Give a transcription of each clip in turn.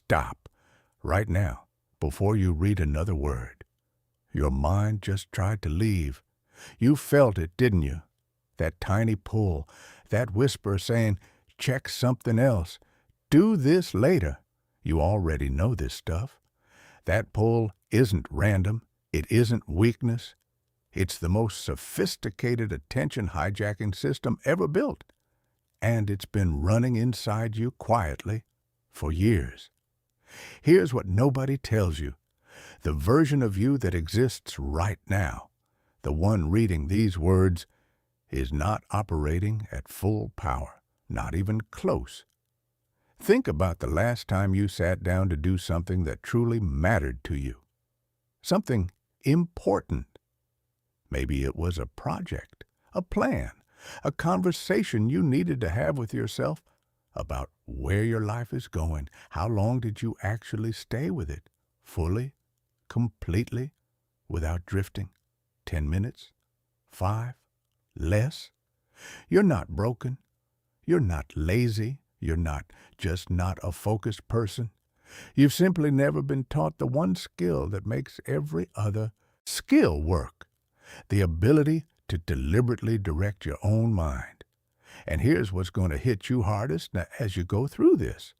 stop right now before you read another word. Your mind just tried to leave. You felt it, didn't you? That tiny pull, that whisper saying, check something else. Do this later. You already know this stuff. That pull isn't random. It isn't weakness. It's the most sophisticated attention hijacking system ever built. And it's been running inside you quietly for years. Here's what nobody tells you. The version of you that exists right now, the one reading these words, is not operating at full power, not even close. Think about the last time you sat down to do something that truly mattered to you. Something important. Maybe it was a project, a plan, a conversation you needed to have with yourself about where your life is going. How long did you actually stay with it? Fully? Completely? Without drifting? 10 minutes? 5? Less? You're not broken. You're not lazy. You're not a focused person. You've simply never been taught the one skill that makes every other skill work. The ability to deliberately direct your own mind. And here's what's going to hit you hardest as you go through this.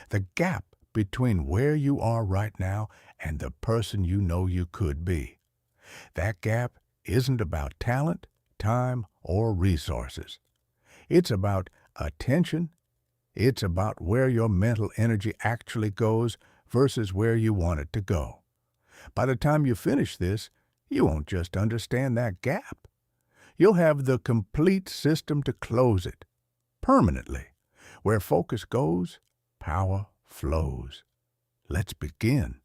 The gap between where you are right now and the person you know you could be. That gap isn't about talent, time, or resources. It's about attention. It's about where your mental energy actually goes versus where you want it to go. By the time you finish this, you won't just understand that gap. You'll have the complete system to close it, permanently. Where focus goes, power flows. Let's begin.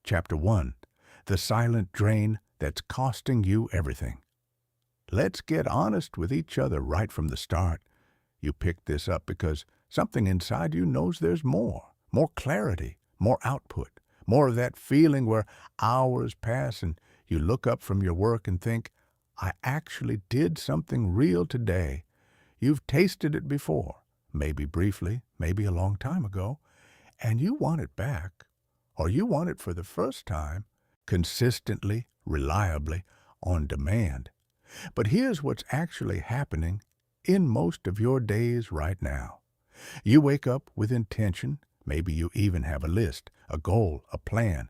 Chapter 1. The silent drain that's costing you everything. Let's get honest with each other right from the start. You picked this up because something inside you knows there's more clarity, more output, more of that feeling where hours pass and you look up from your work and think, I actually did something real today. You've tasted it before, maybe briefly, maybe a long time ago, and you want it back, or you want it for the first time, consistently, reliably, on demand. But here's what's actually happening in most of your days right now. You wake up with intention, maybe you even have a list, a goal, a plan,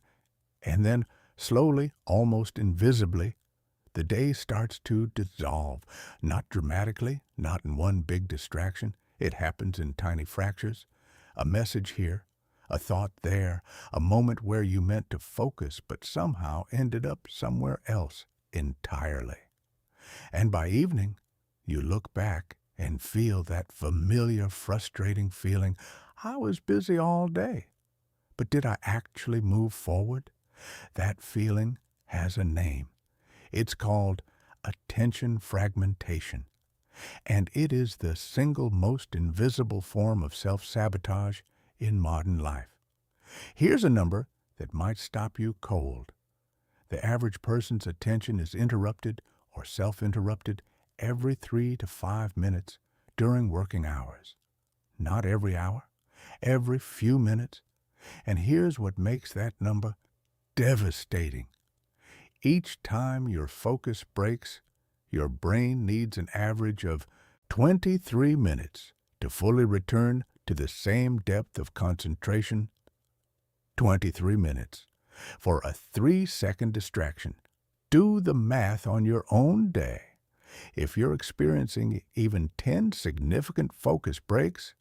and then slowly, almost invisibly, the day starts to dissolve, not dramatically, not in one big distraction. It happens in tiny fractures. A message here, a thought there, a moment where you meant to focus but somehow ended up somewhere else entirely. And by evening, you look back and feel that familiar, frustrating feeling, I was busy all day, but did I actually move forward? That feeling has a name. It's called attention fragmentation, and it is the single most invisible form of self-sabotage in modern life. Here's a number that might stop you cold. The average person's attention is interrupted or self-interrupted every 3 to 5 minutes during working hours. Not every hour, every few minutes. And here's what makes that number devastating. Each time your focus breaks, your brain needs an average of 23 minutes to fully return to the same depth of concentration. 23 minutes for a 3-second distraction. Do the math on your own day. If you're experiencing even 10 significant focus breaks,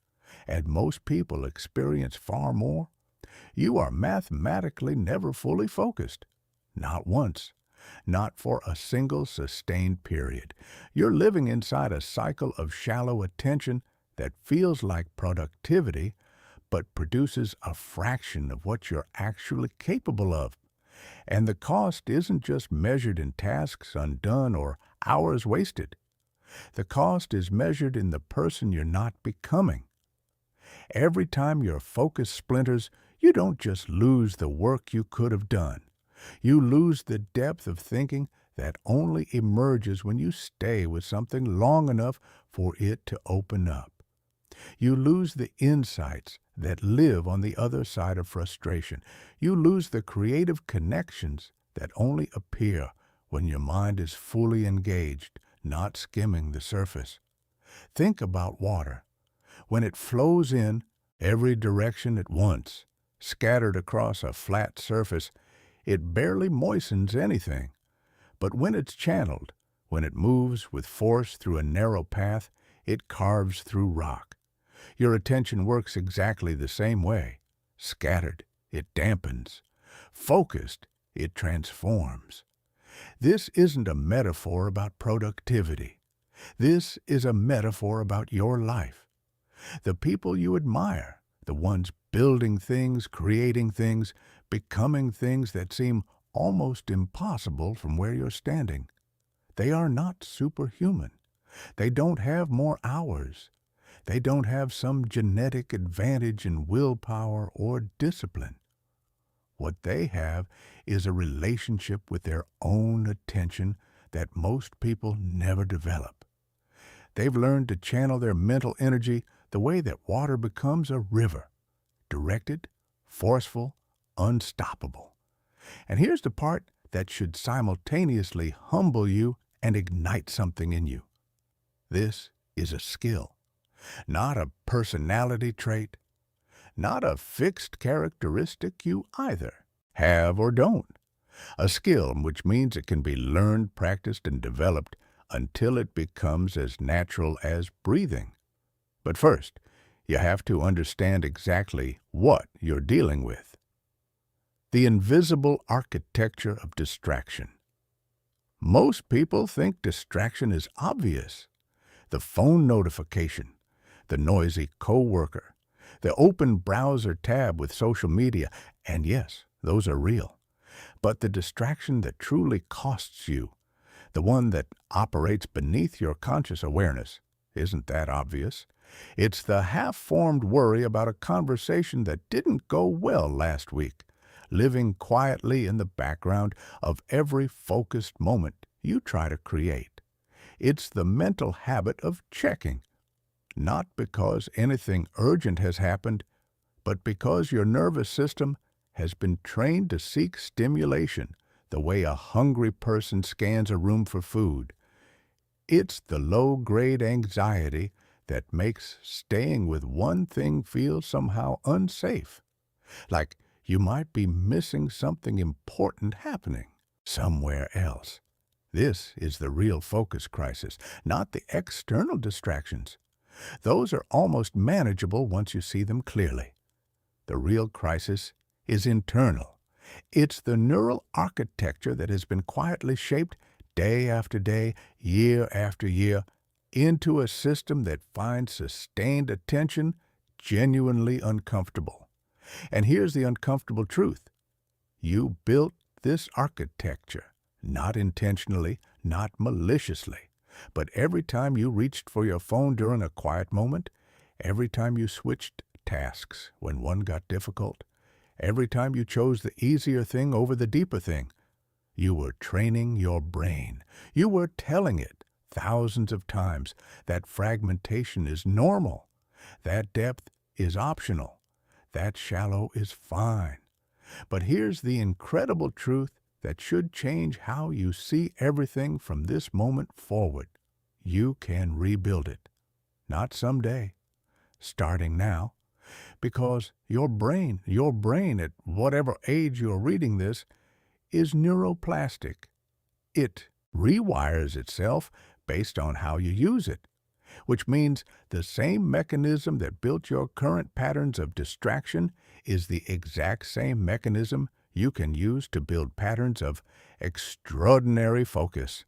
and most people experience far more, you are mathematically never fully focused. Not once. Not for a single sustained period. You're living inside a cycle of shallow attention that feels like productivity, but produces a fraction of what you're actually capable of. And the cost isn't just measured in tasks undone or hours wasted. The cost is measured in the person you're not becoming. Every time your focus splinters, you don't just lose the work you could have done. You lose the depth of thinking that only emerges when you stay with something long enough for it to open up. You lose the insights that live on the other side of frustration. You lose the creative connections that only appear when your mind is fully engaged, not skimming the surface. Think about water. When it flows in every direction at once, scattered across a flat surface, it barely moistens anything. But when it's channeled, when it moves with force through a narrow path, it carves through rock. Your attention works exactly the same way. Scattered, it dampens. Focused, it transforms. This isn't a metaphor about productivity. This is a metaphor about your life. The people you admire, the ones building things, creating things, becoming things that seem almost impossible from where you're standing. They are not superhuman. They don't have more hours. They don't have some genetic advantage in willpower or discipline. What they have is a relationship with their own attention that most people never develop. They've learned to channel their mental energy the way that water becomes a river, directed, forceful, unstoppable. And here's the part that should simultaneously humble you and ignite something in you. This is a skill, not a personality trait, not a fixed characteristic you either have or don't. A skill which means it can be learned, practiced, and developed until it becomes as natural as breathing. But first, you have to understand exactly what you're dealing with. The invisible architecture of distraction. Most people think distraction is obvious. The phone notification, the noisy coworker, the open browser tab with social media, and yes, those are real. But the distraction that truly costs you, the one that operates beneath your conscious awareness, isn't that obvious. It's the half-formed worry about a conversation that didn't go well last week, living quietly in the background of every focused moment you try to create. It's the mental habit of checking, not because anything urgent has happened, but because your nervous system has been trained to seek stimulation the way a hungry person scans a room for food. It's the low-grade anxiety that makes staying with one thing feel somehow unsafe, like you might be missing something important happening somewhere else. This is the real focus crisis, not the external distractions. Those are almost manageable once you see them clearly. The real crisis is internal. It's the neural architecture that has been quietly shaped day after day, year after year, into a system that finds sustained attention genuinely uncomfortable. And here's the uncomfortable truth. You built this architecture, not intentionally, not maliciously, but every time you reached for your phone during a quiet moment, every time you switched tasks when one got difficult, every time you chose the easier thing over the deeper thing, you were training your brain. You were telling it thousands of times that fragmentation is normal, that depth is optional, that shallow is fine. But here's the incredible truth that should change how you see everything from this moment forward. You can rebuild it. Not someday, starting now, because your brain at whatever age you're reading this, is neuroplastic. It rewires itself based on how you use it, which means the same mechanism that built your current patterns of distraction is the exact same mechanism you can use to build patterns of extraordinary focus.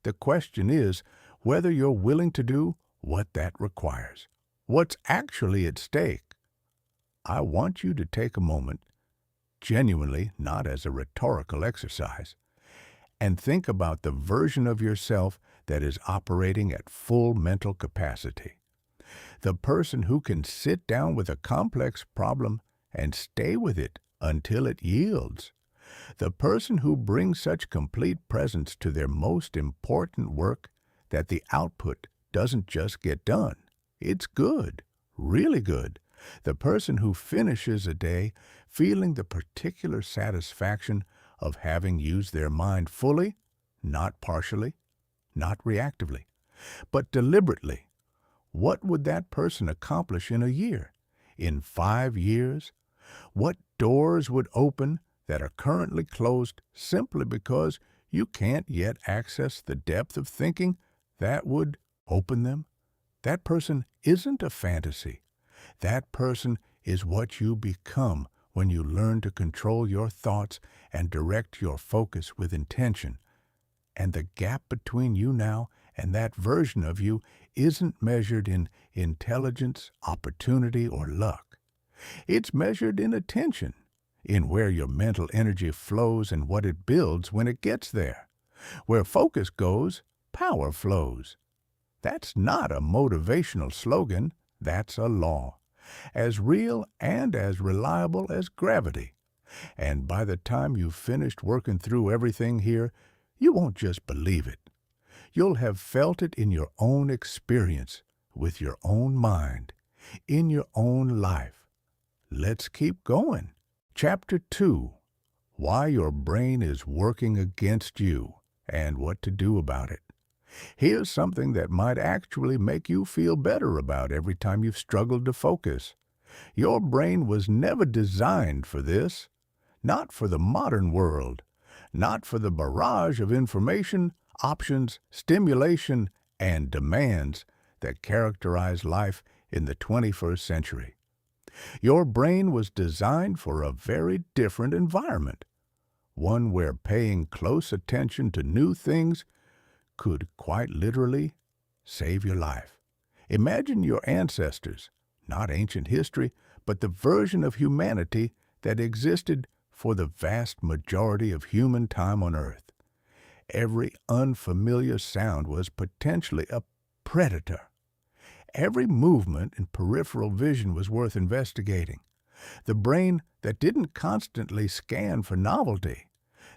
The question is whether you're willing to do what that requires, what's actually at stake. I want you to take a moment, genuinely, not as a rhetorical exercise, and think about the version of yourself that is operating at full mental capacity. The person who can sit down with a complex problem and stay with it until it yields. The person who brings such complete presence to their most important work that the output doesn't just get done. It's good, really good, The person who finishes a day feeling the particular satisfaction of having used their mind fully, not partially, not reactively, but deliberately. What would that person accomplish in a year? In 5 years? What doors would open that are currently closed simply because you can't yet access the depth of thinking that would open them? That person isn't a fantasy. That person is what you become when you learn to control your thoughts and direct your focus with intention. And the gap between you now and that version of you isn't measured in intelligence, opportunity, or luck. It's measured in attention, in where your mental energy flows and what it builds when it gets there. Where focus goes, power flows. That's not a motivational slogan, that's a law, as real and as reliable as gravity. And by the time you've finished working through everything here, you won't just believe it. You'll have felt it in your own experience, with your own mind, in your own life. Let's keep going. Chapter 2. Why your brain is working against you and what to do about it. Here's something that might actually make you feel better about every time you've struggled to focus. Your brain was never designed for this. Not for the modern world. Not for the barrage of information, options, stimulation, and demands that characterize life in the 21st century. Your brain was designed for a very different environment, one where paying close attention to new things could quite literally save your life. Imagine your ancestors, not ancient history, but the version of humanity that existed for the vast majority of human time on Earth. Every unfamiliar sound was potentially a predator. Every movement in peripheral vision was worth investigating. The brain that didn't constantly scan for novelty,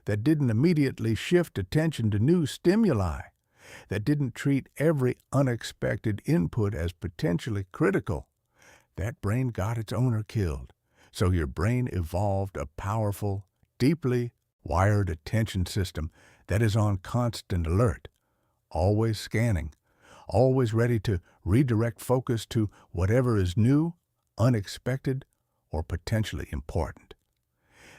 that didn't immediately shift attention to new stimuli, that didn't treat every unexpected input as potentially critical, that brain got its owner killed. So your brain evolved a powerful, deeply wired attention system that is on constant alert, always scanning, always ready to redirect focus to whatever is new, unexpected, or potentially important.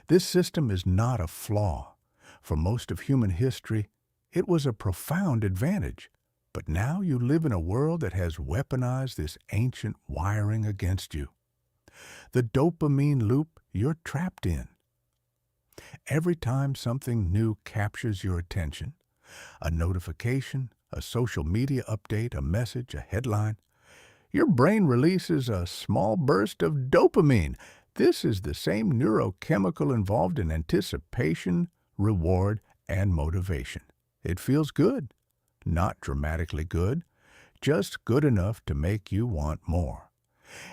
This system is not a flaw. For most of human history, it was a profound advantage. But now you live in a world that has weaponized this ancient wiring against you. The dopamine loop you're trapped in. Every time something new captures your attention, a notification, a social media update, a message, a headline, your brain releases a small burst of dopamine. This is the same neurochemical involved in anticipation, reward, and motivation. It feels good. Not dramatically good, just good enough to make you want more.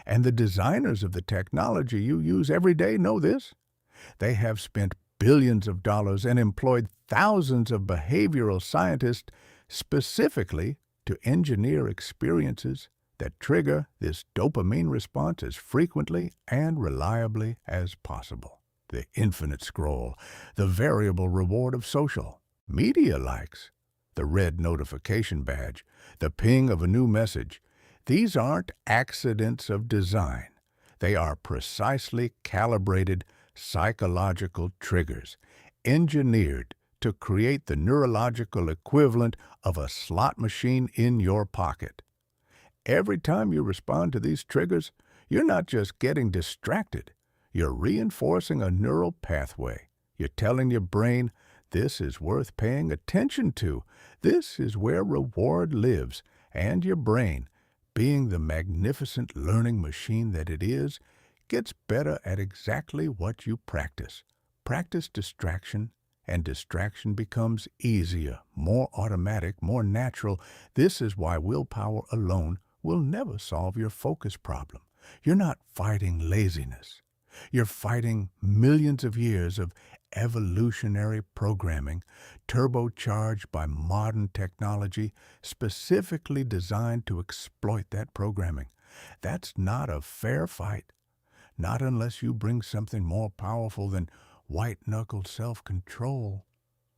And the designers of the technology you use every day know this. They have spent billions of dollars and employed thousands of behavioral scientists specifically to engineer experiences that trigger this dopamine response as frequently and reliably as possible. The infinite scroll, the variable reward of social media likes, the red notification badge, the ping of a new message. These aren't accidents of design. They are precisely calibrated psychological triggers, engineered to create the neurological equivalent of a slot machine in your pocket. Every time you respond to these triggers, you're not just getting distracted. You're reinforcing a neural pathway. You're telling your brain, this is worth paying attention to. This is where reward lives. And your brain, being the magnificent learning machine that it is, gets better at exactly what you practice. Practice distraction, and distraction becomes easier, more automatic, more natural. This is why willpower alone will never solve your focus problem. You're not fighting laziness. You're fighting millions of years of evolutionary programming, turbocharged by modern technology, specifically designed to exploit that programming. That's not a fair fight, not unless you bring something more powerful than white-knuckled self-control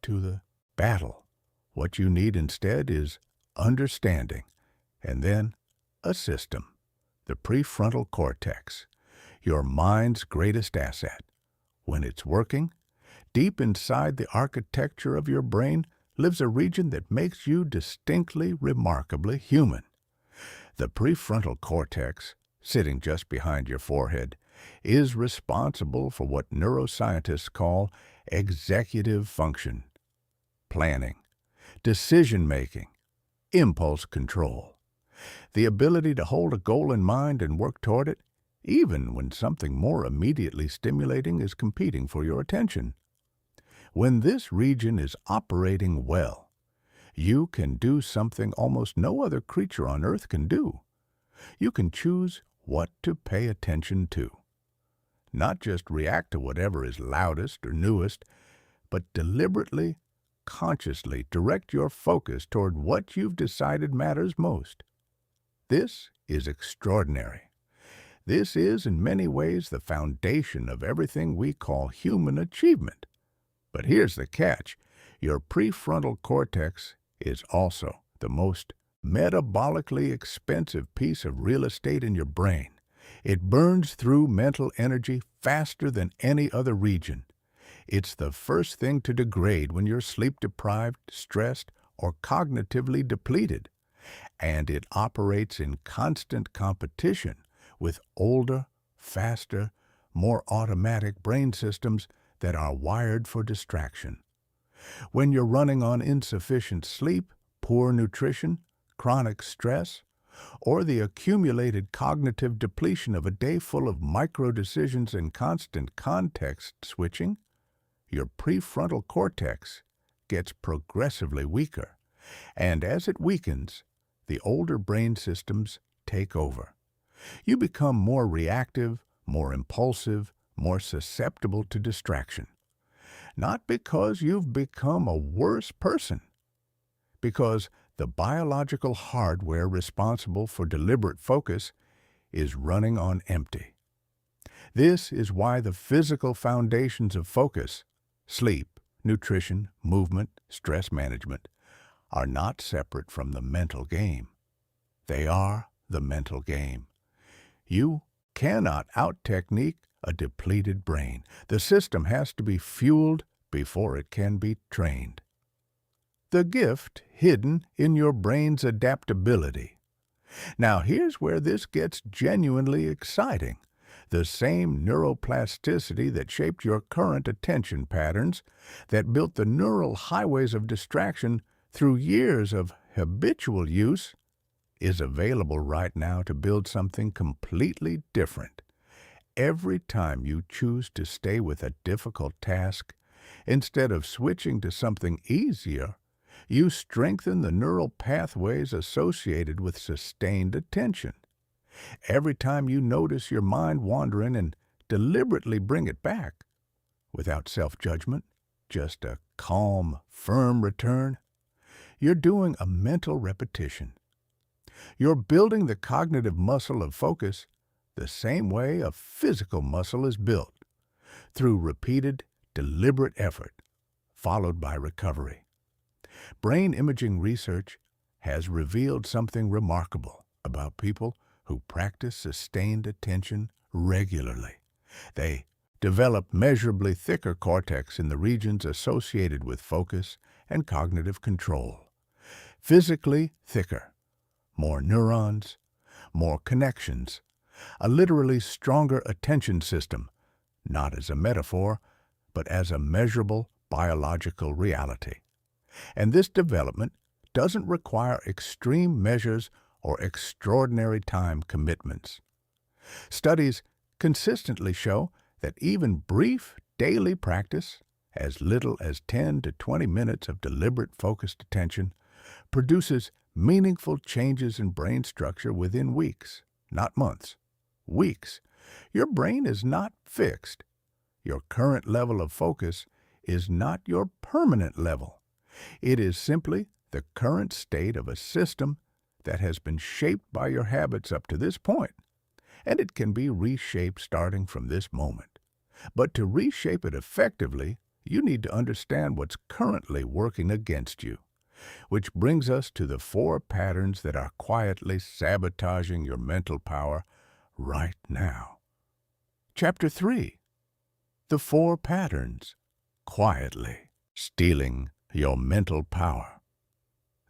to the battle. What you need instead is understanding, and then a system, the prefrontal cortex, your mind's greatest asset. When it's working, deep inside the architecture of your brain lives a region that makes you distinctly, remarkably human. The prefrontal cortex, sitting just behind your forehead, is responsible for what neuroscientists call executive function, planning, decision-making, impulse control, the ability to hold a goal in mind and work toward it, even when something more immediately stimulating is competing for your attention. When this region is operating well, you can do something almost no other creature on earth can do. You can choose what to pay attention to. Not just react to whatever is loudest or newest, but deliberately, consciously direct your focus toward what you've decided matters most. This is extraordinary. This is, in many ways, the foundation of everything we call human achievement. But here's the catch. Your prefrontal cortex is also the most metabolically expensive piece of real estate in your brain. It burns through mental energy faster than any other region. It's the first thing to degrade when you're sleep-deprived, stressed, or cognitively depleted. And it operates in constant competition with older, faster, more automatic brain systems that are wired for distraction. When you're running on insufficient sleep, poor nutrition, chronic stress, or the accumulated cognitive depletion of a day full of micro-decisions and constant context switching, your prefrontal cortex gets progressively weaker. And as it weakens, the older brain systems take over. You become more reactive, more impulsive, more susceptible to distraction. Not because you've become a worse person, because the biological hardware responsible for deliberate focus is running on empty. This is why the physical foundations of focus, sleep, nutrition, movement, stress management, are not separate from the mental game. They are the mental game. You cannot out-technique a depleted brain. The system has to be fueled before it can be trained. The gift hidden in your brain's adaptability. Now here's where this gets genuinely exciting. The same neuroplasticity that shaped your current attention patterns, that built the neural highways of distraction through years of habitual use, is available right now to build something completely different. Every time you choose to stay with a difficult task, instead of switching to something easier, you strengthen the neural pathways associated with sustained attention. Every time you notice your mind wandering and deliberately bring it back, without self-judgment, just a calm, firm return, you're doing a mental repetition. You're building the cognitive muscle of focus the same way a physical muscle is built, through repeated, deliberate effort, followed by recovery. Brain imaging research has revealed something remarkable about people who practice sustained attention regularly. They develop measurably thicker cortex in the regions associated with focus and cognitive control. Physically thicker, more neurons, more connections, a literally stronger attention system, not as a metaphor, but as a measurable biological reality. And this development doesn't require extreme measures or extraordinary time commitments. Studies consistently show that even brief daily practice, as little as 10 to 20 minutes of deliberate focused attention, produces meaningful changes in brain structure within weeks, not months. Weeks. Your brain is not fixed. Your current level of focus is not your permanent level. It is simply the current state of a system that has been shaped by your habits up to this point, and it can be reshaped starting from this moment. But to reshape it effectively, you need to understand what's currently working against you, which brings us to the 4 patterns that are quietly sabotaging your mental power right now. Chapter 3. The 4 patterns quietly stealing your mental power.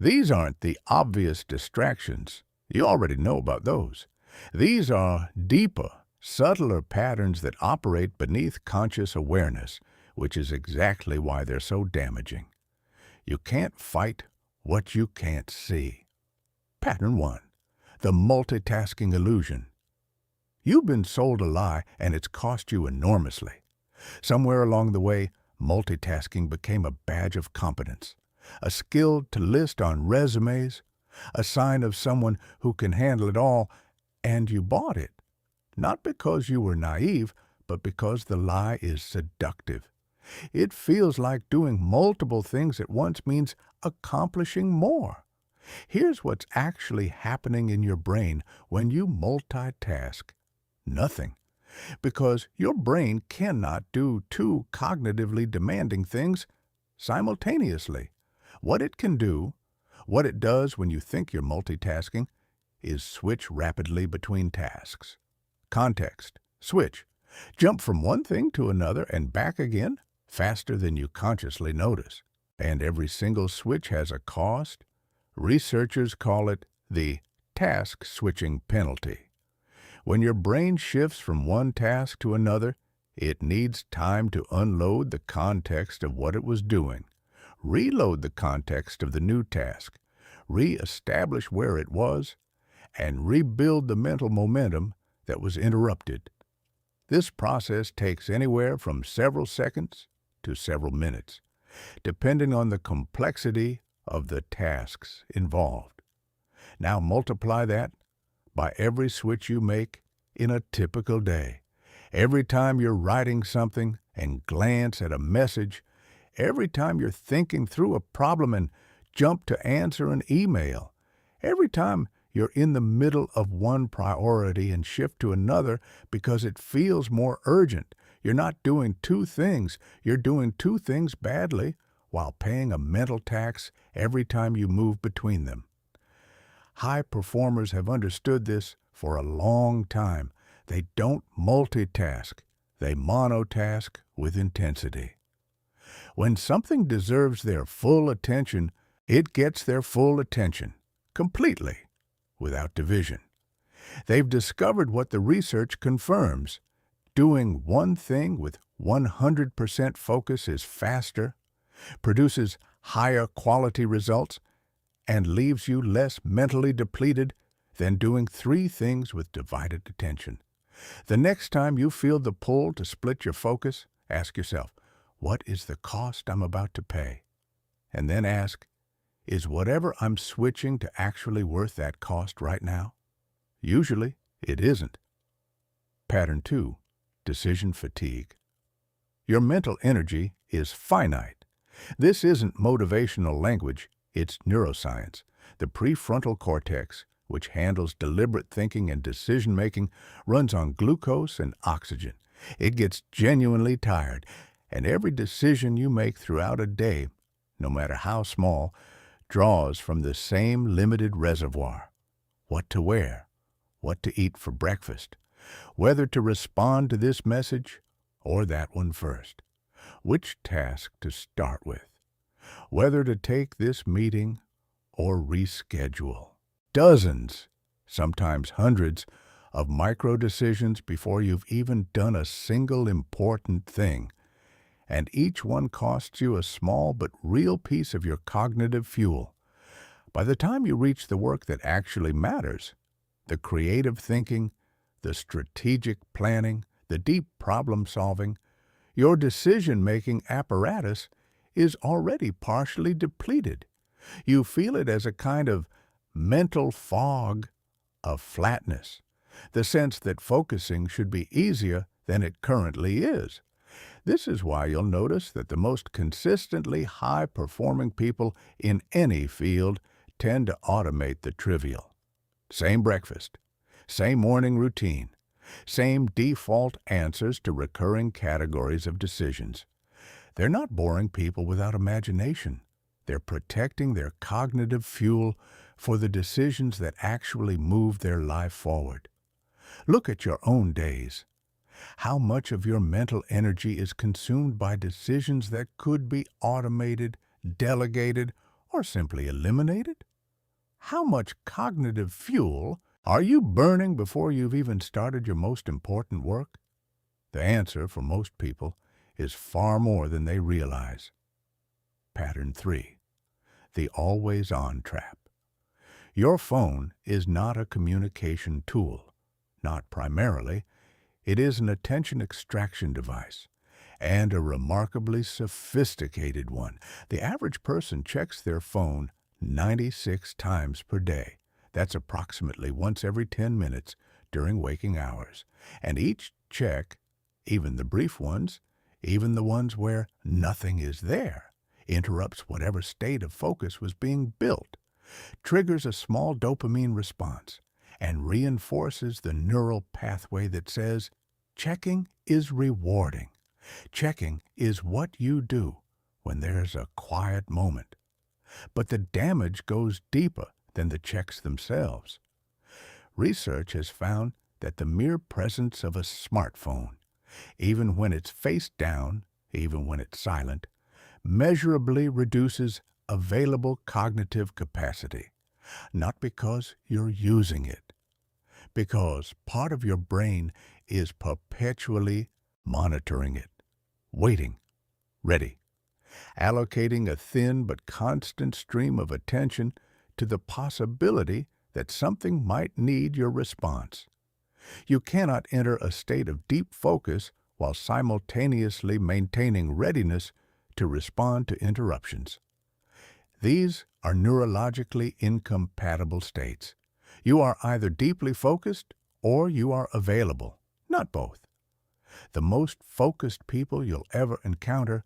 These aren't the obvious distractions. You already know about those. These are deeper, subtler patterns that operate beneath conscious awareness, which is exactly why they're so damaging. You can't fight what you can't see. Pattern 1. The multitasking illusion. You've been sold a lie, and it's cost you enormously. Somewhere along the way, multitasking became a badge of competence, a skill to list on resumes, a sign of someone who can handle it all, and you bought it. Not because you were naive, but because the lie is seductive. It feels like doing multiple things at once means accomplishing more. Here's what's actually happening in your brain when you multitask. Nothing. Because your brain cannot do 2 cognitively demanding things simultaneously. What it can do, what it does when you think you're multitasking, is switch rapidly between tasks. Context. Switch. Jump from one thing to another and back again faster than you consciously notice. And every single switch has a cost. Researchers call it the task switching penalty. When your brain shifts from one task to another, it needs time to unload the context of what it was doing, reload the context of the new task, re-establish where it was, and rebuild the mental momentum that was interrupted. This process takes anywhere from several seconds to several minutes, depending on the complexity of the tasks involved. Now multiply that by every switch you make in a typical day. Every time you're writing something and glance at a message, every time you're thinking through a problem and jump to answer an email, every time you're in the middle of one priority and shift to another because it feels more urgent. You're not doing 2 things. You're doing 2 things badly while paying a mental tax every time you move between them. High performers have understood this for a long time. They don't multitask. They monotask with intensity. When something deserves their full attention, it gets their full attention, completely, without division. They've discovered what the research confirms. Doing one thing with 100% focus is faster, produces higher quality results, and leaves you less mentally depleted than doing 3 things with divided attention. The next time you feel the pull to split your focus, ask yourself, what is the cost I'm about to pay? And then ask, is whatever I'm switching to actually worth that cost right now? Usually, it isn't. Pattern 2. Decision fatigue. Your mental energy is finite. This isn't motivational language. It's neuroscience. The prefrontal cortex, which handles deliberate thinking and decision-making, runs on glucose and oxygen. It gets genuinely tired, and every decision you make throughout a day, no matter how small, draws from the same limited reservoir. What to wear, what to eat for breakfast, whether to respond to this message or that one first, which task to start with, whether to take this meeting or reschedule. Dozens, sometimes hundreds, of micro decisions before you've even done a single important thing, and each one costs you a small but real piece of your cognitive fuel. By the time you reach the work that actually matters, the creative thinking, the strategic planning, the deep problem-solving, your decision-making apparatus is already partially depleted. You feel it as a kind of mental fog of flatness, the sense that focusing should be easier than it currently is. This is why you'll notice that the most consistently high-performing people in any field tend to automate the trivial. Same breakfast, same morning routine, same default answers to recurring categories of decisions. They're not boring people without imagination. They're protecting their cognitive fuel for the decisions that actually move their life forward. Look at your own days. How much of your mental energy is consumed by decisions that could be automated, delegated, or simply eliminated? How much cognitive fuel are you burning before you've even started your most important work? The answer for most people is far more than they realize. Pattern 3. The always-on trap. Your phone is not a communication tool. Not primarily. It is an attention extraction device, and a remarkably sophisticated one. The average person checks their phone 96 times per day. That's approximately once every 10 minutes during waking hours. And each check, even the brief ones, even the ones where nothing is there, interrupts whatever state of focus was being built, triggers a small dopamine response, and reinforces the neural pathway that says, checking is rewarding. Checking is what you do when there's a quiet moment. But the damage goes deeper than the checks themselves. Research has found that the mere presence of a smartphone, even when it's face down, even when it's silent, measurably reduces available cognitive capacity. Not because you're using it, because part of your brain is perpetually monitoring it, waiting, ready, allocating a thin but constant stream of attention to the possibility that something might need your response. You cannot enter a state of deep focus while simultaneously maintaining readiness to respond to interruptions. These are neurologically incompatible states. You are either deeply focused or you are available, not both. The most focused people you'll ever encounter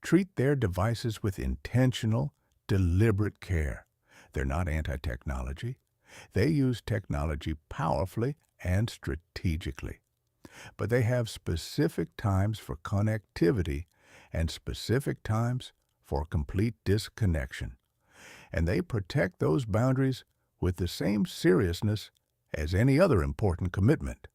treat their devices with intentional, deliberate care. They're not anti-technology. They use technology powerfully and strategically. But they have specific times for connectivity and specific times for complete disconnection. And they protect those boundaries with the same seriousness as any other important commitment.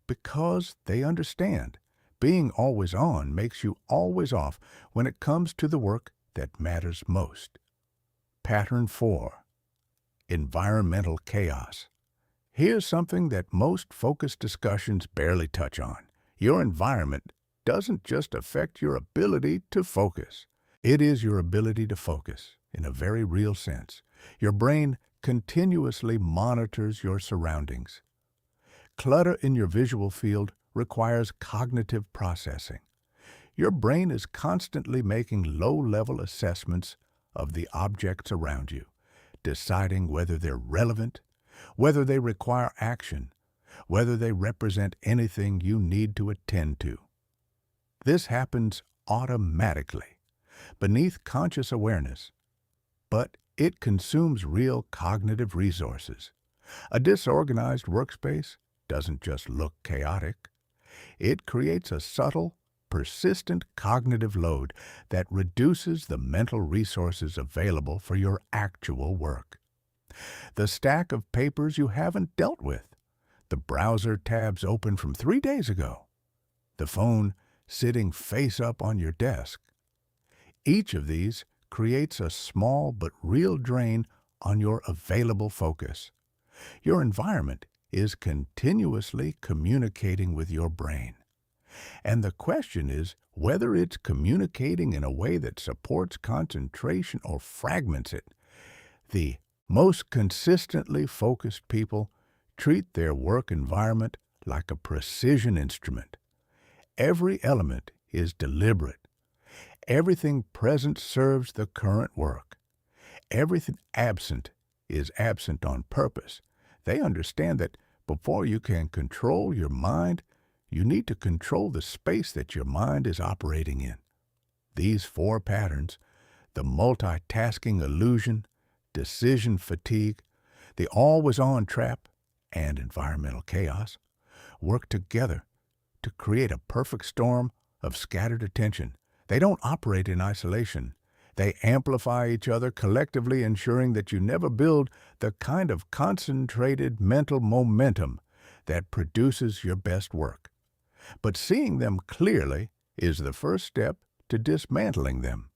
Because they understand being always on makes you always off when it comes to the work that matters most. Pattern 4. Environmental chaos. Here's something that most focused discussions barely touch on. Your environment doesn't just affect your ability to focus. It is your ability to focus in a very real sense. Your brain continuously monitors your surroundings. Clutter in your visual field requires cognitive processing. Your brain is constantly making low-level assessments of the objects around you, deciding whether they're relevant, whether they require action, whether they represent anything you need to attend to. This happens automatically, beneath conscious awareness, but it consumes real cognitive resources. A disorganized workspace doesn't just look chaotic. It creates a subtle, persistent cognitive load that reduces the mental resources available for your actual work. The stack of papers you haven't dealt with, the browser tabs open from 3 days ago, the phone sitting face up on your desk. Each of these creates a small but real drain on your available focus. Your environment is continuously communicating with your brain. And the question is whether it's communicating in a way that supports concentration or fragments it. The most consistently focused people treat their work environment like a precision instrument. Every element is deliberate. Everything present serves the current work. Everything absent is absent on purpose. They understand that before you can control your mind, you need to control the space that your mind is operating in. These 4 patterns, the multitasking illusion, decision fatigue, the always-on trap, and environmental chaos work together to create a perfect storm of scattered attention. They don't operate in isolation. They amplify each other collectively, ensuring that you never build the kind of concentrated mental momentum that produces your best work. But seeing them clearly is the first step to dismantling them.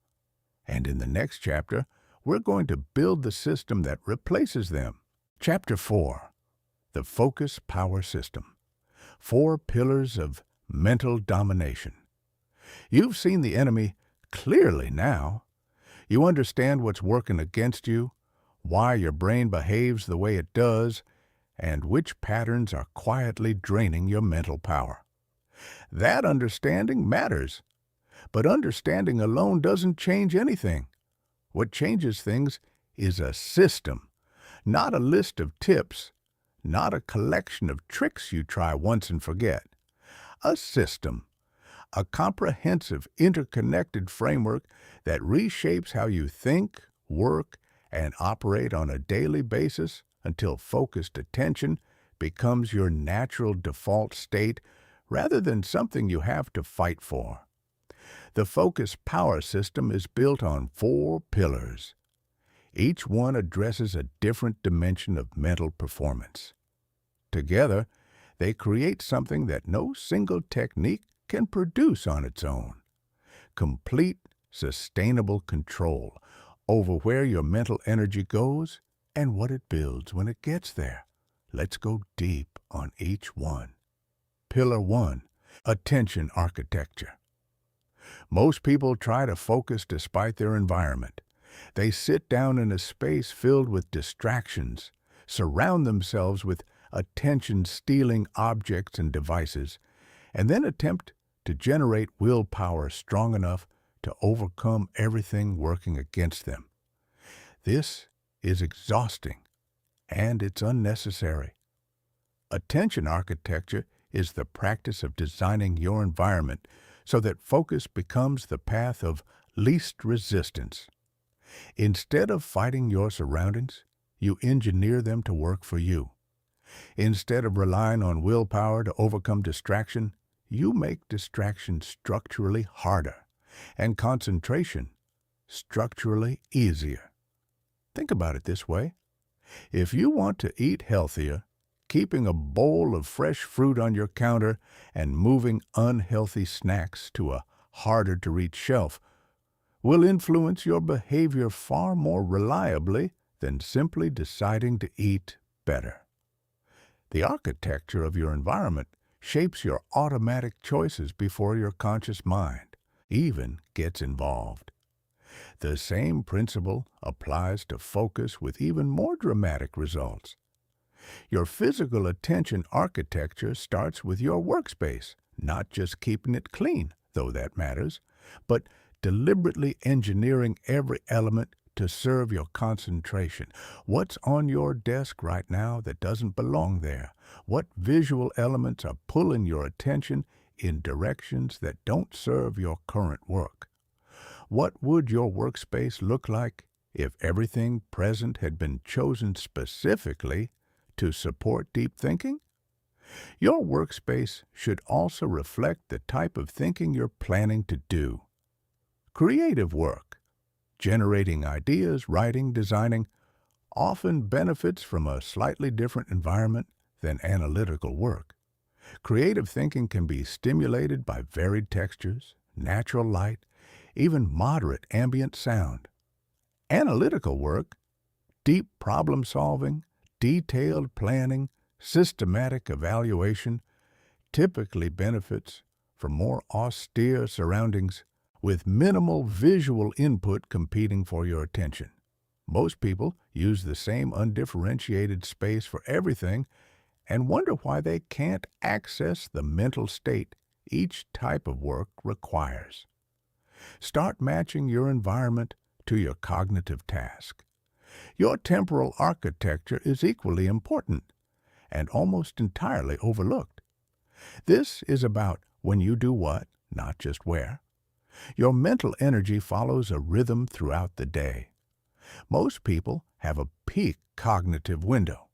And in the next chapter, we're going to build the system that replaces them. Chapter 4. The Focus Power System. 4 Pillars of Mental Domination. You've seen the enemy clearly now. You understand what's working against you, why your brain behaves the way it does, and which patterns are quietly draining your mental power. That understanding matters, but understanding alone doesn't change anything. What changes things is a system, not a list of tips, not a collection of tricks you try once and forget. A system, a comprehensive, interconnected framework that reshapes how you think, work, and operate on a daily basis until focused attention becomes your natural default state rather than something you have to fight for. The Focus Power System is built on 4 pillars. Each one addresses a different dimension of mental performance. Together, they create something that no single technique can produce on its own. Complete, sustainable control over where your mental energy goes and what it builds when it gets there. Let's go deep on each one. Pillar 1. Attention architecture. Most people try to focus despite their environment. They sit down in a space filled with distractions, surround themselves with attention-stealing objects and devices, and then attempt to generate willpower strong enough to overcome everything working against them. This is exhausting, and it's unnecessary. Attention architecture is the practice of designing your environment so that focus becomes the path of least resistance. Instead of fighting your surroundings, you engineer them to work for you. Instead of relying on willpower to overcome distraction, you make distraction structurally harder and concentration structurally easier. Think about it this way. If you want to eat healthier, keeping a bowl of fresh fruit on your counter and moving unhealthy snacks to a harder-to-reach shelf will influence your behavior far more reliably than simply deciding to eat better. The architecture of your environment shapes your automatic choices before your conscious mind even gets involved. The same principle applies to focus with even more dramatic results. Your physical attention architecture starts with your workspace, not just keeping it clean, though that matters, but deliberately engineering every element to serve your concentration. What's on your desk right now that doesn't belong there? What visual elements are pulling your attention in directions that don't serve your current work? What would your workspace look like if everything present had been chosen specifically to support deep thinking? Your workspace should also reflect the type of thinking you're planning to do. Creative work, generating ideas, writing, designing, often benefits from a slightly different environment than analytical work. Creative thinking can be stimulated by varied textures, natural light, even moderate ambient sound. Analytical work, deep problem solving, detailed planning, systematic evaluation, typically benefits from more austere surroundings with minimal visual input competing for your attention. Most people use the same undifferentiated space for everything and wonder why they can't access the mental state each type of work requires. Start matching your environment to your cognitive task. Your temporal architecture is equally important and almost entirely overlooked. This is about when you do what, not just where. Your mental energy follows a rhythm throughout the day. Most people have a peak cognitive window,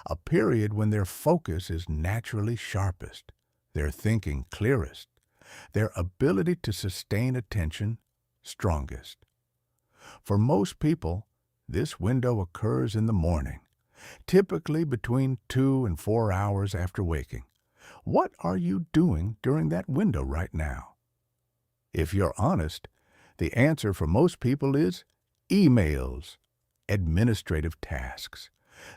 a period when their focus is naturally sharpest, their thinking clearest, their ability to sustain attention strongest. For most people, this window occurs in the morning, typically between 2 and 4 hours after waking. What are you doing during that window right now? If you're honest, the answer for most people is emails, administrative tasks,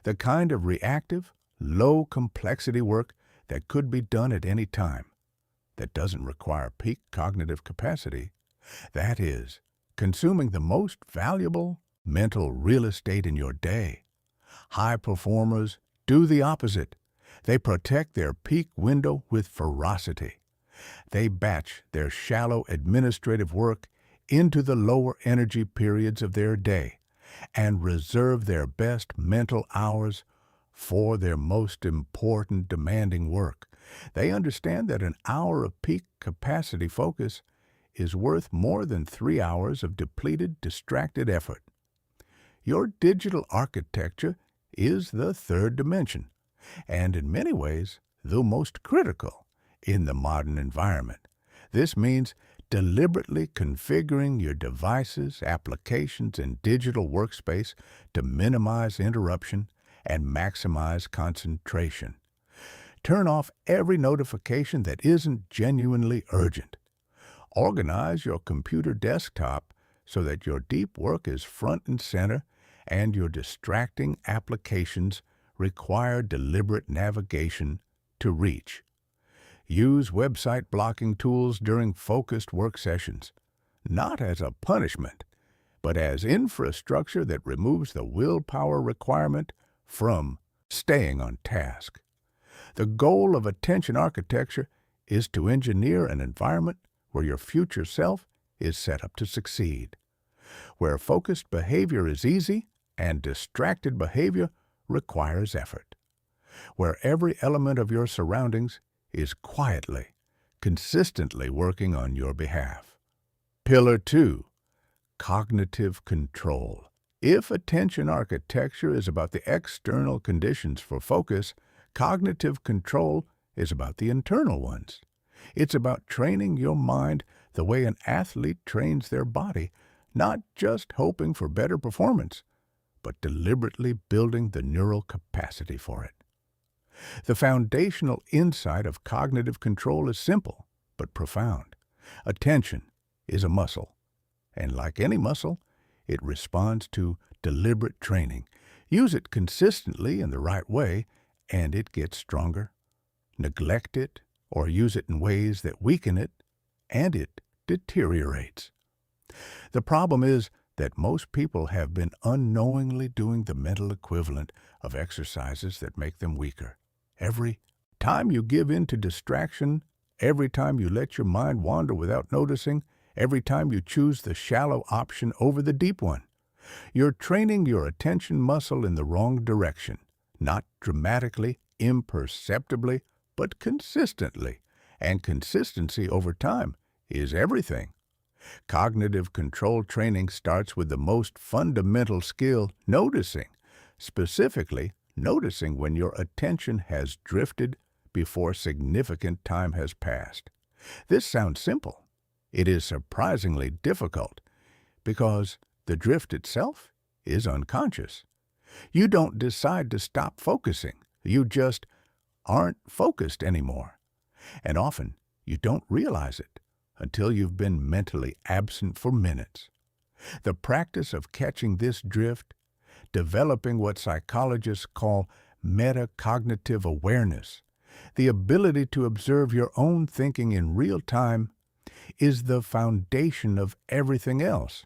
the kind of reactive, low-complexity work that could be done at any time, that doesn't require peak cognitive capacity, that is, consuming the most valuable mental real estate in your day. High performers do the opposite. They protect their peak window with ferocity. They batch their shallow administrative work into the lower energy periods of their day and reserve their best mental hours for their most important demanding work. They understand that an hour of peak capacity focus is worth more than 3 hours of depleted, distracted effort. Your digital architecture is the third dimension, and in many ways, the most critical in the modern environment. This means deliberately configuring your devices, applications, and digital workspace to minimize interruption and maximize concentration. Turn off every notification that isn't genuinely urgent. Organize your computer desktop so that your deep work is front and center and your distracting applications require deliberate navigation to reach. Use website blocking tools during focused work sessions, not as a punishment, but as infrastructure that removes the willpower requirement from staying on task. The goal of attention architecture is to engineer an environment where your future self is set up to succeed, where focused behavior is easy and distracted behavior requires effort, where every element of your surroundings is quietly, consistently working on your behalf. Pillar 2, cognitive control. If attention architecture is about the external conditions for focus, cognitive control is about the internal ones. It's about training your mind the way an athlete trains their body, not just hoping for better performance, but deliberately building the neural capacity for it. The foundational insight of cognitive control is simple but profound. Attention is a muscle, and like any muscle, it responds to deliberate training. Use it consistently in the right way, and it gets stronger. Neglect it or use it in ways that weaken it, and it deteriorates. The problem is that most people have been unknowingly doing the mental equivalent of exercises that make them weaker. Every time you give in to distraction, every time you let your mind wander without noticing, every time you choose the shallow option over the deep one, you're training your attention muscle in the wrong direction, not dramatically, imperceptibly, but consistently. And consistency over time is everything. Cognitive control training starts with the most fundamental skill, noticing, specifically noticing when your attention has drifted before significant time has passed. This sounds simple. It is surprisingly difficult because the drift itself is unconscious. You don't decide to stop focusing. You just aren't focused anymore. And often you don't realize it until you've been mentally absent for minutes. The practice of catching this drift, developing what psychologists call metacognitive awareness, the ability to observe your own thinking in real time, is the foundation of everything else.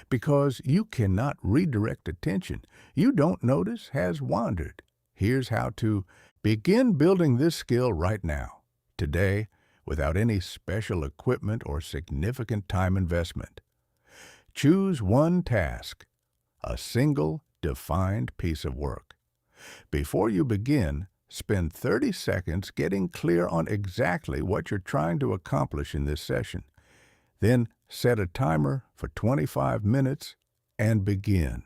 Because you cannot redirect attention you don't notice has wandered. Here's how to begin building this skill right now, today, without any special equipment or significant time investment. Choose one task, a single, defined piece of work. Before you begin, spend 30 seconds getting clear on exactly what you're trying to accomplish in this session. Then set a timer for 25 minutes and begin.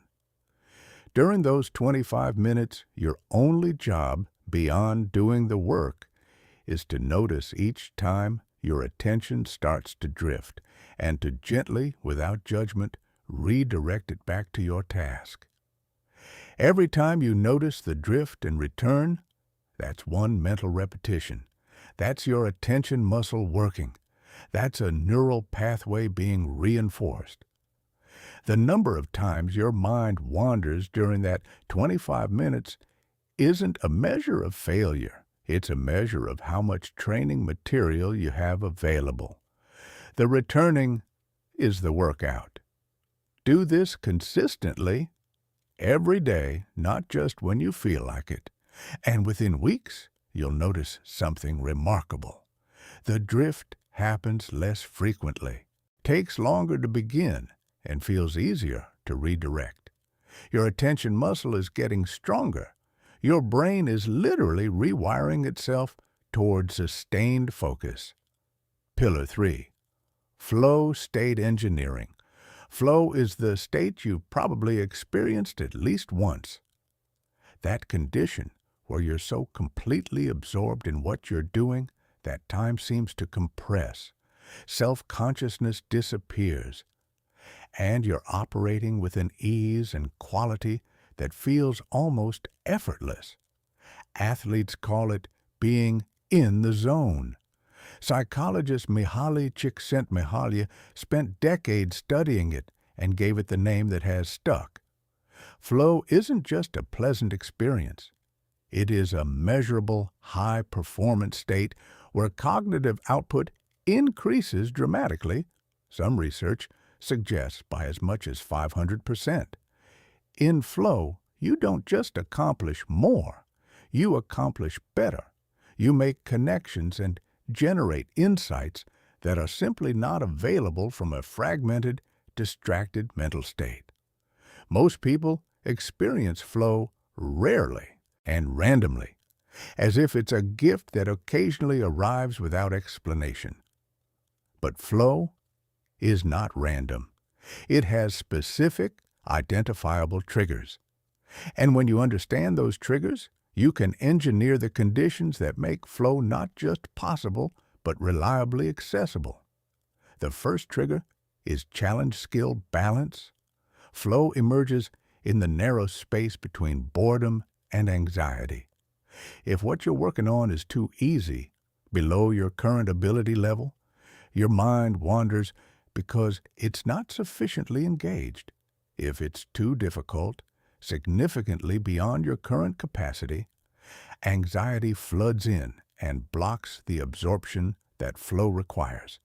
During those 25 minutes, your only job beyond doing the work is to notice each time your attention starts to drift and to gently, without judgment, redirect it back to your task. Every time you notice the drift and return, that's one mental repetition. That's your attention muscle working. That's a neural pathway being reinforced. The number of times your mind wanders during that 25 minutes isn't a measure of failure. It's a measure of how much training material you have available. The returning is the workout. Do this consistently every day, not just when you feel like it. And within weeks, you'll notice something remarkable. The drift happens less frequently, takes longer to begin, and feels easier to redirect. Your attention muscle is getting stronger. Your brain is literally rewiring itself toward sustained focus. Pillar 3. Flow state engineering. Flow is the state you've probably experienced at least once. That condition where you're so completely absorbed in what you're doing that time seems to compress. Self-consciousness disappears, and you're operating with an ease and quality that feels almost effortless. Athletes call it being in the zone. Psychologist Mihaly Csikszentmihalyi spent decades studying it and gave it the name that has stuck. Flow isn't just a pleasant experience. It is a measurable, high-performance state where cognitive output increases dramatically. Some research suggests by as much as 500%. In flow, you don't just accomplish more, you accomplish better. You make connections and generate insights that are simply not available from a fragmented, distracted mental state. Most people experience flow rarely and randomly, as if it's a gift that occasionally arrives without explanation. But flow is not random. It has specific, identifiable triggers. And when you understand those triggers, you can engineer the conditions that make flow not just possible, but reliably accessible. The first trigger is challenge skill balance. Flow emerges in the narrow space between boredom and anxiety. If what you're working on is too easy, below your current ability level, your mind wanders because it's not sufficiently engaged. If it's too difficult, significantly beyond your current capacity, anxiety floods in and blocks the absorption that flow requires.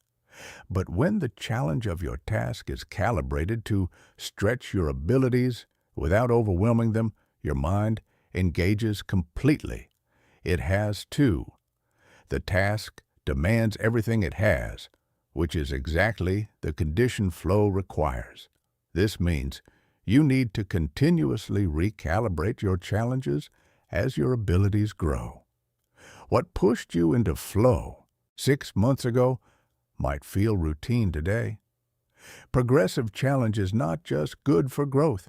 But when the challenge of your task is calibrated to stretch your abilities without overwhelming them, your mind engages completely. It has to. The task demands everything it has, which is exactly the condition flow requires. This means you need to continuously recalibrate your challenges as your abilities grow. What pushed you into flow 6 months ago might feel routine today. Progressive challenge is not just good for growth.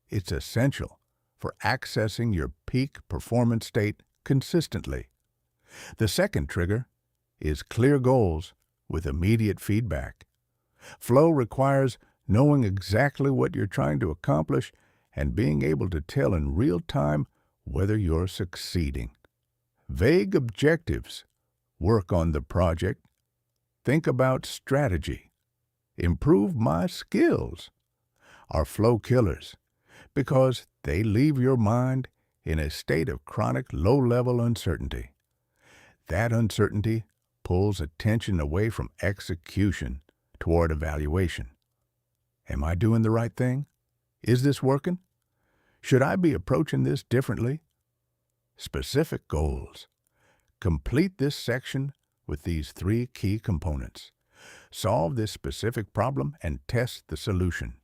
It's essential for accessing your peak performance state consistently. The second trigger is clear goals with immediate feedback. Flow requires knowing exactly what you're trying to accomplish and being able to tell in real time whether you're succeeding. Vague objectives: work on the project, think about strategy, improve my skills, are flow killers because they leave your mind in a state of chronic low-level uncertainty. That uncertainty pulls attention away from execution toward evaluation. Am I doing the right thing? Is this working? Should I be approaching this differently? Specific goals. Complete this section with these 3 key components. Solve this specific problem and test the solution.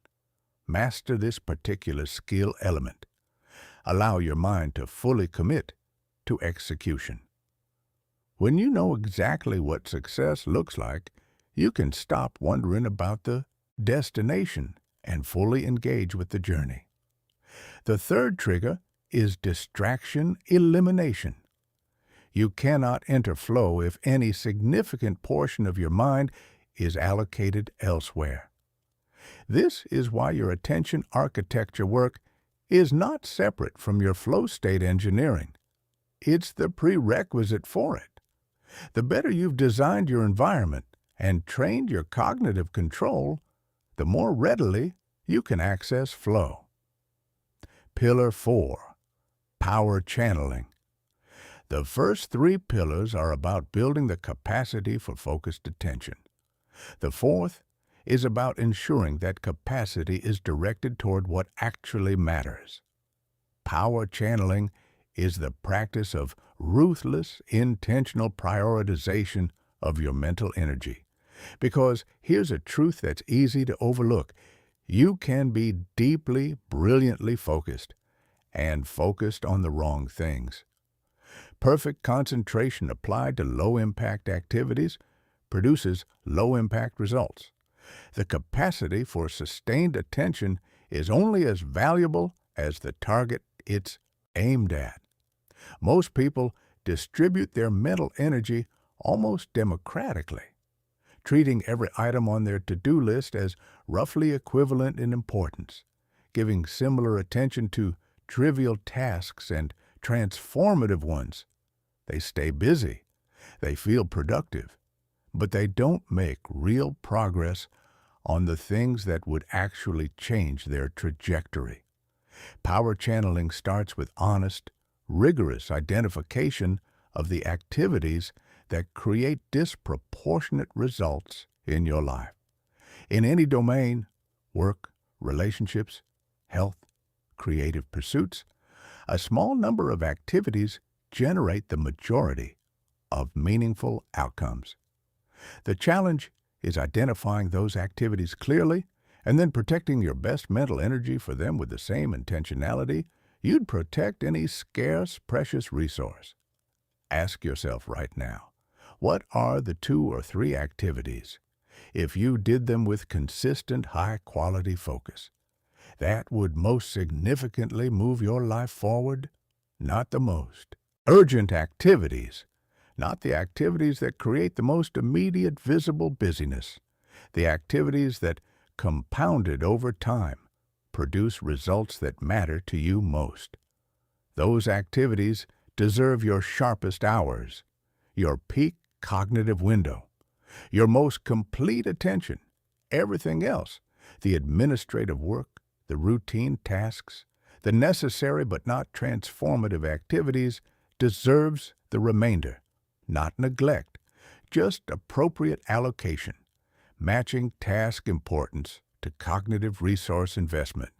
Master this particular skill element. Allow your mind to fully commit to execution. When you know exactly what success looks like, you can stop wondering about the destination and fully engage with the journey. The third trigger is distraction elimination. You cannot enter flow if any significant portion of your mind is allocated elsewhere. This is why your attention architecture work is not separate from your flow state engineering. It's the prerequisite for it. The better you've designed your environment and trained your cognitive control, the more readily you can access flow. Pillar 4. Power channeling. The first 3 pillars are about building the capacity for focused attention. The fourth is about ensuring that capacity is directed toward what actually matters. Power channeling is the practice of ruthless, intentional prioritization of your mental energy. Because here's a truth that's easy to overlook. You can be deeply, brilliantly focused, and focused on the wrong things. Perfect concentration applied to low-impact activities produces low-impact results. The capacity for sustained attention is only as valuable as the target it's aimed at. Most people distribute their mental energy almost democratically, treating every item on their to-do list as roughly equivalent in importance, giving similar attention to trivial tasks and transformative ones. They stay busy, they feel productive, but they don't make real progress on the things that would actually change their trajectory. Power channeling starts with honest, rigorous identification of the activities that create disproportionate results in your life. In any domain, work, relationships, health, creative pursuits, a small number of activities generate the majority of meaningful outcomes. The challenge is identifying those activities clearly and then protecting your best mental energy for them with the same intentionality you'd protect any scarce, precious resource. Ask yourself right now, what are the 2 or 3 activities, if you did them with consistent, high-quality focus, that would most significantly move your life forward? Not the most urgent activities, not the activities that create the most immediate visible busyness, the activities that, compounded over time, produce results that matter to you most. Those activities deserve your sharpest hours, your peak cognitive window, your most complete attention. Everything else, the administrative work, the routine tasks, the necessary but not transformative activities, deserves the remainder. Not neglect, just appropriate allocation, matching task importance to cognitive resource investment.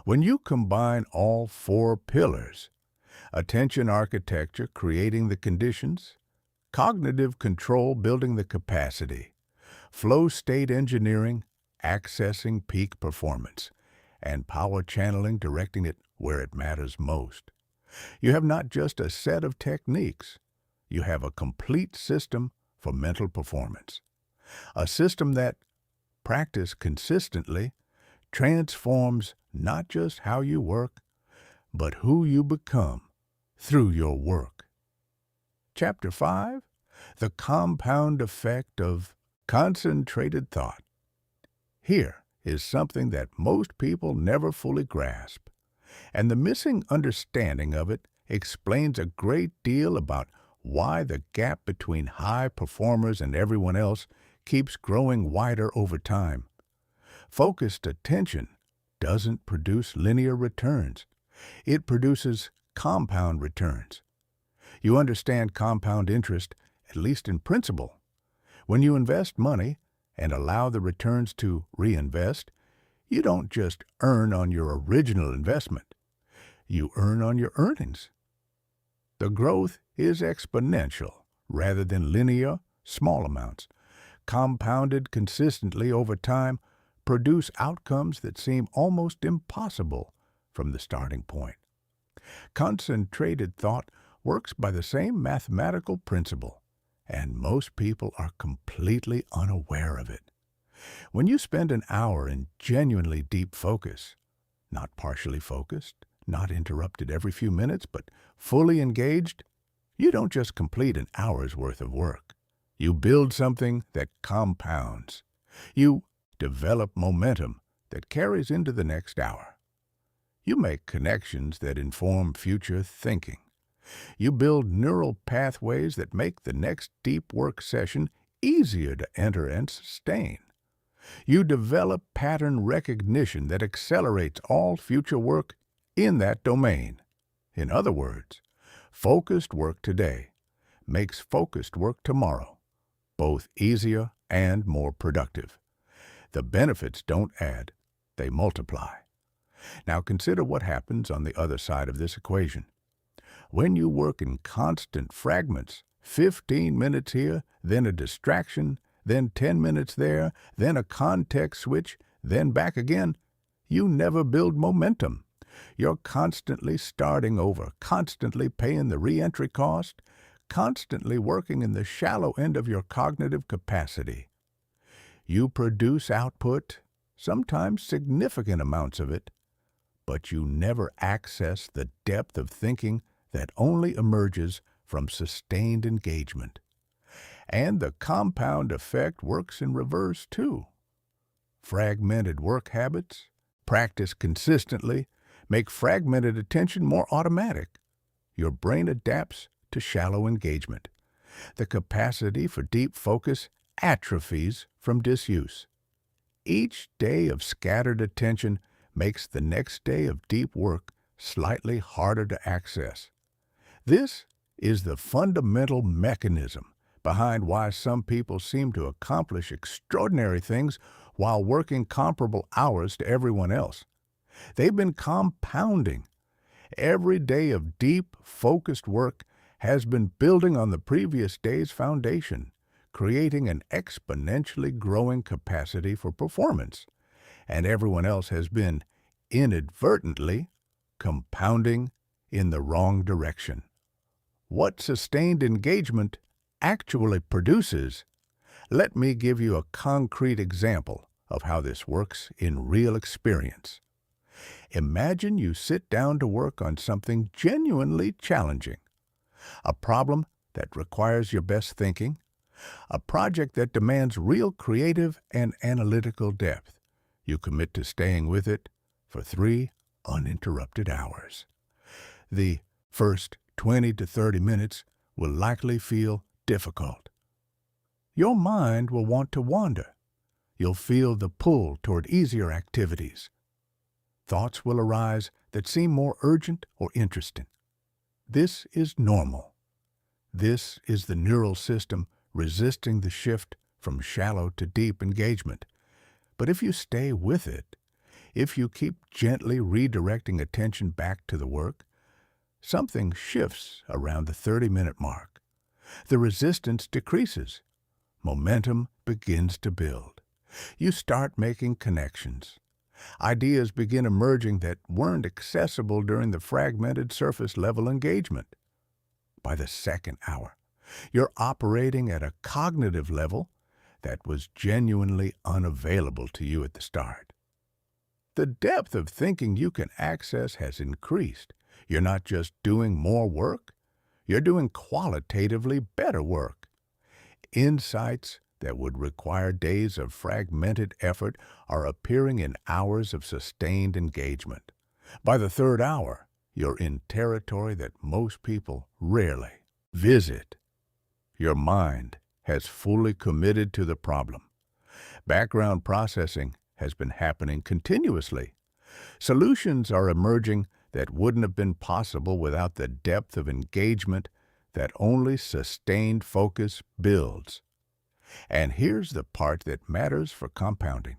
When you combine all 4 pillars, attention architecture creating the conditions, cognitive control building the capacity, flow state engineering accessing peak performance, and power channeling directing it where it matters most, you have not just a set of techniques, you have a complete system for mental performance. A system that, practiced consistently, transforms not just how you work, but who you become through your work. Chapter 5. The Compound Effect of Concentrated Thought. Here is something that most people never fully grasp, and the missing understanding of it explains a great deal about why the gap between high performers and everyone else keeps growing wider over time. Focused attention doesn't produce linear returns. It produces compound returns. You understand compound interest, at least in principle. When you invest money and allow the returns to reinvest, you don't just earn on your original investment. You earn on your earnings. The growth is exponential rather than linear, small amounts. Compounded consistently over time produce outcomes that seem almost impossible from the starting point. Concentrated thought works by the same mathematical principle, and most people are completely unaware of it. When you spend an hour in genuinely deep focus, Not partially focused, not interrupted every few minutes, but fully engaged, you don't just complete an hour's worth of work. You build something that compounds. You develop momentum that carries into the next hour. You make connections that inform future thinking. You build neural pathways that make the next deep work session easier to enter and sustain. You develop pattern recognition that accelerates all future work in that domain. In other words, focused work today makes focused work tomorrow, both easier and more productive. The benefits don't add, they multiply. Now consider what happens on the other side of this equation. When you work in constant fragments, 15 minutes here, then a distraction, then 10 minutes there, then a context switch, then back again, you never build momentum. You're constantly starting over, constantly paying the re-entry cost, constantly working in the shallow end of your cognitive capacity. You produce output, sometimes significant amounts of it, but you never access the depth of thinking that only emerges from sustained engagement. And the compound effect works in reverse, too. Fragmented work habits, practiced consistently, make fragmented attention more automatic. Your brain adapts to shallow engagement. The capacity for deep focus atrophies from disuse. Each day of scattered attention makes the next day of deep work slightly harder to access. This is the fundamental mechanism behind why some people seem to accomplish extraordinary things while working comparable hours to everyone else. They've been compounding. Every day of deep, focused work has been building on the previous day's foundation, creating an exponentially growing capacity for performance. And everyone else has been, inadvertently, compounding in the wrong direction. What sustained engagement actually produces, let me give you a concrete example of how this works in real experience. Imagine you sit down to work on something genuinely challenging, a problem that requires your best thinking, a project that demands real creative and analytical depth. You commit to staying with it for 3 uninterrupted hours. The first 20 to 30 minutes will likely feel difficult. Your mind will want to wander. You'll feel the pull toward easier activities. Thoughts will arise that seem more urgent or interesting. This is normal. This is the neural system resisting the shift from shallow to deep engagement. But if you stay with it, if you keep gently redirecting attention back to the work, something shifts around the 30-minute mark. The resistance decreases. Momentum begins to build. You start making connections. Ideas begin emerging that weren't accessible during the fragmented surface-level engagement. By the second hour, you're operating at a cognitive level that was genuinely unavailable to you at the start. The depth of thinking you can access has increased. You're not just doing more work, you're doing qualitatively better work. Insights that would require days of fragmented effort are appearing in hours of sustained engagement. By the third hour, you're in territory that most people rarely visit. Your mind has fully committed to the problem. Background processing has been happening continuously. Solutions are emerging that wouldn't have been possible without the depth of engagement that only sustained focus builds. And here's the part that matters for compounding.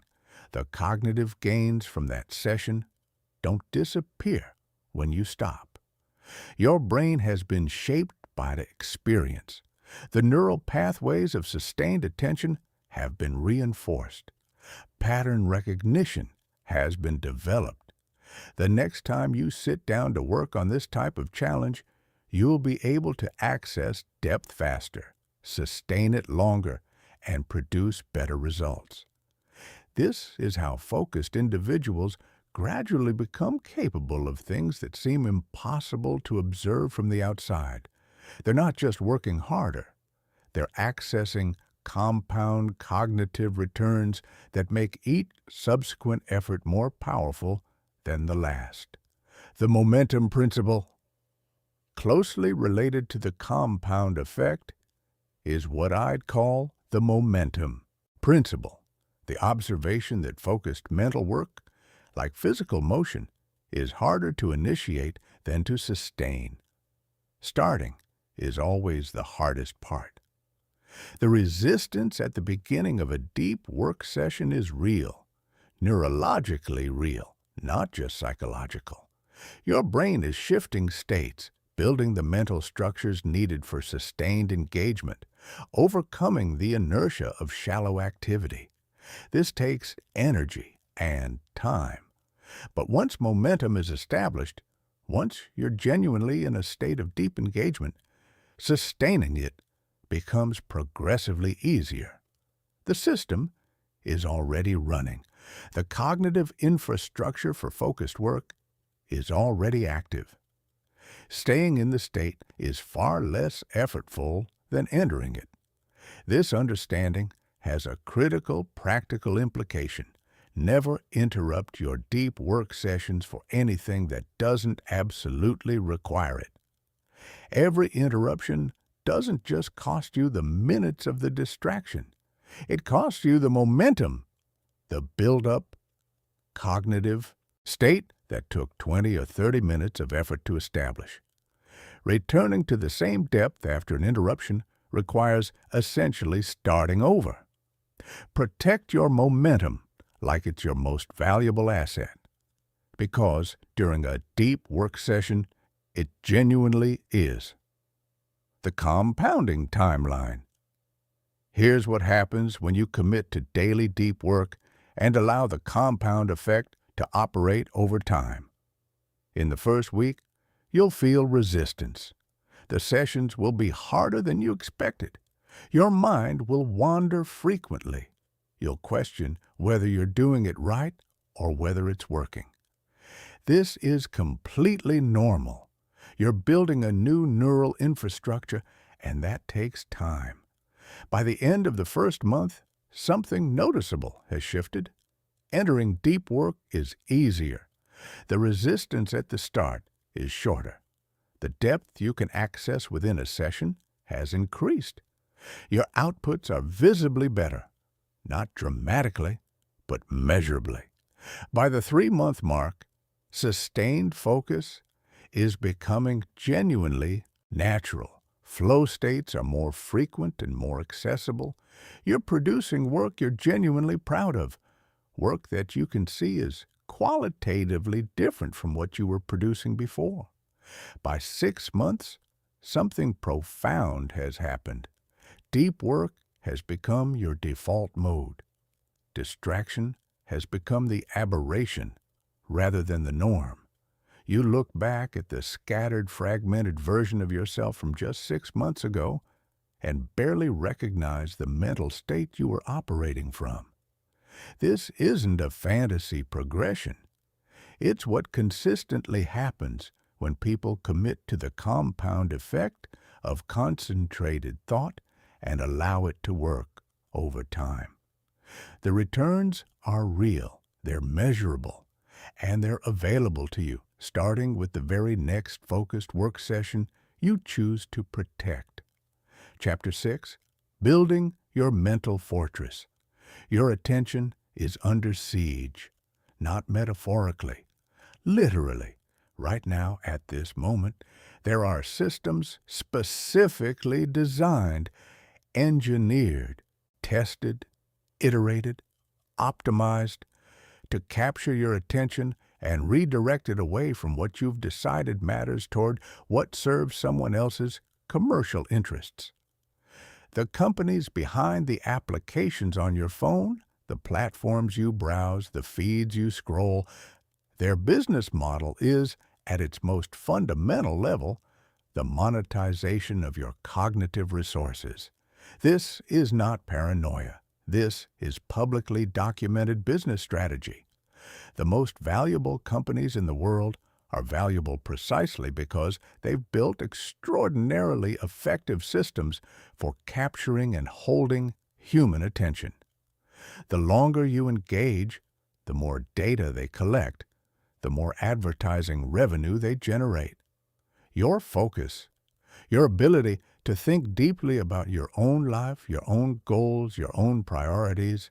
The cognitive gains from that session don't disappear when you stop. Your brain has been shaped by the experience. The neural pathways of sustained attention have been reinforced. Pattern recognition has been developed. The next time you sit down to work on this type of challenge, you'll be able to access depth faster, sustain it longer, and produce better results. This is how focused individuals gradually become capable of things that seem impossible to observe from the outside. They're not just working harder, they're accessing compound cognitive returns that make each subsequent effort more powerful than the last. The momentum principle, closely related to the compound effect, is what I'd call the momentum principle, the observation that focused mental work, like physical motion, is harder to initiate than to sustain. Starting is always the hardest part. The resistance at the beginning of a deep work session is real, neurologically real, not just psychological. Your brain is shifting states, building the mental structures needed for sustained engagement, overcoming the inertia of shallow activity. This takes energy and time. But once momentum is established, once you're genuinely in a state of deep engagement, sustaining it becomes progressively easier. The system is already running. The cognitive infrastructure for focused work is already active. Staying in the state is far less effortful than entering it. This understanding has a critical practical implication. Never interrupt your deep work sessions for anything that doesn't absolutely require it. Every interruption doesn't just cost you the minutes of the distraction. It costs you the momentum, the build-up, cognitive state that took 20 or 30 minutes of effort to establish. Returning to the same depth after an interruption requires essentially starting over. Protect your momentum like it's your most valuable asset, because during a deep work session, it genuinely is. The compounding timeline. Here's what happens when you commit to daily deep work and allow the compound effect to operate over time. In the first week, you'll feel resistance. The sessions will be harder than you expected. Your mind will wander frequently. You'll question whether you're doing it right or whether it's working. This is completely normal. You're building a new neural infrastructure, and that takes time. By the end of the first month, something noticeable has shifted. Entering deep work is easier. The resistance at the start is shorter. The depth you can access within a session has increased. Your outputs are visibly better, not dramatically, but measurably. By the 3-month mark, sustained focus is becoming genuinely natural. Flow states are more frequent and more accessible. You're producing work you're genuinely proud of, work that you can see is qualitatively different from what you were producing before. By 6 months, something profound has happened. Deep work has become your default mode. Distraction has become the aberration rather than the norm. You look back at the scattered, fragmented version of yourself from just 6 months ago and barely recognize the mental state you were operating from. This isn't a fantasy progression. It's what consistently happens when people commit to the compound effect of concentrated thought and allow it to work over time. The returns are real, they're measurable, and they're available to you, starting with the very next focused work session you choose to protect. Chapter 6, Building Your Mental Fortress. Your attention is under siege, not metaphorically, literally. Right now, at this moment, there are systems specifically designed, engineered, tested, iterated, optimized to capture your attention and redirect it away from what you've decided matters toward what serves someone else's commercial interests. The companies behind the applications on your phone, the platforms you browse, the feeds you scroll, their business model is, at its most fundamental level, the monetization of your cognitive resources. This is not paranoia. This is publicly documented business strategy. The most valuable companies in the world are valuable precisely because they've built extraordinarily effective systems for capturing and holding human attention. The longer you engage, the more data they collect, the more advertising revenue they generate. Your focus, your ability to think deeply about your own life, your own goals, your own priorities,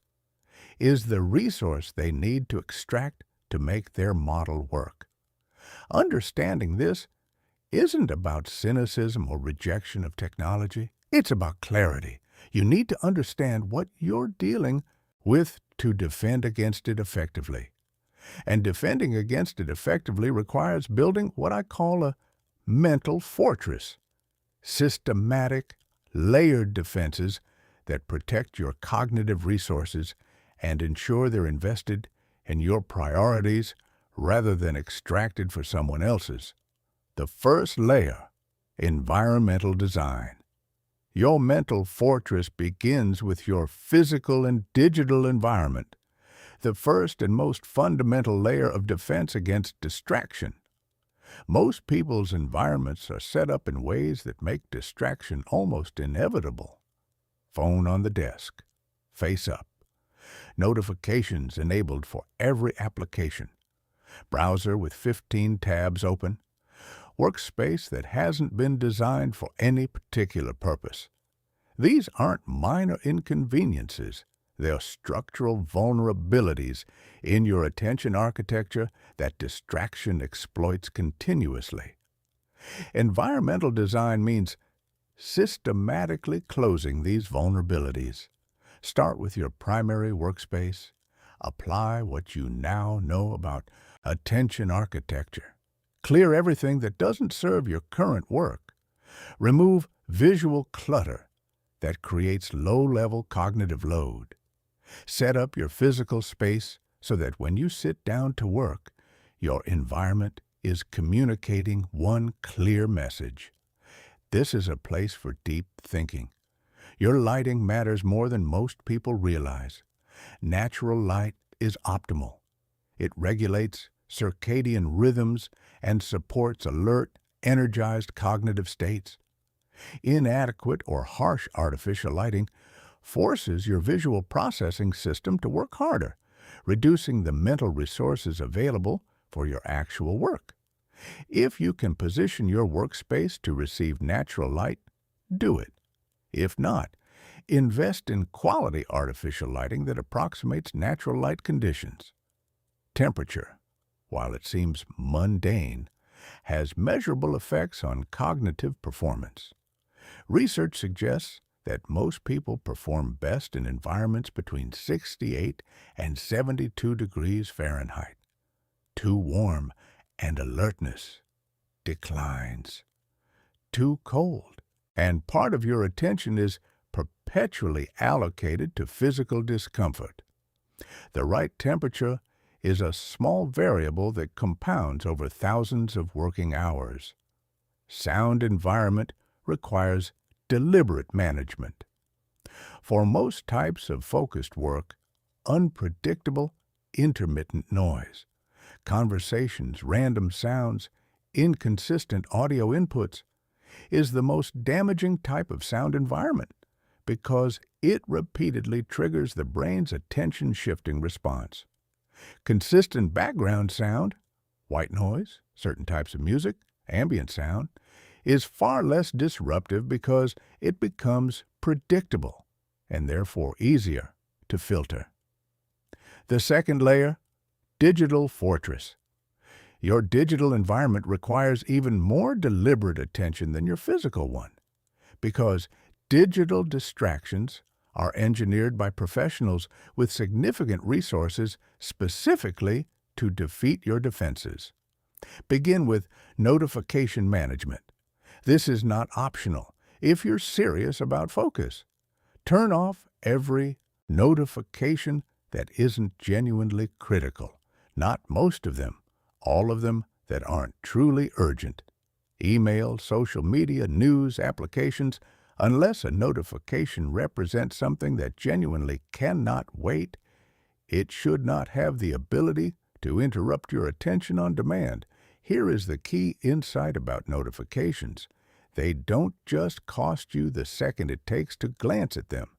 is the resource they need to extract to make their model work. Understanding this isn't about cynicism or rejection of technology. It's about clarity. You need to understand what you're dealing with to defend against it effectively. And defending against it effectively requires building what I call a mental fortress. Systematic, layered defenses that protect your cognitive resources and ensure they're invested in your priorities rather than extracted for someone else's. The first layer, environmental design. Your mental fortress begins with your physical and digital environment, the first and most fundamental layer of defense against distraction. Most people's environments are set up in ways that make distraction almost inevitable. Phone on the desk, face up. Notifications enabled for every application. Browser with 15 tabs open. Workspace that hasn't been designed for any particular purpose. These aren't minor inconveniences. They're structural vulnerabilities in your attention architecture that distraction exploits continuously. Environmental design means systematically closing these vulnerabilities. Start with your primary workspace. Apply what you now know about attention architecture. Clear everything that doesn't serve your current work. Remove visual clutter that creates low-level cognitive load. Set up your physical space so that when you sit down to work, your environment is communicating one clear message. This is a place for deep thinking. Your lighting matters more than most people realize. Natural light is optimal. It regulates circadian rhythms and supports alert, energized cognitive states. Inadequate or harsh artificial lighting forces your visual processing system to work harder, reducing the mental resources available for your actual work. If you can position your workspace to receive natural light, do it. If not, invest in quality artificial lighting that approximates natural light conditions. Temperature, while it seems mundane, has measurable effects on cognitive performance. Research suggests that most people perform best in environments between 68 and 72 degrees Fahrenheit. Too warm and alertness declines. Too cold, and part of your attention is perpetually allocated to physical discomfort. The right temperature is a small variable that compounds over thousands of working hours. Sound environment requires deliberate management. For most types of focused work, unpredictable, intermittent noise, conversations, random sounds, inconsistent audio inputs is the most damaging type of sound environment because it repeatedly triggers the brain's attention-shifting response. Consistent background sound, white noise, certain types of music, ambient sound, is far less disruptive because it becomes predictable and therefore easier to filter. The second layer, digital fortress. Your digital environment requires even more deliberate attention than your physical one because digital distractions are engineered by professionals with significant resources specifically to defeat your defenses. Begin with notification management. This is not optional if you're serious about focus. Turn off every notification that isn't genuinely critical. Not most of them, all of them that aren't truly urgent. Email, social media, news, applications, unless a notification represents something that genuinely cannot wait, it should not have the ability to interrupt your attention on demand. Here is the key insight about notifications. They don't just cost you the second it takes to glance at them.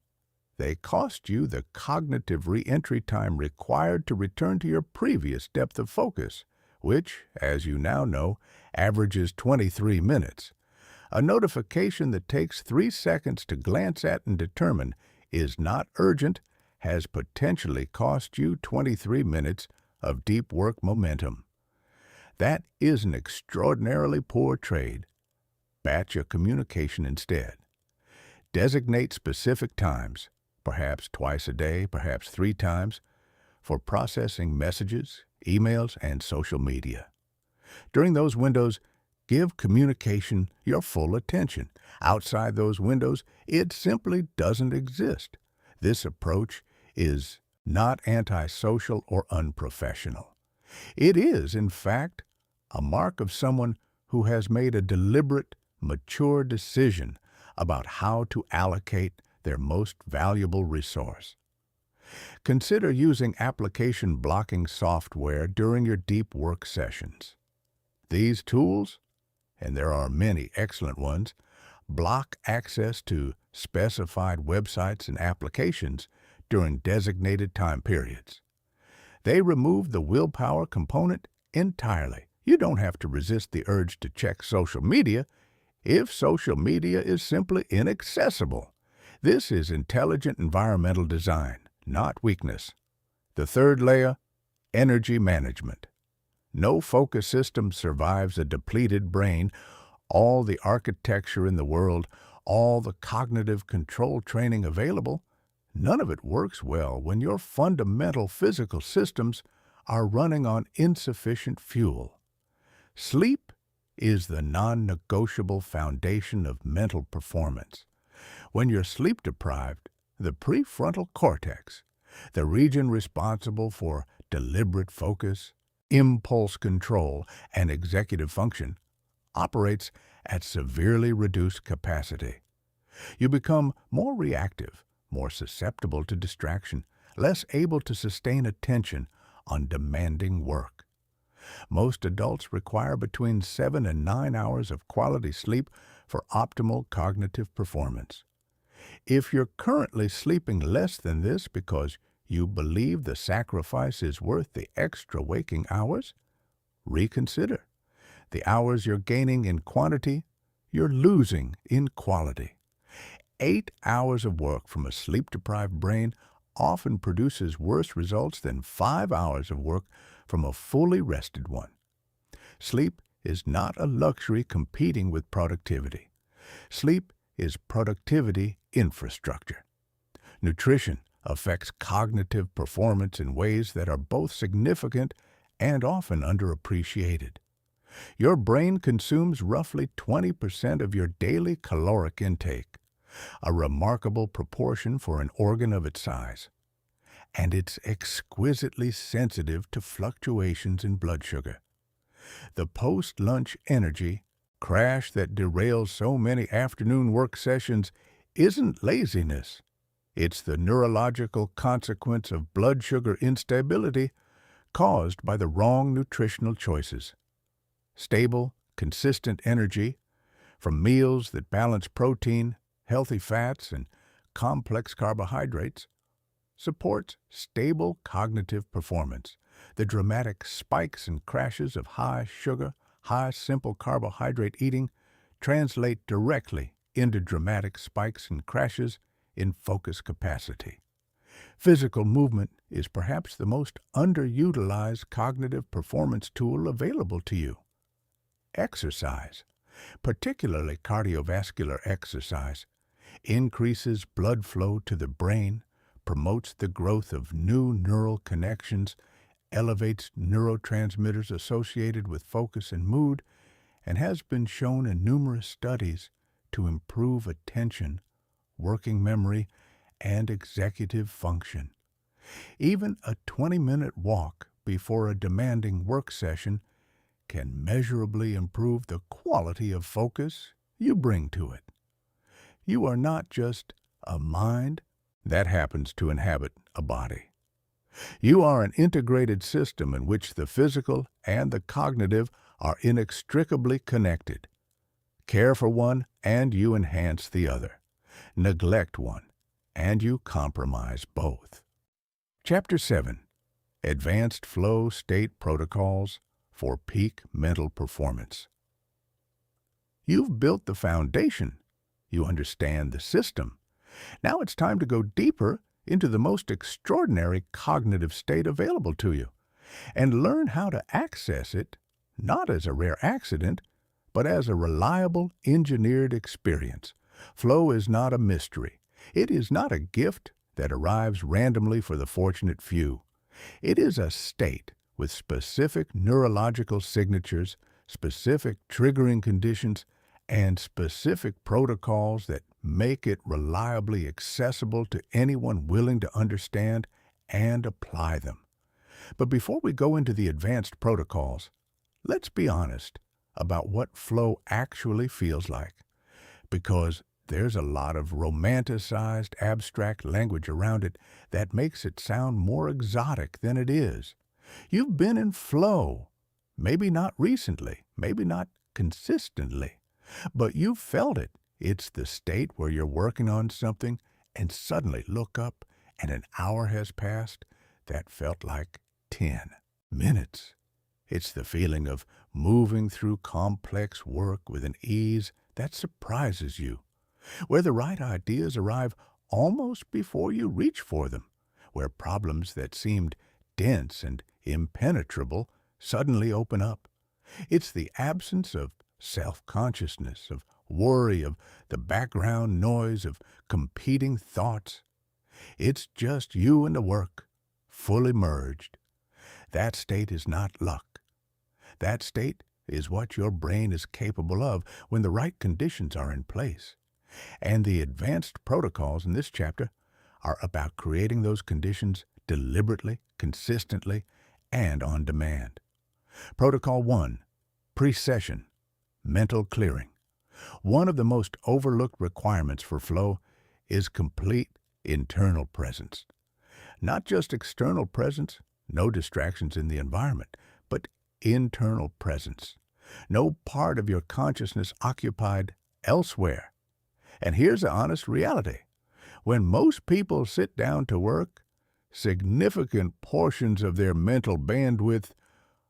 They cost you the cognitive re-entry time required to return to your previous depth of focus, which, as you now know, averages 23 minutes. A notification that takes 3 seconds to glance at and determine is not urgent has potentially cost you 23 minutes of deep work momentum. That is an extraordinarily poor trade. Batch your communication instead. Designate specific times, perhaps twice a day, perhaps 3 times, for processing messages, emails, and social media. During those windows, give communication your full attention. Outside those windows, it simply doesn't exist. This approach is not antisocial or unprofessional. It is, in fact, a mark of someone who has made a deliberate, mature decision about how to allocate their most valuable resource. Consider using application blocking software during your deep work sessions. These tools, and there are many excellent ones, block access to specified websites and applications during designated time periods. They remove the willpower component entirely. You don't have to resist the urge to check social media if social media is simply inaccessible. This is intelligent environmental design, not weakness. The third layer, energy management. No focus system survives a depleted brain. All the architecture in the world, all the cognitive control training available, none of it works well when your fundamental physical systems are running on insufficient fuel. Sleep is the non-negotiable foundation of mental performance. When you're sleep-deprived, the prefrontal cortex, the region responsible for deliberate focus, impulse control, and executive function, operates at severely reduced capacity. You become more reactive, more susceptible to distraction, less able to sustain attention on demanding work. Most adults require between 7 and 9 hours of quality sleep for optimal cognitive performance. If you're currently sleeping less than this because you believe the sacrifice is worth the extra waking hours, reconsider. The hours you're gaining in quantity, you're losing in quality. 8 hours of work from a sleep-deprived brain often produces worse results than 5 hours of work from a fully rested one. Sleep is not a luxury competing with productivity. Sleep is productivity infrastructure. Nutrition affects cognitive performance in ways that are both significant and often underappreciated. Your brain consumes roughly 20% of your daily caloric intake, a remarkable proportion for an organ of its size. And it's exquisitely sensitive to fluctuations in blood sugar. The post-lunch energy crash that derails so many afternoon work sessions isn't laziness. It's the neurological consequence of blood sugar instability caused by the wrong nutritional choices. Stable, consistent energy from meals that balance protein, healthy fats, and complex carbohydrates supports stable cognitive performance. The dramatic spikes and crashes of high sugar, high simple carbohydrate eating translate directly into dramatic spikes and crashes in focus capacity. Physical movement is perhaps the most underutilized cognitive performance tool available to you. Exercise, particularly cardiovascular exercise, increases blood flow to the brain, promotes the growth of new neural connections, elevates neurotransmitters associated with focus and mood, and has been shown in numerous studies to improve attention, working memory, and executive function. Even a 20-minute walk before a demanding work session can measurably improve the quality of focus you bring to it. You are not just a mind that happens to inhabit a body. You are an integrated system in which the physical and the cognitive are inextricably connected. Care for one, and you enhance the other. Neglect one, and you compromise both. Chapter 7. Advanced Flow State Protocols for Peak Mental Performance. You've built the foundation. You understand the system. Now it's time to go deeper into the most extraordinary cognitive state available to you and learn how to access it, not as a rare accident, but as a reliable, engineered experience. Flow is not a mystery. It is not a gift that arrives randomly for the fortunate few. It is a state with specific neurological signatures, specific triggering conditions, and specific protocols that make it reliably accessible to anyone willing to understand and apply them. But before we go into the advanced protocols, let's be honest about what flow actually feels like, because there's a lot of romanticized, abstract language around it that makes it sound more exotic than it is. You've been in flow, maybe not recently, maybe not consistently, but you've felt it. It's the state where you're working on something and suddenly look up and an hour has passed that felt like 10 minutes. It's the feeling of moving through complex work with an ease that surprises you, where the right ideas arrive almost before you reach for them, where problems that seemed dense and impenetrable suddenly open up. It's the absence of self-consciousness, of worry, of the background noise of competing thoughts. It's just you and the work, fully merged. That state is not luck. That state is what your brain is capable of when the right conditions are in place. And the advanced protocols in this chapter are about creating those conditions deliberately, consistently, and on demand. Protocol 1, pre-session, mental clearing. One of the most overlooked requirements for flow is complete internal presence. Not just external presence, no distractions in the environment, but internal presence. No part of your consciousness occupied elsewhere. And here's the honest reality. When most people sit down to work, significant portions of their mental bandwidth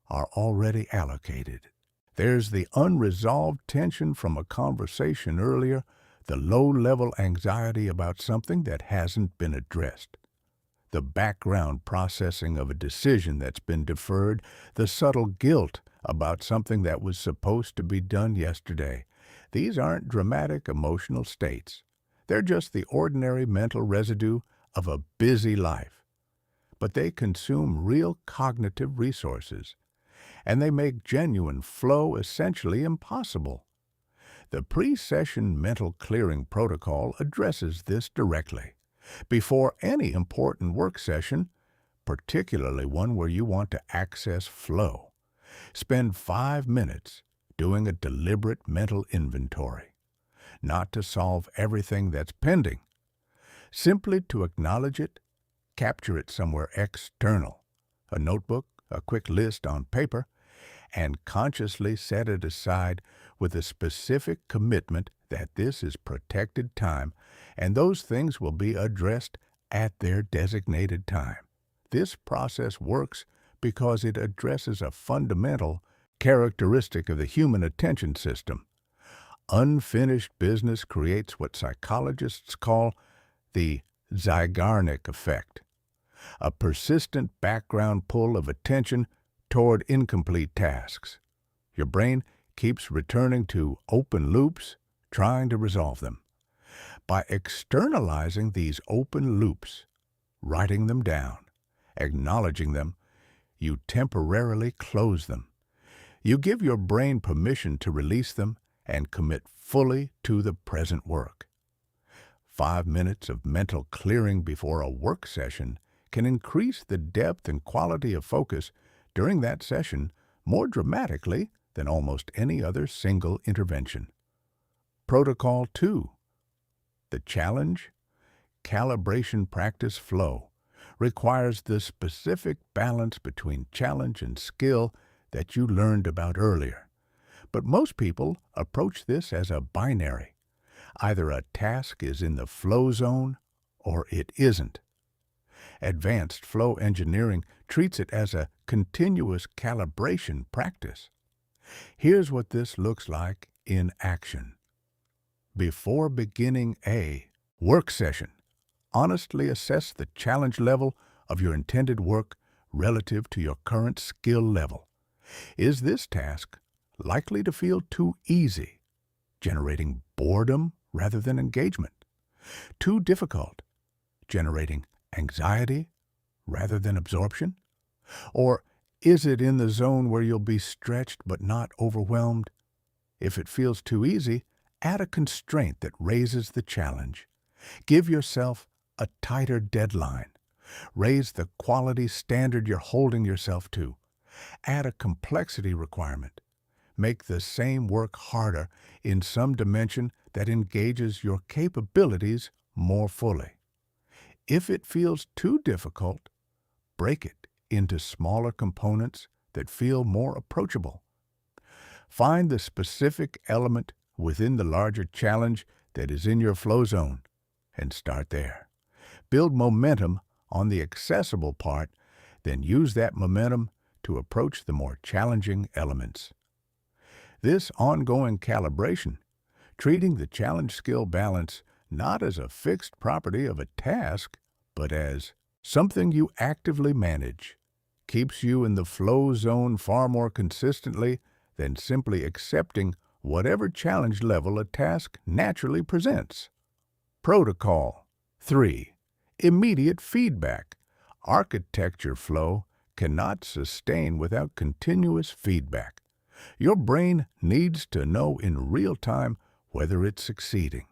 are already allocated. There's the unresolved tension from a conversation earlier, the low-level anxiety about something that hasn't been addressed, the background processing of a decision that's been deferred, the subtle guilt about something that was supposed to be done yesterday. These aren't dramatic emotional states. They're just the ordinary mental residue of a busy life. But they consume real cognitive resources, and they make genuine flow essentially impossible. The pre-session mental clearing protocol addresses this directly. Before any important work session, particularly one where you want to access flow, spend 5 minutes doing a deliberate mental inventory, not to solve everything that's pending, simply to acknowledge it, capture it somewhere external, a notebook, a quick list on paper, and consciously set it aside with a specific commitment that this is protected time and those things will be addressed at their designated time. This process works because it addresses a fundamental characteristic of the human attention system. Unfinished business creates what psychologists call the Zeigarnik effect, a persistent background pull of attention toward incomplete tasks. Your brain keeps returning to open loops, trying to resolve them. By externalizing these open loops, writing them down, acknowledging them, you temporarily close them. You give your brain permission to release them and commit fully to the present work. 5 minutes of mental clearing before a work session can increase the depth and quality of focus during that session more dramatically than almost any other single intervention. Protocol 2. The challenge, calibration practice flow. requires the specific balance between challenge and skill that you learned about earlier. But most people approach this as a binary. Either a task is in the flow zone or it isn't. Advanced flow engineering treats it as a continuous calibration practice. Here's what this looks like in action. Before beginning a work session, honestly assess the challenge level of your intended work relative to your current skill level. Is this task likely to feel too easy, generating boredom rather than engagement? Too difficult, generating anxiety rather than absorption? Or is it in the zone where you'll be stretched but not overwhelmed? If it feels too easy, add a constraint that raises the challenge. Give yourself a tighter deadline. Raise the quality standard you're holding yourself to. Add a complexity requirement. Make the same work harder in some dimension that engages your capabilities more fully. If it feels too difficult, break it into smaller components that feel more approachable. Find the specific element within the larger challenge that is in your flow zone and start there. Build momentum on the accessible part, then use that momentum to approach the more challenging elements. This ongoing calibration, treating the challenge skill balance not as a fixed property of a task, but as something you actively manage, keeps you in the flow zone far more consistently than simply accepting whatever challenge level a task naturally presents. Protocol 3. Immediate feedback. Architecture flow cannot sustain without continuous feedback. Your brain needs to know in real time whether it's succeeding.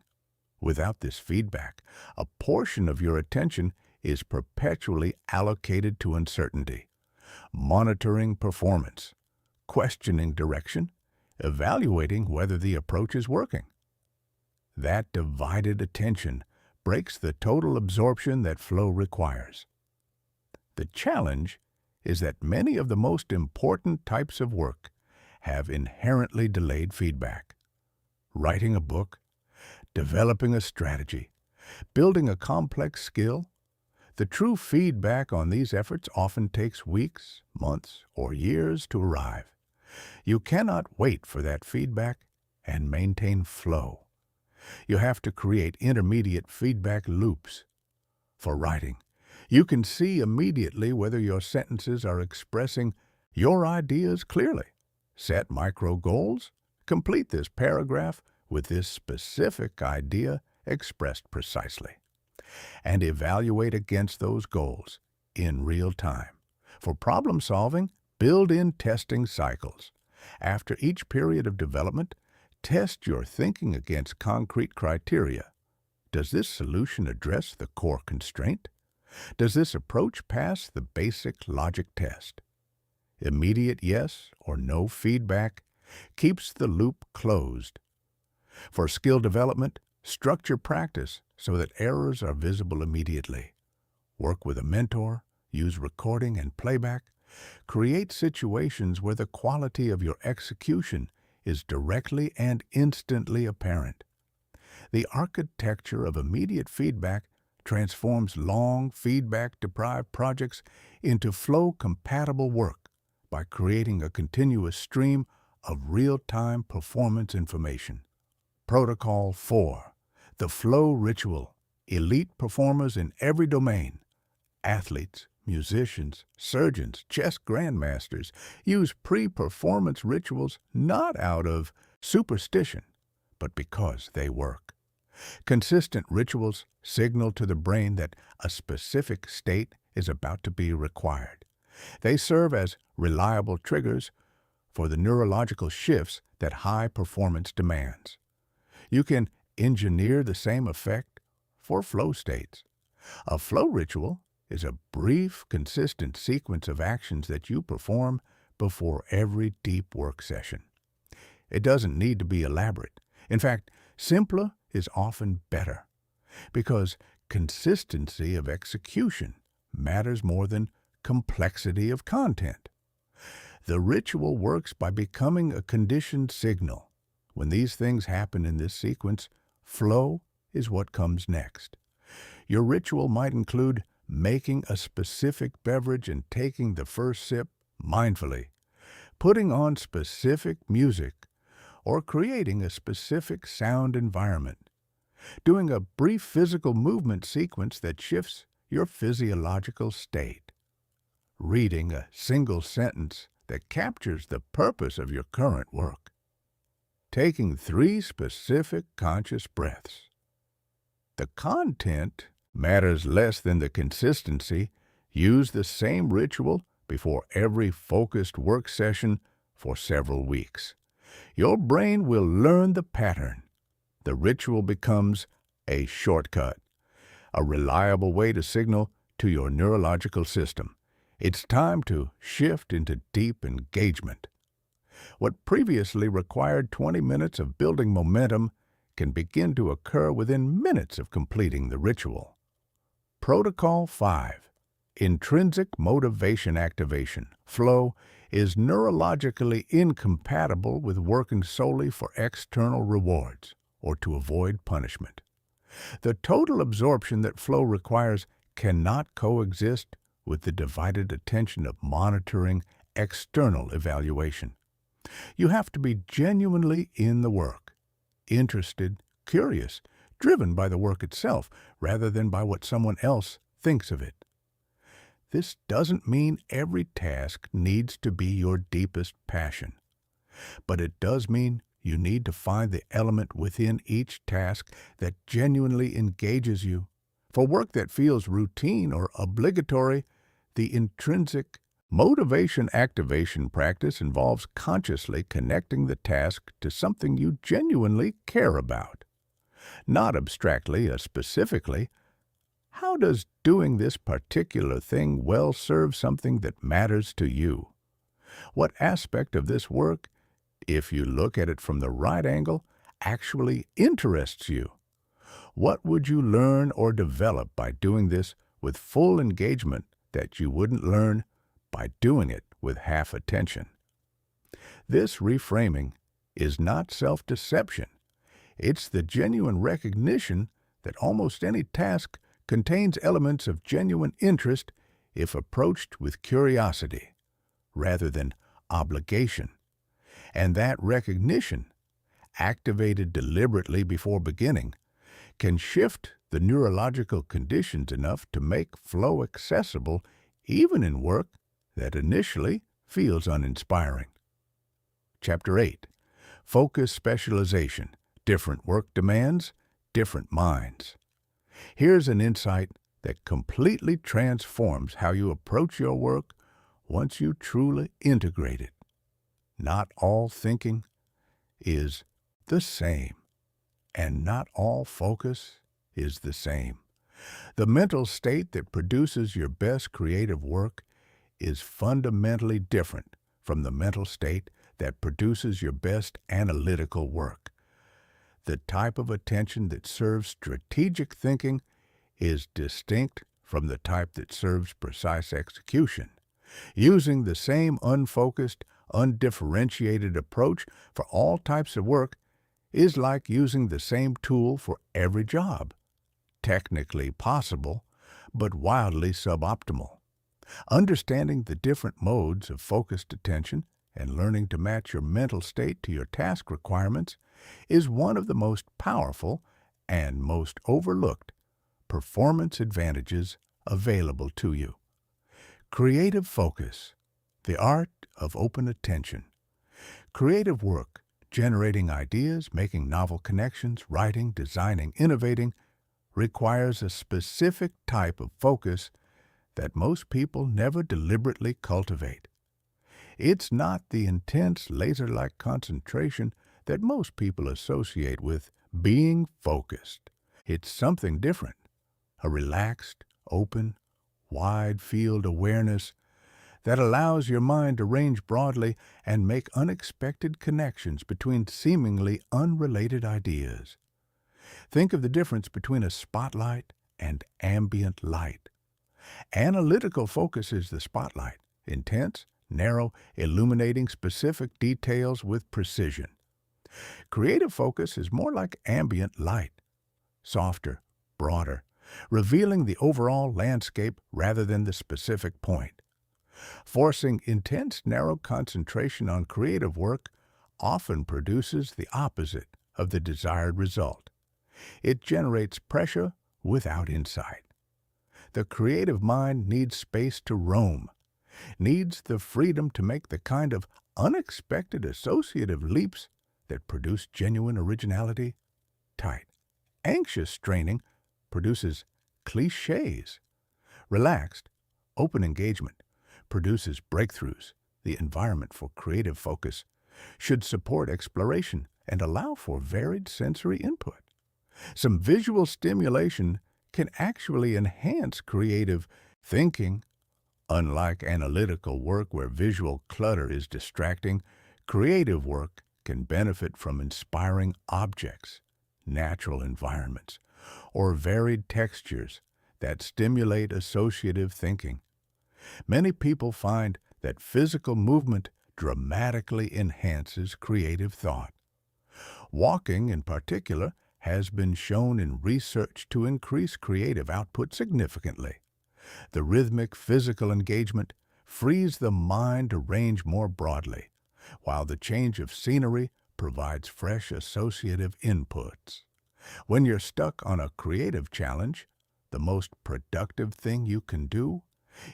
Without this feedback, a portion of your attention is perpetually allocated to uncertainty, monitoring performance, questioning direction, evaluating whether the approach is working. That divided attention breaks the total absorption that flow requires. The challenge is that many of the most important types of work have inherently delayed feedback. Writing a book, developing a strategy, building a complex skill, the true feedback on these efforts often takes weeks, months, or years to arrive. You cannot wait for that feedback and maintain flow. You have to create intermediate feedback loops. For writing, you can see immediately whether your sentences are expressing your ideas clearly. Set micro goals. Complete this paragraph with this specific idea expressed precisely. And evaluate against those goals in real time. For problem solving, build in testing cycles. After each period of development, test your thinking against concrete criteria. Does this solution address the core constraint? Does this approach pass the basic logic test? Immediate yes or no feedback keeps the loop closed. For skill development, structure practice so that errors are visible immediately. Work with a mentor, use recording and playback. Create situations where the quality of your execution is directly and instantly apparent. The architecture of immediate feedback transforms long, feedback-deprived projects into flow-compatible work by creating a continuous stream of real-time performance information. Protocol 4. The Flow Ritual. Elite performers in every domain, athletes, musicians, surgeons, chess grandmasters, use pre-performance rituals not out of superstition, but because they work. Consistent rituals signal to the brain that a specific state is about to be required. They serve as reliable triggers for the neurological shifts that high performance demands. You can engineer the same effect for flow states. A flow ritual is a brief, consistent sequence of actions that you perform before every deep work session. It doesn't need to be elaborate. In fact, simpler is often better, because consistency of execution matters more than complexity of content. The ritual works by becoming a conditioned signal. When these things happen in this sequence, flow is what comes next. Your ritual might include making a specific beverage and taking the first sip mindfully, putting on specific music, or creating a specific sound environment, doing a brief physical movement sequence that shifts your physiological state, reading a single sentence that captures the purpose of your current work, taking 3 specific conscious breaths. The content matters less than the consistency. Use the same ritual before every focused work session for several weeks. Your brain will learn the pattern. The ritual becomes a shortcut, a reliable way to signal to your neurological system. It's time to shift into deep engagement. What previously required 20 minutes of building momentum can begin to occur within minutes of completing the ritual. Protocol 5. Intrinsic motivation activation. Flow is neurologically incompatible with working solely for external rewards or to avoid punishment. The total absorption that flow requires cannot coexist with the divided attention of monitoring external evaluation. You have to be genuinely in the work, interested, curious, driven by the work itself rather than by what someone else thinks of it. This doesn't mean every task needs to be your deepest passion, but it does mean you need to find the element within each task that genuinely engages you. For work that feels routine or obligatory, the intrinsic motivation activation practice involves consciously connecting the task to something you genuinely care about. Not abstractly or specifically. How does doing this particular thing well serve something that matters to you? What aspect of this work, if you look at it from the right angle, actually interests you? What would you learn or develop by doing this with full engagement that you wouldn't learn by doing it with half attention? This reframing is not self-deception. It's the genuine recognition that almost any task contains elements of genuine interest if approached with curiosity rather than obligation. And that recognition, activated deliberately before beginning, can shift the neurological conditions enough to make flow accessible even in work that initially feels uninspiring. Chapter 8. Focus Specialization. Different work demands, different minds. Here's an insight that completely transforms how you approach your work once you truly integrate it. Not all thinking is the same, and not all focus is the same. The mental state that produces your best creative work is fundamentally different from the mental state that produces your best analytical work. The type of attention that serves strategic thinking is distinct from the type that serves precise execution. Using the same unfocused, undifferentiated approach for all types of work is like using the same tool for every job. Technically possible, but wildly suboptimal. Understanding the different modes of focused attention and learning to match your mental state to your task requirements is one of the most powerful and most overlooked performance advantages available to you. Creative focus, the art of open attention. Creative work, generating ideas, making novel connections, writing, designing, innovating, requires a specific type of focus that most people never deliberately cultivate. It's not the intense, laser-like concentration that most people associate with being focused. It's something different, a relaxed, open, wide-field awareness that allows your mind to range broadly and make unexpected connections between seemingly unrelated ideas. Think of the difference between a spotlight and ambient light. Analytical focus is the spotlight, intense, narrow, illuminating specific details with precision. Creative focus is more like ambient light, softer, broader, revealing the overall landscape rather than the specific point. Forcing intense, narrow concentration on creative work often produces the opposite of the desired result. It generates pressure without insight. The creative mind needs space to roam, needs the freedom to make the kind of unexpected associative leaps that produce genuine originality. Tight, anxious training produces cliches. Relaxed, open engagement produces breakthroughs. The environment for creative focus should support exploration and allow for varied sensory input. Some visual stimulation can actually enhance creative thinking. Unlike analytical work where visual clutter is distracting, creative work can benefit from inspiring objects, natural environments, or varied textures that stimulate associative thinking. Many people find that physical movement dramatically enhances creative thought. Walking, in particular, has been shown in research to increase creative output significantly. The rhythmic physical engagement frees the mind to range more broadly, while the change of scenery provides fresh associative inputs. When you're stuck on a creative challenge, the most productive thing you can do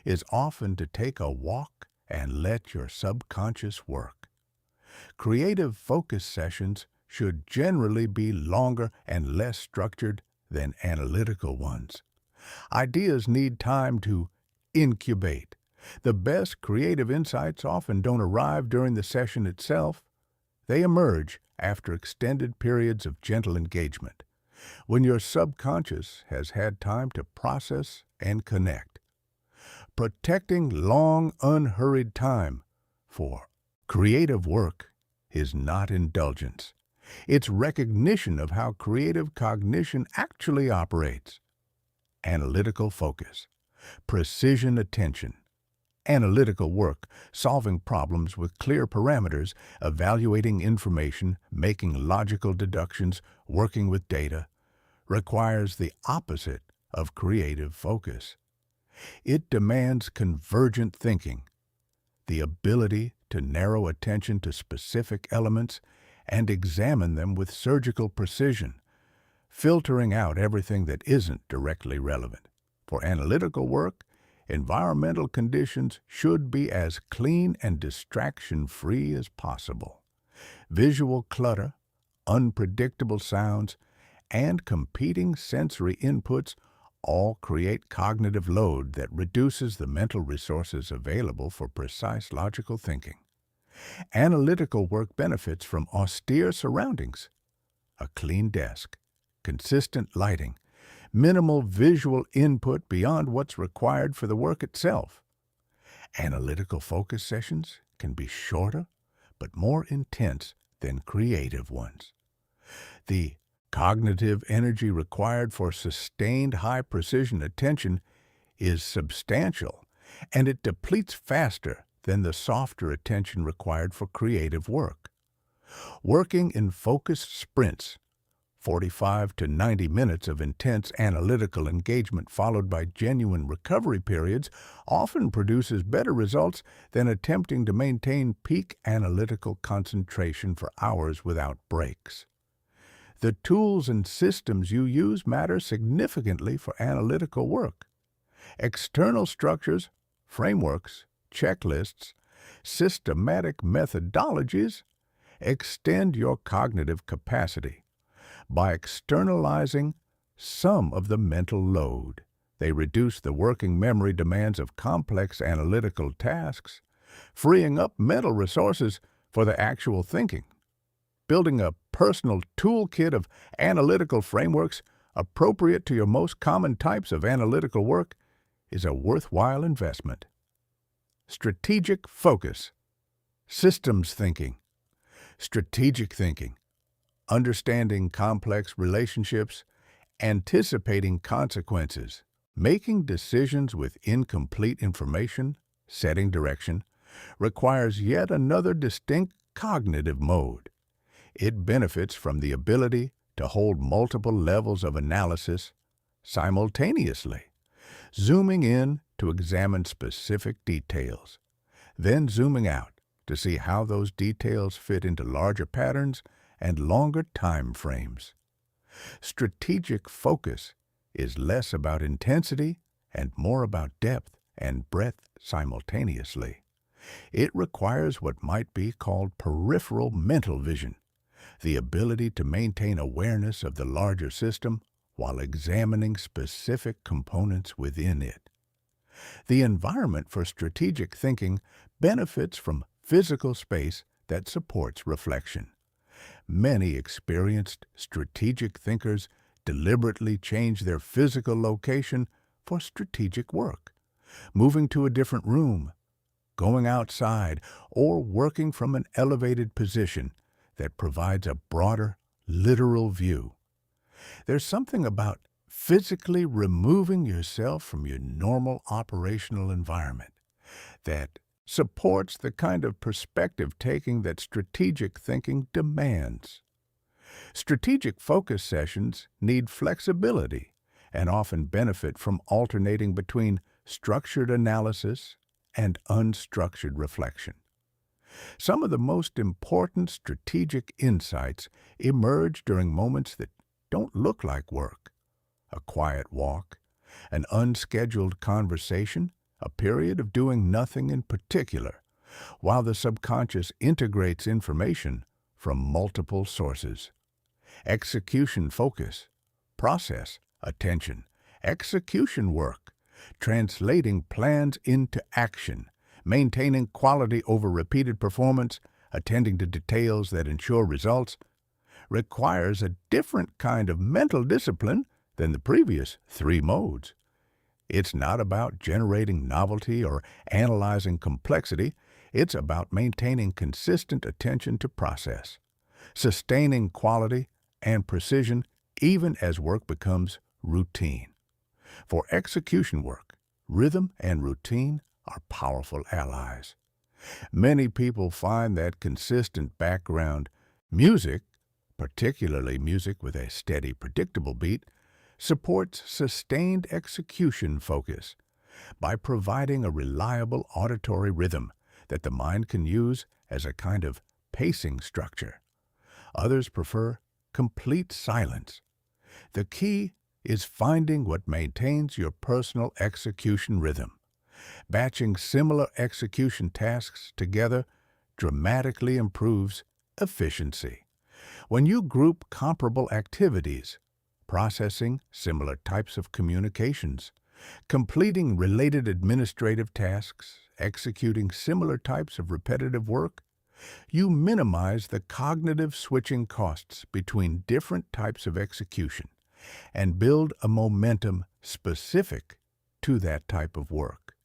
is often to take a walk and let your subconscious work. Creative focus sessions should generally be longer and less structured than analytical ones. Ideas need time to incubate. The best creative insights often don't arrive during the session itself. They emerge after extended periods of gentle engagement, when your subconscious has had time to process and connect. Protecting long, unhurried time for creative work is not indulgence. It's recognition of how creative cognition actually operates. Analytical focus, precision attention, analytical work, solving problems with clear parameters, evaluating information, making logical deductions, working with data, requires the opposite of creative focus. It demands convergent thinking, the ability to narrow attention to specific elements and examine them with surgical precision, filtering out everything that isn't directly relevant. For analytical work, environmental conditions should be as clean and distraction-free as possible. Visual clutter, unpredictable sounds, and competing sensory inputs all create cognitive load that reduces the mental resources available for precise logical thinking. Analytical work benefits from austere surroundings, a clean desk, consistent lighting, minimal visual input beyond what's required for the work itself. Analytical focus sessions can be shorter but more intense than creative ones. The cognitive energy required for sustained high-precision attention is substantial, and it depletes faster than the softer attention required for creative work. Working in focused sprints, 45 to 90 minutes of intense analytical engagement followed by genuine recovery periods, often produces better results than attempting to maintain peak analytical concentration for hours without breaks. The tools and systems you use matter significantly for analytical work. External structures, frameworks, checklists, systematic methodologies extend your cognitive capacity. By externalizing some of the mental load, they reduce the working memory demands of complex analytical tasks, freeing up mental resources for the actual thinking. Building a personal toolkit of analytical frameworks appropriate to your most common types of analytical work is a worthwhile investment. Strategic focus, systems thinking, strategic thinking, understanding complex relationships, anticipating consequences, Making decisions with incomplete information, setting direction, requires yet another distinct cognitive mode. It benefits from the ability to hold multiple levels of analysis simultaneously, zooming in to examine specific details, then zooming out to see how those details fit into larger patterns and longer time frames. Strategic focus is less about intensity and more about depth and breadth simultaneously. It requires what might be called peripheral mental vision, the ability to maintain awareness of the larger system while examining specific components within it. The environment for strategic thinking benefits from physical space that supports reflection. Many experienced strategic thinkers deliberately change their physical location for strategic work, moving to a different room, going outside, or working from an elevated position that provides a broader, literal view. There's something about physically removing yourself from your normal operational environment that supports the kind of perspective taking that strategic thinking demands. Strategic focus sessions need flexibility and often benefit from alternating between structured analysis and unstructured reflection. Some of the most important strategic insights emerge during moments that don't look like work. A quiet walk, an unscheduled conversation, a period of doing nothing in particular, while the subconscious integrates information from multiple sources. Execution focus, process, attention, execution work, translating plans into action, maintaining quality over repeated performance, attending to details that ensure results, requires a different kind of mental discipline than the previous three modes. It's not about generating novelty or analyzing complexity. It's about maintaining consistent attention to process, sustaining quality and precision even as work becomes routine. For execution work, rhythm and routine are powerful allies. Many people find that consistent background music, particularly music with a steady, predictable beat, supports sustained execution focus by providing a reliable auditory rhythm that the mind can use as a kind of pacing structure. Others prefer complete silence. The key is finding what maintains your personal execution rhythm. Batching similar execution tasks together dramatically improves efficiency. When you group comparable activities, processing similar types of communications, completing related administrative tasks, executing similar types of repetitive work, you minimize the cognitive switching costs between different types of execution and build a momentum specific to that type of work.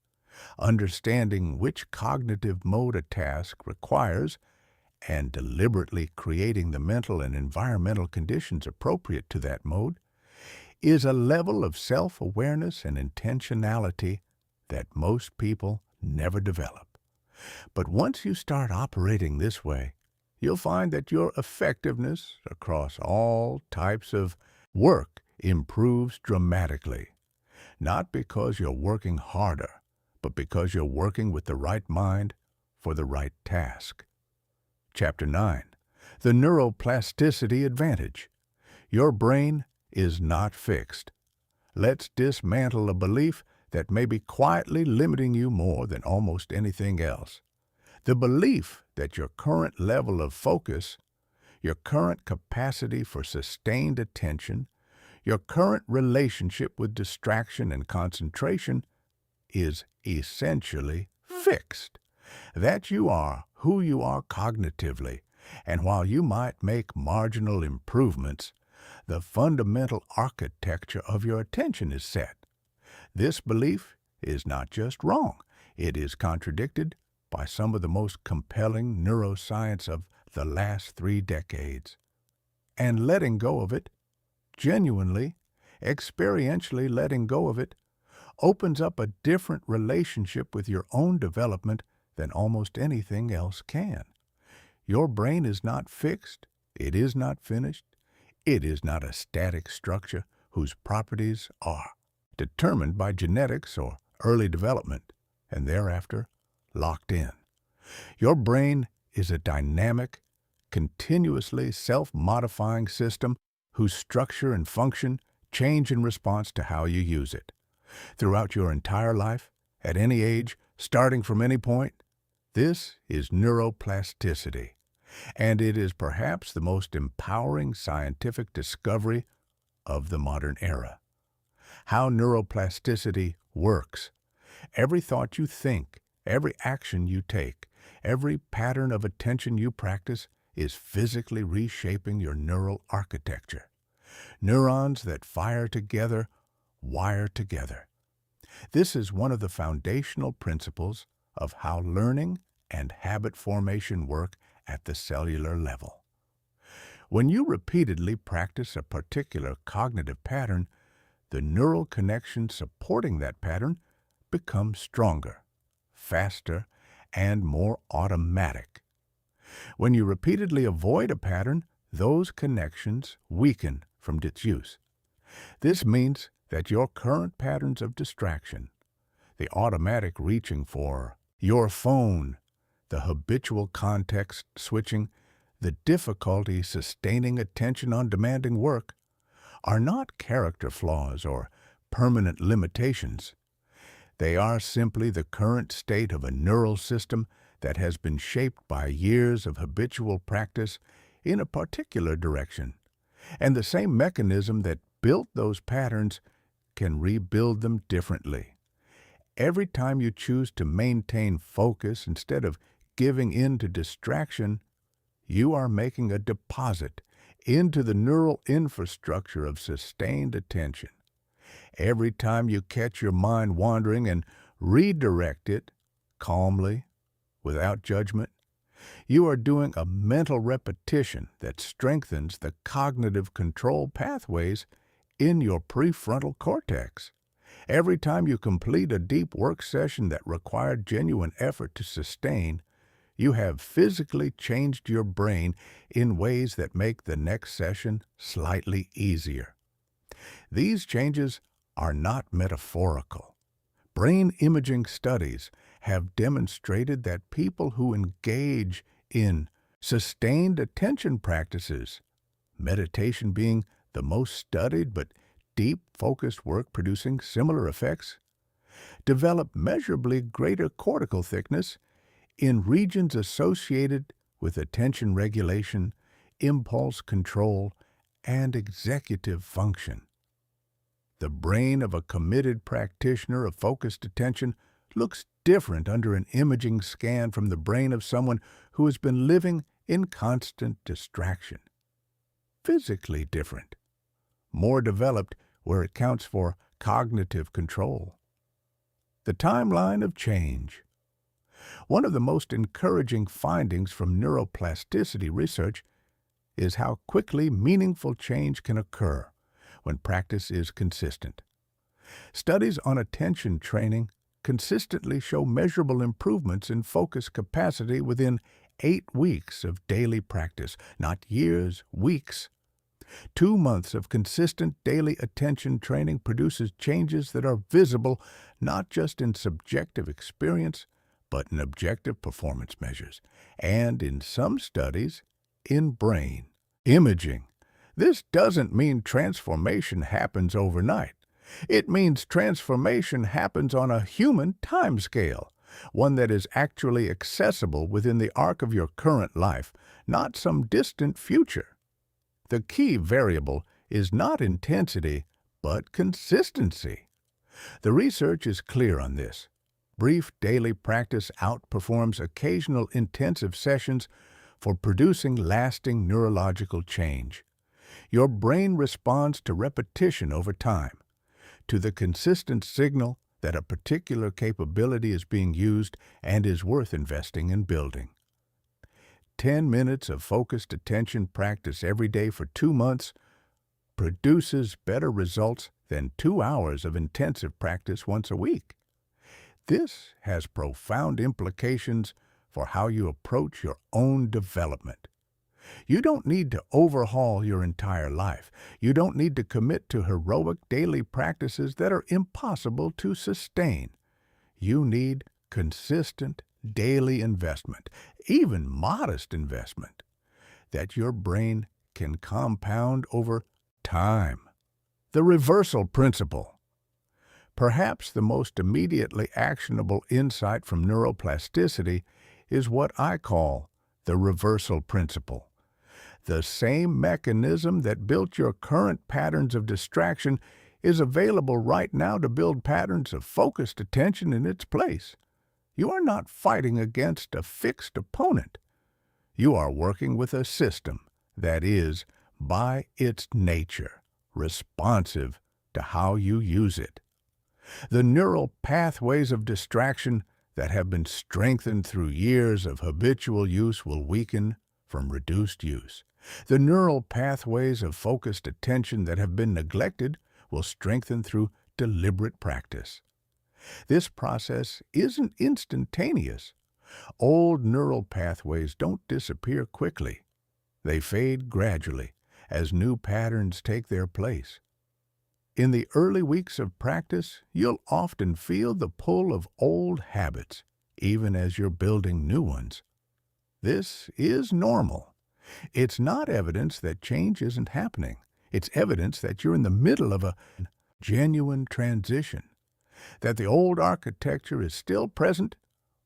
Understanding which cognitive mode a task requires and deliberately creating the mental and environmental conditions appropriate to that mode is a level of self-awareness and intentionality that most people never develop. But once you start operating this way, you'll find that your effectiveness across all types of work improves dramatically, not because you're working harder, but because you're working with the right mind for the right task. Chapter 9. The Neuroplasticity Advantage. Your brain is not fixed. Let's dismantle a belief that may be quietly limiting you more than almost anything else. The belief that your current level of focus, your current capacity for sustained attention, your current relationship with distraction and concentration is essentially fixed. That you are who you are cognitively, and while you might make marginal improvements, the fundamental architecture of your attention is set. This belief is not just wrong, it is contradicted by some of the most compelling neuroscience of the last 3 decades. And letting go of it, genuinely, experientially letting go of it, opens up a different relationship with your own development than almost anything else can. Your brain is not fixed, it is not finished, it is not a static structure whose properties are determined by genetics or early development, and thereafter locked in. Your brain is a dynamic, continuously self-modifying system whose structure and function change in response to how you use it. Throughout your entire life, at any age, starting from any point, this is neuroplasticity, and it is perhaps the most empowering scientific discovery of the modern era. How neuroplasticity works. Every thought you think, every action you take, every pattern of attention you practice is physically reshaping your neural architecture. Neurons that fire together, wire together. This is one of the foundational principles of how learning and habit formation work at the cellular level. When you repeatedly practice a particular cognitive pattern, the neural connections supporting that pattern become stronger, faster, and more automatic. When you repeatedly avoid a pattern, those connections weaken from disuse. This means that your current patterns of distraction, the automatic reaching for your phone, the habitual context switching, the difficulty sustaining attention on demanding work, are not character flaws or permanent limitations. They are simply the current state of a neural system that has been shaped by years of habitual practice in a particular direction, and the same mechanism that built those patterns can rebuild them differently. Every time you choose to maintain focus instead of giving in to distraction, you are making a deposit into the neural infrastructure of sustained attention. Every time you catch your mind wandering and redirect it calmly, without judgment, you are doing a mental repetition that strengthens the cognitive control pathways in your prefrontal cortex. Every time you complete a deep work session that required genuine effort to sustain, you have physically changed your brain in ways that make the next session slightly easier. These changes are not metaphorical. Brain imaging studies have demonstrated that people who engage in sustained attention practices, meditation being the most studied but deep focused work producing similar effects, develop measurably greater cortical thickness in regions associated with attention regulation, impulse control, and executive function. The brain of a committed practitioner of focused attention looks different under an imaging scan from the brain of someone who has been living in constant distraction. Physically different. More developed where it counts for cognitive control. The timeline of change. One of the most encouraging findings from neuroplasticity research is how quickly meaningful change can occur when practice is consistent. Studies on attention training consistently show measurable improvements in focus capacity within 8 weeks of daily practice, not years, weeks. 2 months of consistent daily attention training produces changes that are visible not just in subjective experience, but in objective performance measures, and in some studies, in brain imaging. This doesn't mean transformation happens overnight. It means transformation happens on a human timescale, one that is actually accessible within the arc of your current life, not some distant future. The key variable is not intensity, but consistency. The research is clear on this. Brief daily practice outperforms occasional intensive sessions for producing lasting neurological change. Your brain responds to repetition over time, to the consistent signal that a particular capability is being used and is worth investing in building. 10 minutes of focused attention practice every day for 2 months produces better results than 2 hours of intensive practice once a week. This has profound implications for how you approach your own development. You don't need to overhaul your entire life. You don't need to commit to heroic daily practices that are impossible to sustain. You need consistent daily investment, even modest investment, that your brain can compound over time. The reversal principle. Perhaps the most immediately actionable insight from neuroplasticity is what I call the reversal principle. The same mechanism that built your current patterns of distraction is available right now to build patterns of focused attention in its place. You are not fighting against a fixed opponent. You are working with a system that is, by its nature, responsive to how you use it. The neural pathways of distraction that have been strengthened through years of habitual use will weaken from reduced use. The neural pathways of focused attention that have been neglected will strengthen through deliberate practice. This process isn't instantaneous. Old neural pathways don't disappear quickly. They fade gradually as new patterns take their place. In the early weeks of practice, you'll often feel the pull of old habits, even as you're building new ones. This is normal. It's not evidence that change isn't happening. It's evidence that you're in the middle of a genuine transition, that the old architecture is still present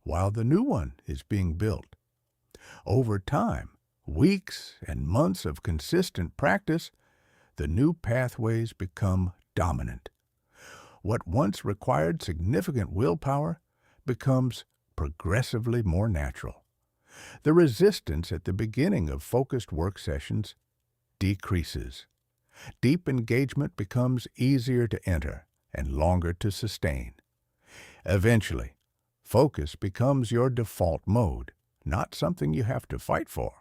while the new one is being built. Over time, weeks and months of consistent practice, the new pathways become dominant. What once required significant willpower becomes progressively more natural. The resistance at the beginning of focused work sessions decreases. Deep engagement becomes easier to enter and longer to sustain. Eventually, focus becomes your default mode, not something you have to fight for,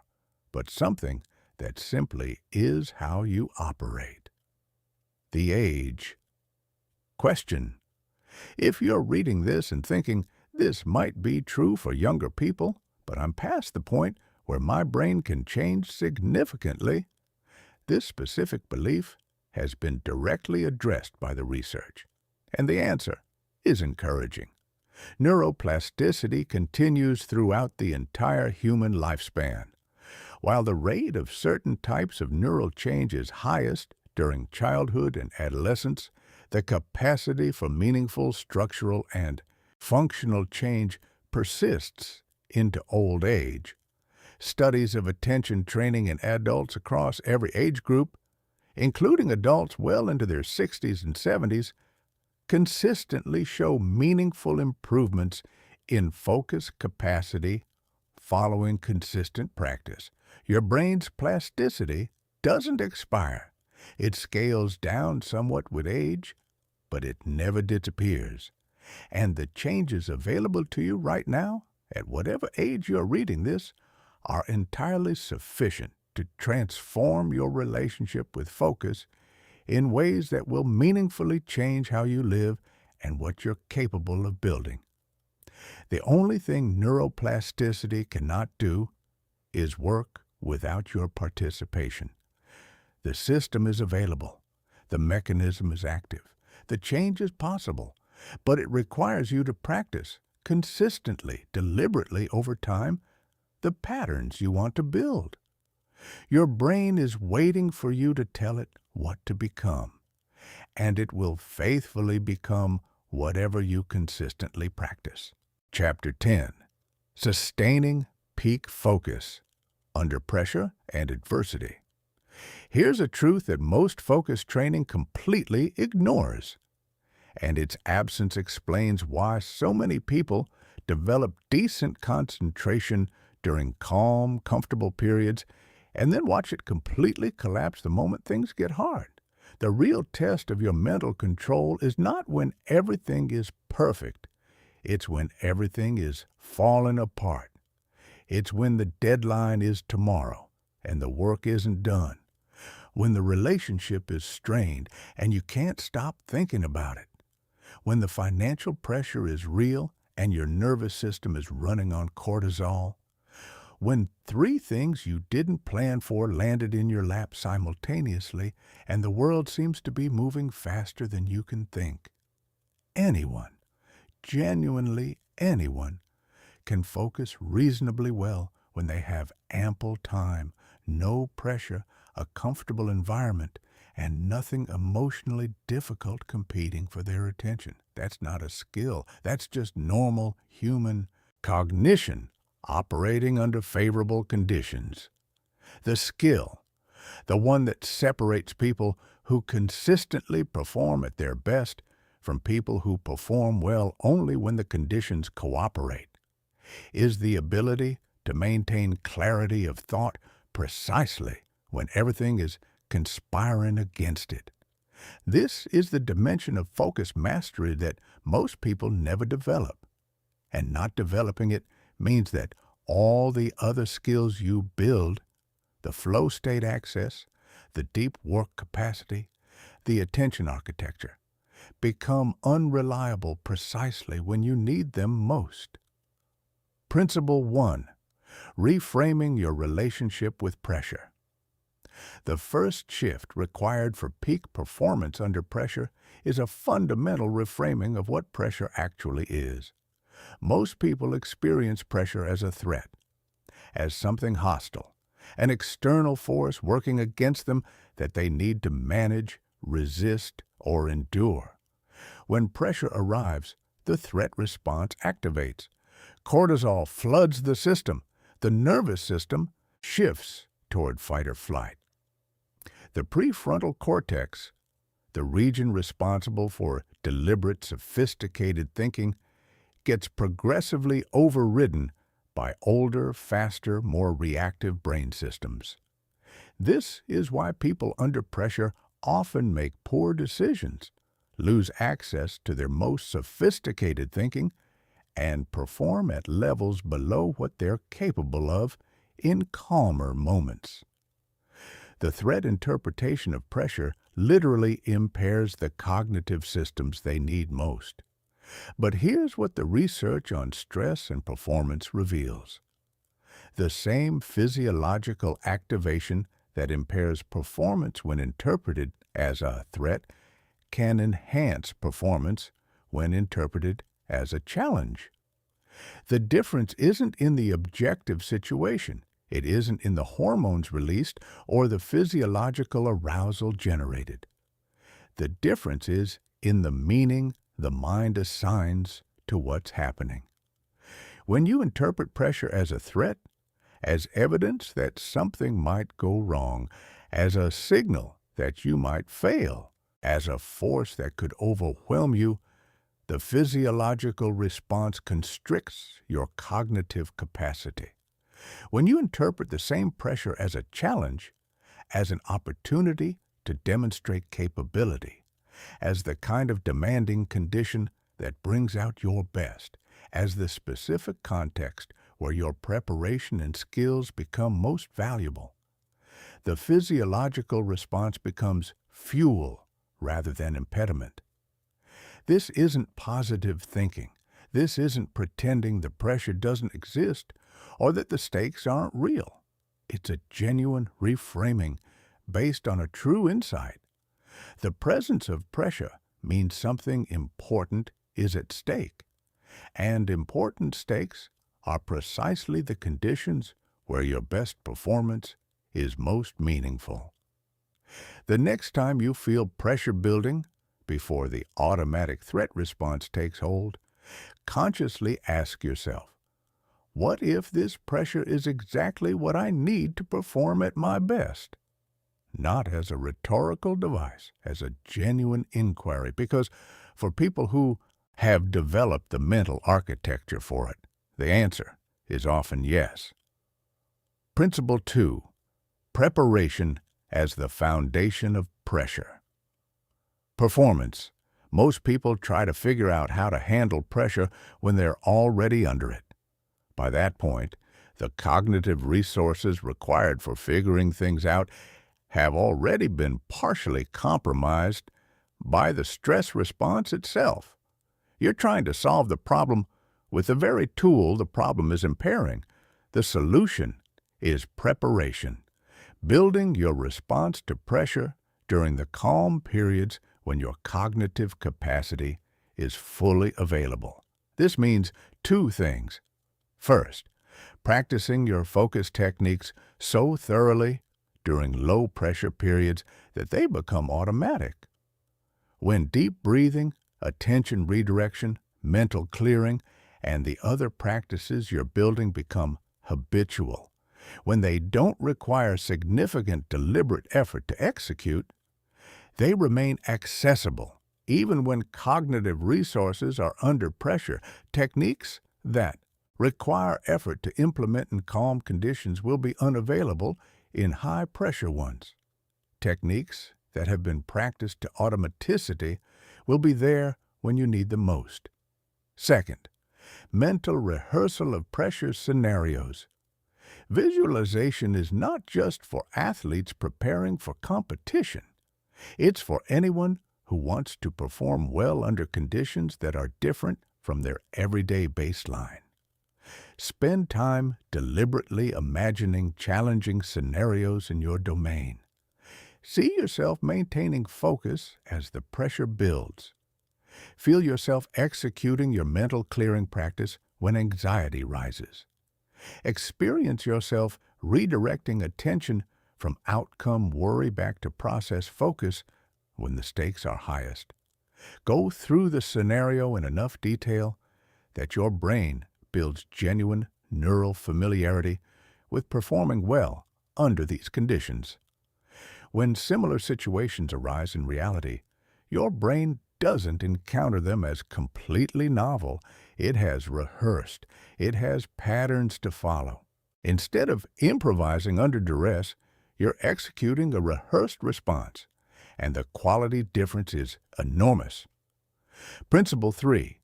but something that simply is how you operate. The age. Question. If you're reading this and thinking, this might be true for younger people, but I'm past the point where my brain can change significantly, this specific belief has been directly addressed by the research, and the answer is encouraging. Neuroplasticity continues throughout the entire human lifespan. While the rate of certain types of neural change is highest during childhood and adolescence, the capacity for meaningful structural and functional change persists into old age. Studies of attention training in adults across every age group, including adults well into their 60s and 70s, consistently show meaningful improvements in focus capacity following consistent practice. Your brain's plasticity doesn't expire. It scales down somewhat with age, but it never disappears. And the changes available to you right now, at whatever age you're reading this, are entirely sufficient to transform your relationship with focus in ways that will meaningfully change how you live and what you're capable of building. The only thing neuroplasticity cannot do is work without your participation. The system is available. The mechanism is active. The change is possible, but it requires you to practice consistently, deliberately over time, the patterns you want to build. Your brain is waiting for you to tell it what to become, and it will faithfully become whatever you consistently practice. Chapter 10. Sustaining Peak Focus Under Pressure and Adversity. Here's a truth that most focus training completely ignores, and its absence explains why so many people develop decent concentration during calm, comfortable periods and then watch it completely collapse the moment things get hard. The real test of your mental control is not when everything is perfect. It's when everything is falling apart. It's when the deadline is tomorrow and the work isn't done. when the relationship is strained and you can't stop thinking about it, when the financial pressure is real and your nervous system is running on cortisol, when three things you didn't plan for landed in your lap simultaneously and the world seems to be moving faster than you can think. Anyone, genuinely anyone, can focus reasonably well when they have ample time, no pressure, a comfortable environment, and nothing emotionally difficult competing for their attention. That's not a skill. That's just normal human cognition operating under favorable conditions. The skill, the one that separates people who consistently perform at their best from people who perform well only when the conditions cooperate, is the ability to maintain clarity of thought precisely when everything is conspiring against it. This is the dimension of focus mastery that most people never develop. And not developing it means that all the other skills you build, the flow state access, the deep work capacity, the attention architecture, become unreliable precisely when you need them most. Principle 1. Reframing your relationship with pressure. The first shift required for peak performance under pressure is a fundamental reframing of what pressure actually is. Most people experience pressure as a threat, as something hostile, an external force working against them that they need to manage, resist, or endure. When pressure arrives, the threat response activates. Cortisol floods the system. The nervous system shifts toward fight or flight. The prefrontal cortex, the region responsible for deliberate, sophisticated thinking, gets progressively overridden by older, faster, more reactive brain systems. This is why people under pressure often make poor decisions, lose access to their most sophisticated thinking, and perform at levels below what they're capable of in calmer moments. The threat interpretation of pressure literally impairs the cognitive systems they need most. But here's what the research on stress and performance reveals. The same physiological activation that impairs performance when interpreted as a threat can enhance performance when interpreted as a challenge. The difference isn't in the objective situation. It isn't in the hormones released or the physiological arousal generated. The difference is in the meaning the mind assigns to what's happening. When you interpret pressure as a threat, as evidence that something might go wrong, as a signal that you might fail, as a force that could overwhelm you, the physiological response constricts your cognitive capacity. When you interpret the same pressure as a challenge, as an opportunity to demonstrate capability, as the kind of demanding condition that brings out your best, as the specific context where your preparation and skills become most valuable, the physiological response becomes fuel rather than impediment. This isn't positive thinking. This isn't pretending the pressure doesn't exist or that the stakes aren't real. It's a genuine reframing based on a true insight. The presence of pressure means something important is at stake, and important stakes are precisely the conditions where your best performance is most meaningful. The next time you feel pressure building, before the automatic threat response takes hold, consciously ask yourself, what if this pressure is exactly what I need to perform at my best? Not as a rhetorical device, as a genuine inquiry, because for people who have developed the mental architecture for it, the answer is often yes. Principle 2. Preparation as the foundation of pressure. Performance. Most people try to figure out how to handle pressure when they're already under it. By that point, the cognitive resources required for figuring things out have already been partially compromised by the stress response itself. You're trying to solve the problem with the very tool the problem is impairing. The solution is preparation, building your response to pressure during the calm periods when your cognitive capacity is fully available. This means two things. First, practicing your focus techniques so thoroughly during low-pressure periods that they become automatic. When deep breathing, attention redirection, mental clearing, and the other practices you're building become habitual, when they don't require significant deliberate effort to execute, they remain accessible even when cognitive resources are under pressure. Techniques that require effort to implement in calm conditions will be unavailable in high-pressure ones. Techniques that have been practiced to automaticity will be there when you need them most. Second, mental rehearsal of pressure scenarios. Visualization is not just for athletes preparing for competition. It's for anyone who wants to perform well under conditions that are different from their everyday baseline. Spend time deliberately imagining challenging scenarios in your domain. See yourself maintaining focus as the pressure builds. Feel yourself executing your mental clearing practice when anxiety rises. Experience yourself redirecting attention from outcome worry back to process focus when the stakes are highest. Go through the scenario in enough detail that your brain builds genuine neural familiarity with performing well under these conditions. When similar situations arise in reality, your brain doesn't encounter them as completely novel. It has rehearsed. It has patterns to follow. Instead of improvising under duress, you're executing a rehearsed response, and the quality difference is enormous. Principle 3.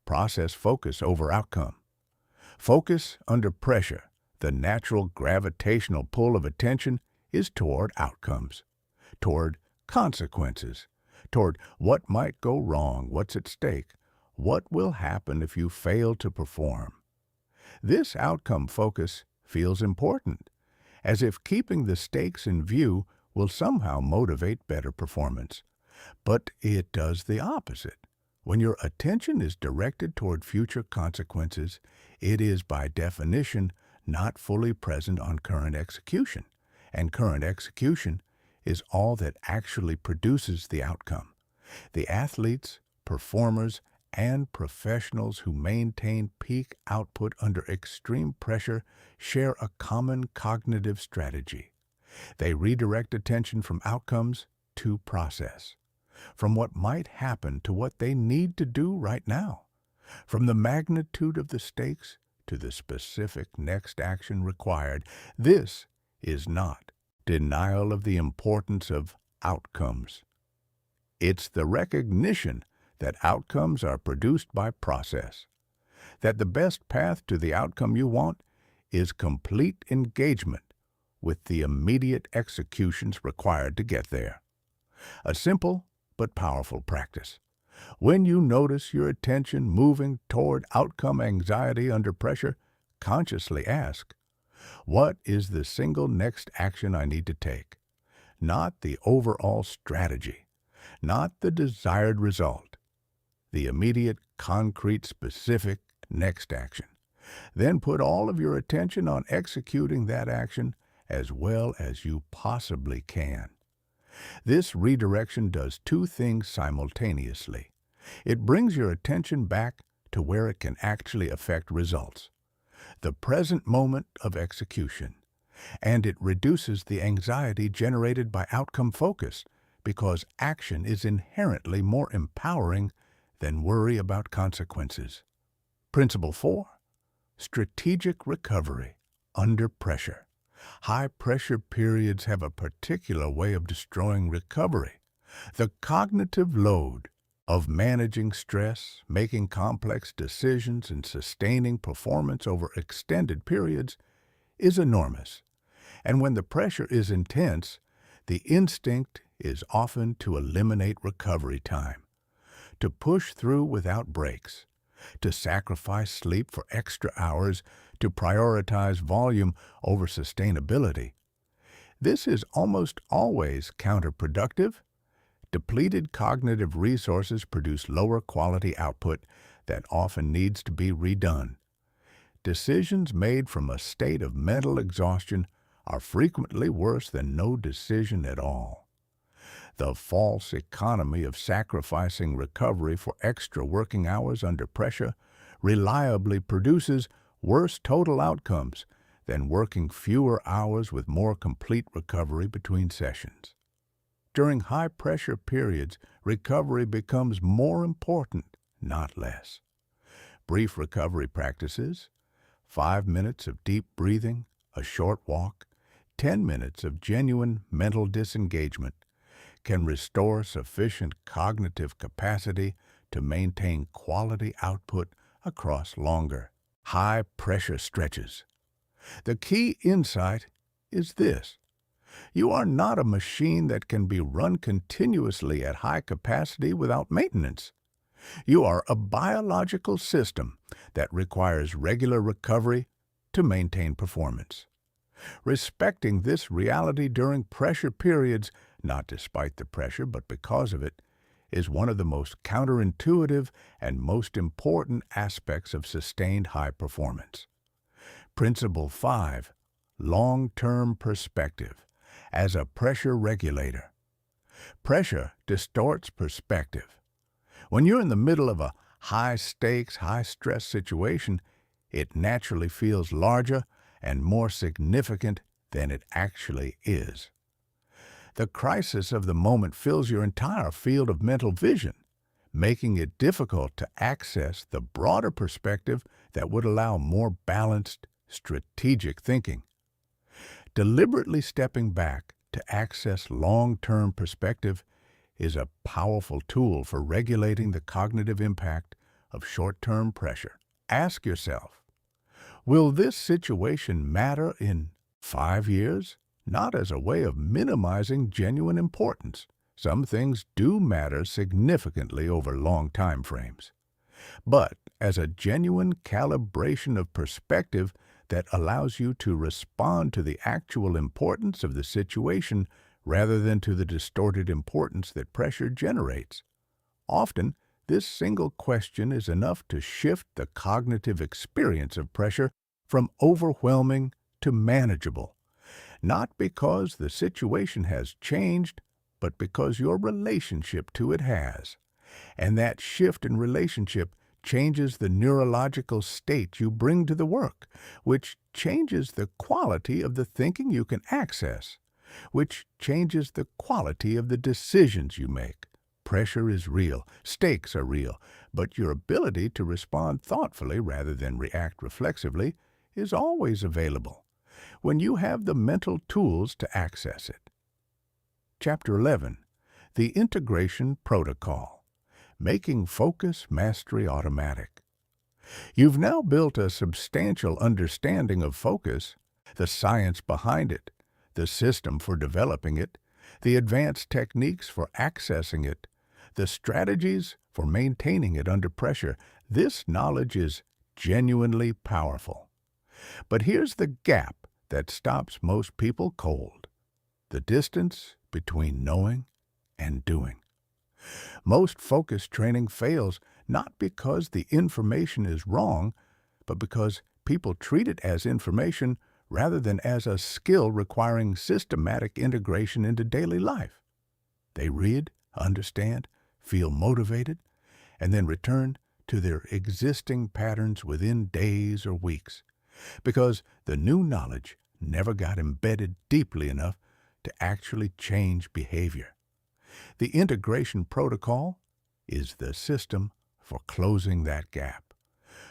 Process focus over outcome. Focus under pressure. The natural gravitational pull of attention is toward outcomes, toward consequences, toward what might go wrong, what's at stake, what will happen if you fail to perform. This outcome focus feels important, as if keeping the stakes in view will somehow motivate better performance. But it does the opposite. When your attention is directed toward future consequences, it is by definition not fully present on current execution, and current execution is all that actually produces the outcome. The athletes, performers, and professionals who maintain peak output under extreme pressure share a common cognitive strategy. They redirect attention from outcomes to process, from what might happen to what they need to do right now, from the magnitude of the stakes to the specific next action required. This is not denial of the importance of outcomes. It's the recognition that outcomes are produced by process, that the best path to the outcome you want is complete engagement with the immediate executions required to get there. A simple but powerful practice. When you notice your attention moving toward outcome anxiety under pressure, consciously ask, what is the single next action I need to take? Not the overall strategy, not the desired result, the immediate, concrete, specific next action. Then put all of your attention on executing that action as well as you possibly can. This redirection does two things simultaneously. It brings your attention back to where it can actually affect results, the present moment of execution, and it reduces the anxiety generated by outcome focus because action is inherently more empowering than worry about consequences. Principle 4. Strategic recovery under pressure. High-pressure periods have a particular way of destroying recovery. The cognitive load of managing stress, making complex decisions, and sustaining performance over extended periods is enormous. And when the pressure is intense, The instinct is often to eliminate recovery time, to push through without breaks, to sacrifice sleep for extra hours, to prioritize volume over sustainability. This is almost always counterproductive. Depleted cognitive resources produce lower quality output that often needs to be redone. Decisions made from a state of mental exhaustion are frequently worse than no decision at all. The false economy of sacrificing recovery for extra working hours under pressure reliably produces worse total outcomes than working fewer hours with more complete recovery between sessions. During high-pressure periods, recovery becomes more important, not less. Brief recovery practices, 5 minutes of deep breathing, a short walk, 10 minutes of genuine mental disengagement, can restore sufficient cognitive capacity to maintain quality output across longer, high-pressure stretches. The key insight is this: you are not a machine that can be run continuously at high capacity without maintenance. You are a biological system that requires regular recovery to maintain performance. Respecting this reality during pressure periods, not despite the pressure but because of it, is one of the most counterintuitive and most important aspects of sustained high performance. Principle 5. Long-term perspective as a pressure regulator. Pressure distorts perspective. When you're in the middle of a high-stakes, high-stress situation, it naturally feels larger and more significant than it actually is. The crisis of the moment fills your entire field of mental vision, making it difficult to access the broader perspective that would allow more balanced, strategic thinking. Deliberately stepping back to access long-term perspective is a powerful tool for regulating the cognitive impact of short-term pressure. Ask yourself, will this situation matter in 5 years? Not as a way of minimizing genuine importance. Some things do matter significantly over long time frames, but as a genuine calibration of perspective that allows you to respond to the actual importance of the situation rather than to the distorted importance that pressure generates. Often, this single question is enough to shift the cognitive experience of pressure from overwhelming to manageable, not because the situation has changed, but because your relationship to it has. And that shift in relationship changes the neurological state you bring to the work, which changes the quality of the thinking you can access, which changes the quality of the decisions you make. Pressure is real, stakes are real, but your ability to respond thoughtfully rather than react reflexively is always available when you have the mental tools to access it. Chapter 11. The Integration Protocol. Making focus mastery automatic. You've now built a substantial understanding of focus, the science behind it, the system for developing it, the advanced techniques for accessing it, the strategies for maintaining it under pressure. This knowledge is genuinely powerful. But here's the gap that stops most people cold: the distance between knowing and doing. Most focus training fails not because the information is wrong, but because people treat it as information rather than as a skill requiring systematic integration into daily life. They read, understand, feel motivated, and then return to their existing patterns within days or weeks, because the new knowledge never got embedded deeply enough to actually change behavior. The integration protocol is the system for closing that gap,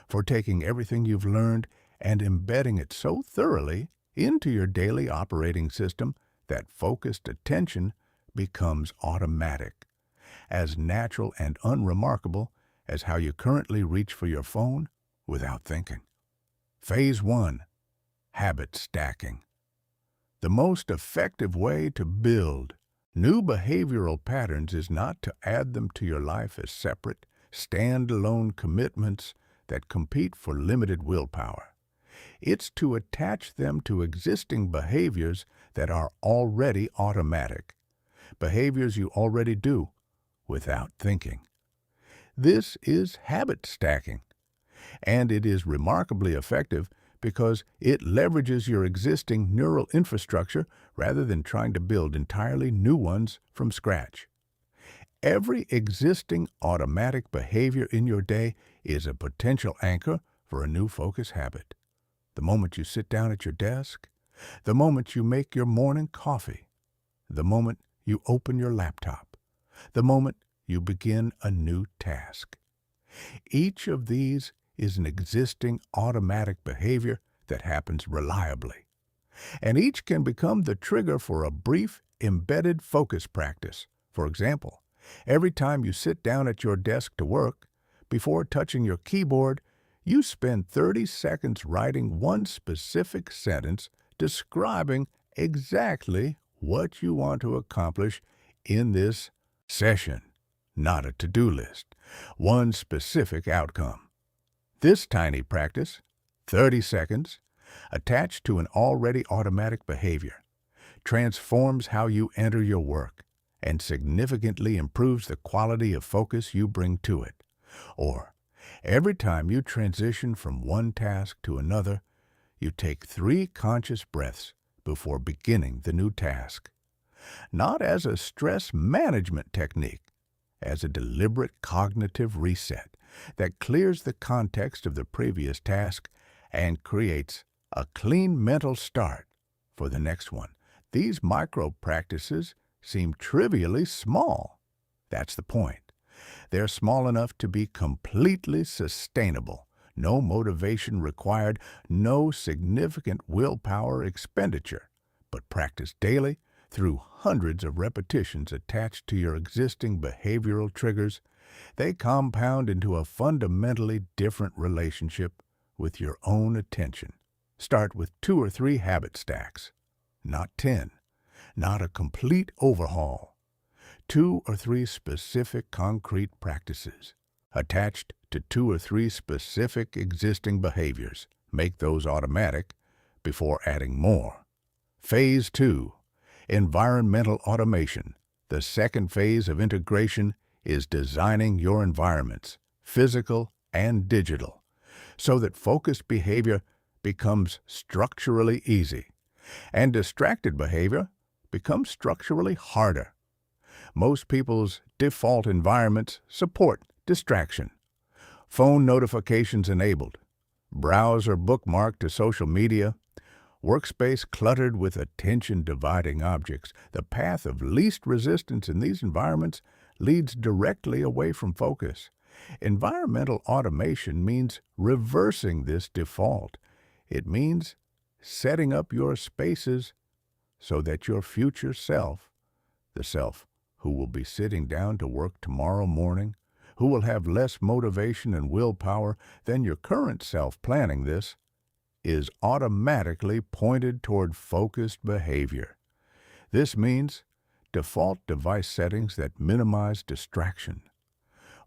for taking everything you've learned and embedding it so thoroughly into your daily operating system that focused attention becomes automatic, as natural and unremarkable as how you currently reach for your phone without thinking. Phase 1. Habit stacking. The most effective way to build new behavioral patterns is not to add them to your life as separate, standalone commitments that compete for limited willpower. It's to attach them to existing behaviors that are already automatic, behaviors you already do without thinking. This is habit stacking, and it is remarkably effective because it leverages your existing neural infrastructure rather than trying to build entirely new ones from scratch. Every existing automatic behavior in your day is a potential anchor for a new focus habit. The moment you sit down at your desk, the moment you make your morning coffee, the moment you open your laptop, the moment you begin a new task. Each of these is an existing automatic behavior that happens reliably, and each can become the trigger for a brief embedded focus practice. For example, every time you sit down at your desk to work, before touching your keyboard, you spend 30 seconds writing one specific sentence describing exactly what you want to accomplish in this session, not a to-do list, one specific outcome. This tiny practice, 30 seconds, attached to an already automatic behavior, transforms how you enter your work and significantly improves the quality of focus you bring to it. Or, every time you transition from one task to another, you take 3 conscious breaths before beginning the new task. Not as a stress management technique, as a deliberate cognitive reset that clears the context of the previous task and creates a clean mental start for the next one. These micro practices seem trivially small. That's the point. They're small enough to be completely sustainable. No motivation required, no significant willpower expenditure, but practice daily through hundreds of repetitions attached to your existing behavioral triggers. They compound into a fundamentally different relationship with your own attention. Start with 2 or 3 habit stacks, not 10, not a complete overhaul. 2 or 3 specific concrete practices attached to 2 or 3 specific existing behaviors. Make those automatic before adding more. Phase 2, environmental automation. The second phase of integration is designing your environments, physical and digital, so that focused behavior becomes structurally easy and distracted behavior becomes structurally harder. Most people's default environments support distraction. Phone notifications enabled, browser bookmarked to social media, workspace cluttered with attention-dividing objects. The path of least resistance in these environments leads directly away from focus. Environmental automation means reversing this default. It means setting up your spaces so that your future self, the self who will be sitting down to work tomorrow morning, who will have less motivation and willpower than your current self planning this, is automatically pointed toward focused behavior. This means default device settings that minimize distraction,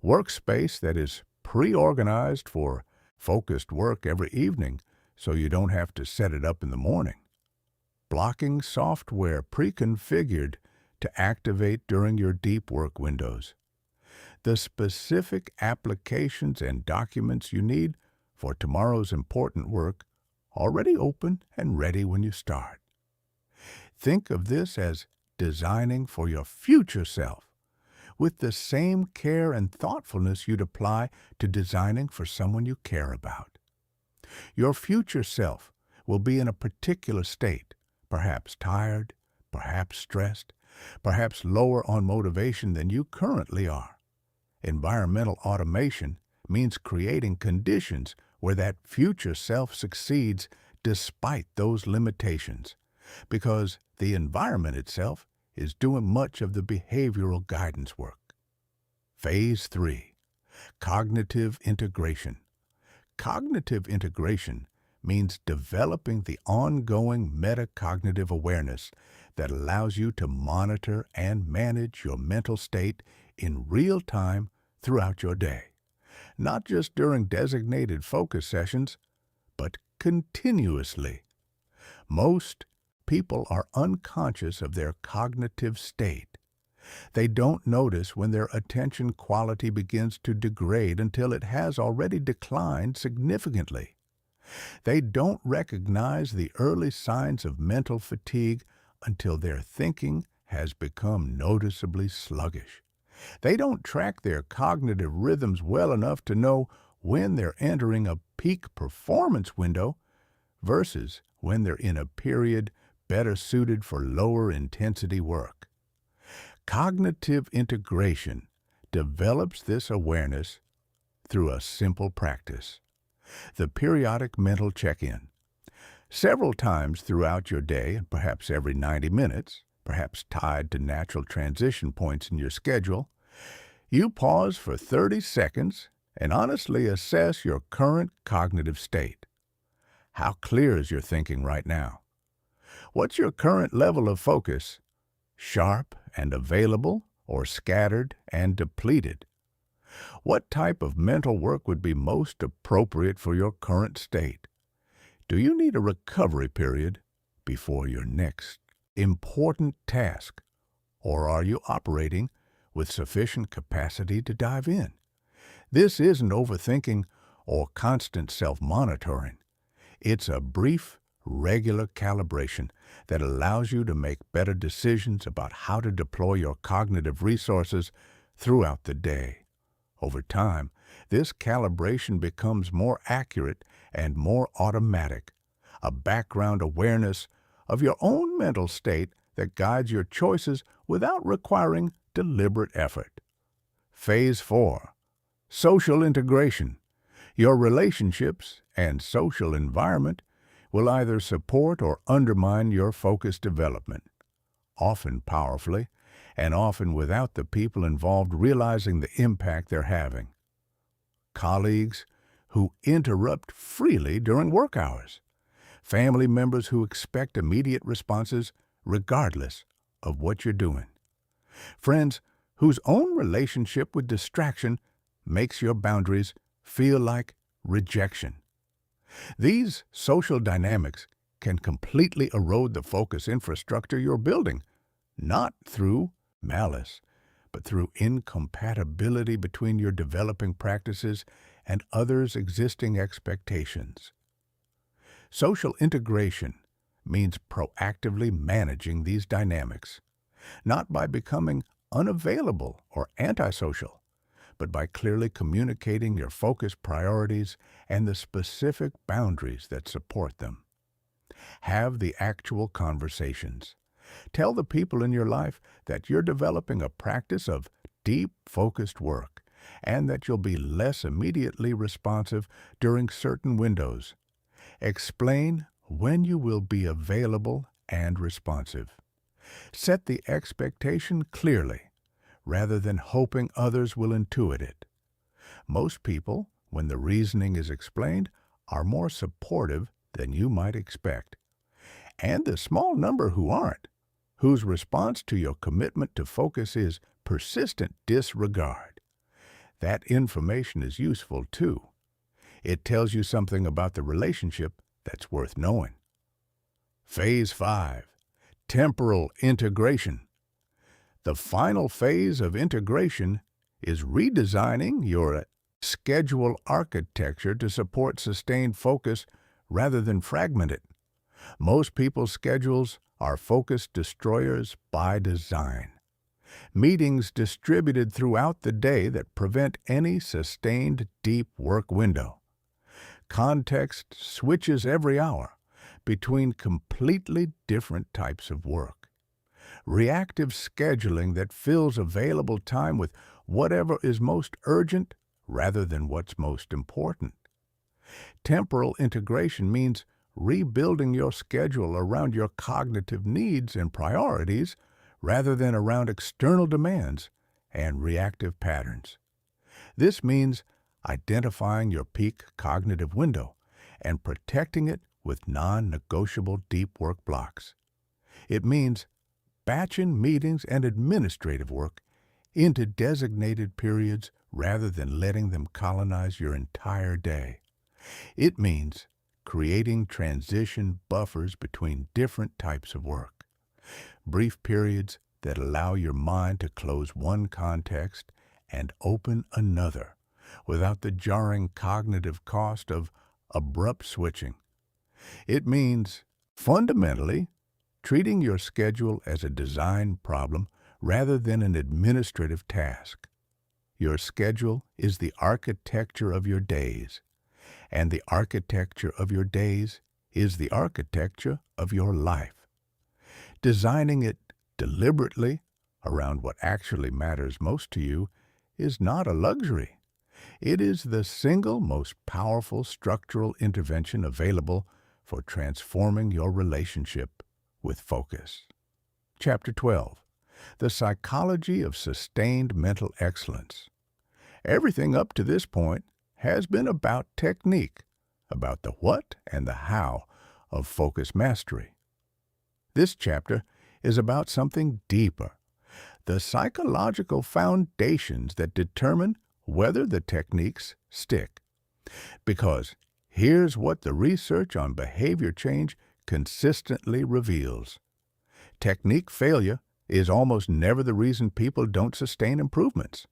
workspace that is pre-organized for focused work every evening so you don't have to set it up in the morning, blocking software pre-configured to activate during your deep work windows, the specific applications and documents you need for tomorrow's important work already open and ready when you start. Think of this as designing for your future self with the same care and thoughtfulness you'd apply to designing for someone you care about. Your future self will be in a particular state, perhaps tired, perhaps stressed, perhaps lower on motivation than you currently are. Environmental automation means creating conditions where that future self succeeds despite those limitations, because the environment itself is doing much of the behavioral guidance work. Phase 3, cognitive integration. Cognitive integration means developing the ongoing metacognitive awareness that allows you to monitor and manage your mental state in real time throughout your day, not just during designated focus sessions, but continuously. Most people are unconscious of their cognitive state. They don't notice when their attention quality begins to degrade until it has already declined significantly. They don't recognize the early signs of mental fatigue until their thinking has become noticeably sluggish. They don't track their cognitive rhythms well enough to know when they're entering a peak performance window versus when they're in a period better suited for lower intensity work. Cognitive integration develops this awareness through a simple practice: the periodic mental check-in. Several times throughout your day, perhaps every 90 minutes, perhaps tied to natural transition points in your schedule, you pause for 30 seconds and honestly assess your current cognitive state. How clear is your thinking right now? What's your current level of focus? Sharp and available, or scattered and depleted? What type of mental work would be most appropriate for your current state? Do you need a recovery period before your next important task, or are you operating with sufficient capacity to dive in? This isn't overthinking or constant self-monitoring. It's a brief, regular calibration that allows you to make better decisions about how to deploy your cognitive resources throughout the day. Over time, this calibration becomes more accurate and more automatic, a background awareness of your own mental state that guides your choices without requiring deliberate effort. Phase 4. Social integration. Your relationships and social environment will either support or undermine your focus development, often powerfully, and often without the people involved realizing the impact they're having. Colleagues who interrupt freely during work hours. Family members who expect immediate responses regardless of what you're doing. Friends whose own relationship with distraction makes your boundaries feel like rejection. These social dynamics can completely erode the focus infrastructure you're building, not through malice, but through incompatibility between your developing practices and others' existing expectations. Social integration means proactively managing these dynamics, not by becoming unavailable or antisocial, but by clearly communicating your focus priorities and the specific boundaries that support them. Have the actual conversations. Tell the people in your life that you're developing a practice of deep, focused work, and that you'll be less immediately responsive during certain windows. Explain when you will be available and responsive. Set the expectation clearly, rather than hoping others will intuit it. Most people, when the reasoning is explained, are more supportive than you might expect. And the small number who aren't, whose response to your commitment to focus is persistent disregard. That information is useful too. It tells you something about the relationship that's worth knowing. Phase 5. Temporal integration. The final phase of integration is redesigning your schedule architecture to support sustained focus rather than fragment it. Most people's schedules are focus destroyers by design. Meetings distributed throughout the day that prevent any sustained deep work window. Context switches every hour between completely different types of work. Reactive scheduling that fills available time with whatever is most urgent rather than what's most important. Temporal integration means rebuilding your schedule around your cognitive needs and priorities rather than around external demands and reactive patterns. This means identifying your peak cognitive window and protecting it with non-negotiable deep work blocks. It means batching meetings and administrative work into designated periods rather than letting them colonize your entire day. It means creating transition buffers between different types of work, brief periods that allow your mind to close one context and open another without the jarring cognitive cost of abrupt switching. It means, fundamentally, treating your schedule as a design problem rather than an administrative task. Your schedule is the architecture of your days, and the architecture of your days is the architecture of your life. Designing it deliberately around what actually matters most to you is not a luxury. It is the single most powerful structural intervention available for transforming your relationship with focus. Chapter 12. The Psychology of Sustained Mental Excellence. Everything up to this point has been about technique, about the what and the how of focus mastery. This chapter is about something deeper, the psychological foundations that determine whether the techniques stick. Because here's what the research on behavior change consistently reveals. Technique failure is almost never the reason people don't sustain improvements.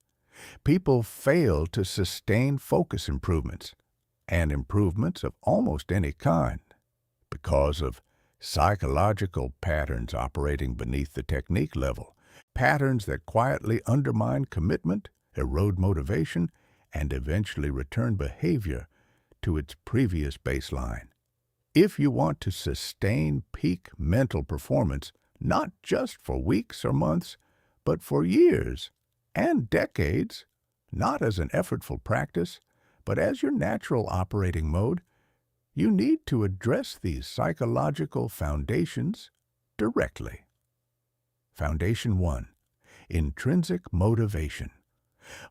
People fail to sustain focus improvements, and improvements of almost any kind, because of psychological patterns operating beneath the technique level, patterns that quietly undermine commitment, erode motivation, and eventually return behavior to its previous baseline. If you want to sustain peak mental performance, not just for weeks or months, but for years and decades, not as an effortful practice, but as your natural operating mode, you need to address these psychological foundations directly. Foundation 1. Intrinsic motivation.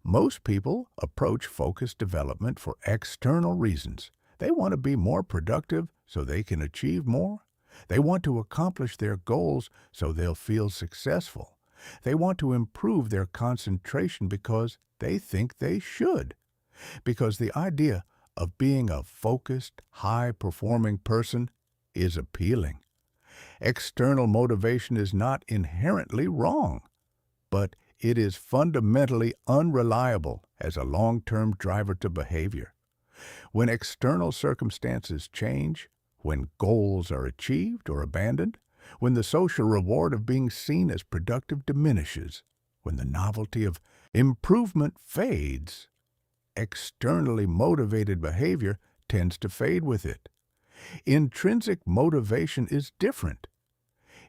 Most people approach focus development for external reasons. They want to be more productive so they can achieve more. They want to accomplish their goals so they'll feel successful. They want to improve their concentration because they think they should. Because the idea of being a focused, high-performing person is appealing. External motivation is not inherently wrong, but it is fundamentally unreliable as a long-term driver to behavior. When external circumstances change, when goals are achieved or abandoned, when the social reward of being seen as productive diminishes, when the novelty of improvement fades, externally motivated behavior tends to fade with it. Intrinsic motivation is different.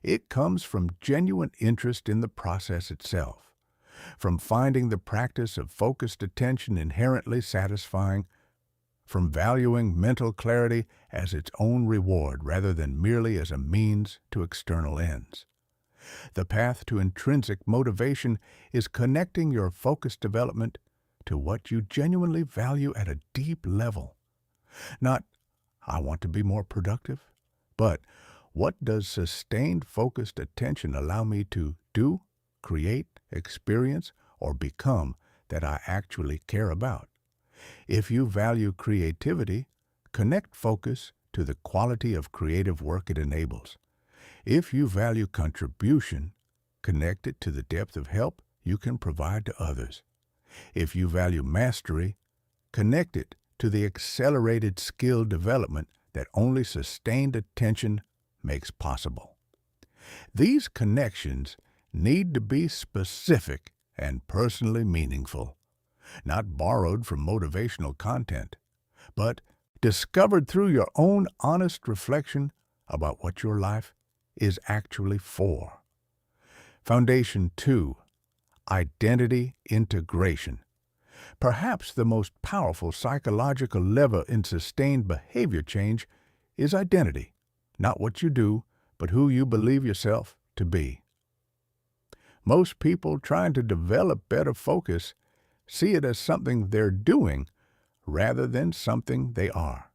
It comes from genuine interest in the process itself, from finding the practice of focused attention inherently satisfying, from valuing mental clarity as its own reward rather than merely as a means to external ends. The path to intrinsic motivation is connecting your focus development to what you genuinely value at a deep level. Not, I want to be more productive, but what does sustained focused attention allow me to do, create, experience, or become that I actually care about? If you value creativity, connect focus to the quality of creative work it enables. If you value contribution, connect it to the depth of help you can provide to others. If you value mastery, connect it to the accelerated skill development that only sustained attention makes possible. These connections need to be specific and personally meaningful, not borrowed from motivational content, but discovered through your own honest reflection about what your life is actually for. Foundation 2. Identity integration. Perhaps the most powerful psychological lever in sustained behavior change is identity, not what you do, but who you believe yourself to be. Most people trying to develop better focus see it as something they're doing rather than something they are.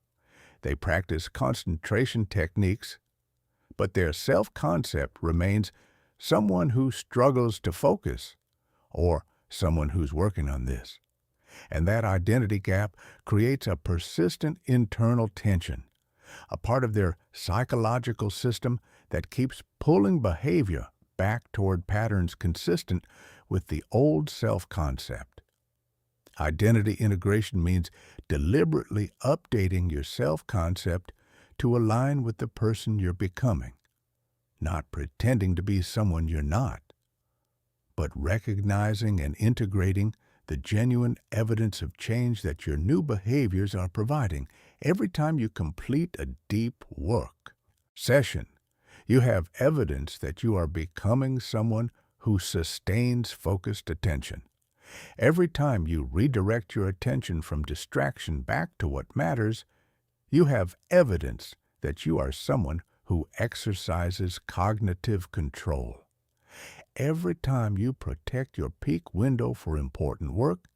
They practice concentration techniques, but their self-concept remains someone who struggles to focus or someone who's working on this. And that identity gap creates a persistent internal tension, a part of their psychological system that keeps pulling behavior back toward patterns consistent with the old self-concept. Identity integration means deliberately updating your self-concept to align with the person you're becoming, not pretending to be someone you're not, but recognizing and integrating the genuine evidence of change that your new behaviors are providing every time you complete a deep work session. You have evidence that you are becoming someone who sustains focused attention. Every time you redirect your attention from distraction back to what matters, you have evidence that you are someone who exercises cognitive control. Every time you protect your peak window for important work,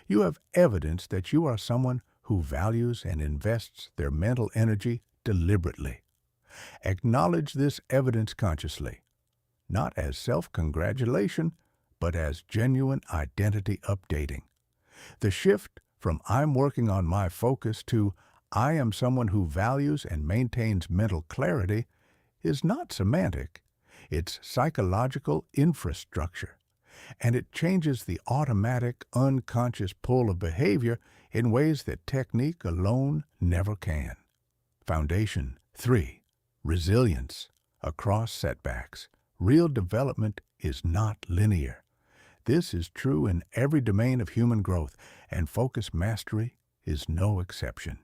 you have evidence that you are someone who values and invests their mental energy deliberately. Acknowledge this evidence consciously, not as self-congratulation, but as genuine identity updating. The shift from "I'm working on my focus" to "I am someone who values and maintains mental clarity" is not semantic. It's psychological infrastructure, and it changes the automatic, unconscious pull of behavior in ways that technique alone never can. Foundation 3. Resilience. Across setbacks, real development is not linear. This is true in every domain of human growth, and focus mastery is no exception.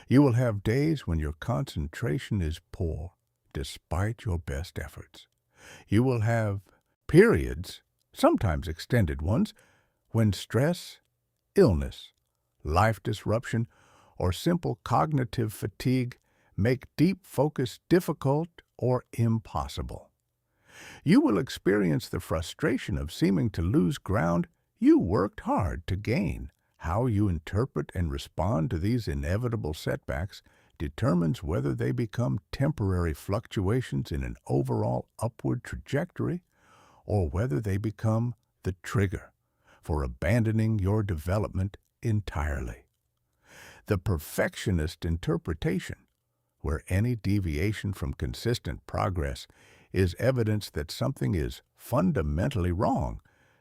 You will have days when your concentration is poor, despite your best efforts. You will have periods, sometimes extended ones, when stress, illness, life disruption, or simple cognitive fatigue make deep focus difficult or impossible. You will experience the frustration of seeming to lose ground you worked hard to gain. How you interpret and respond to these inevitable setbacks determines whether they become temporary fluctuations in an overall upward trajectory or whether they become the trigger for abandoning your development entirely. The perfectionist interpretation, where any deviation from consistent progress is evidence that something is fundamentally wrong,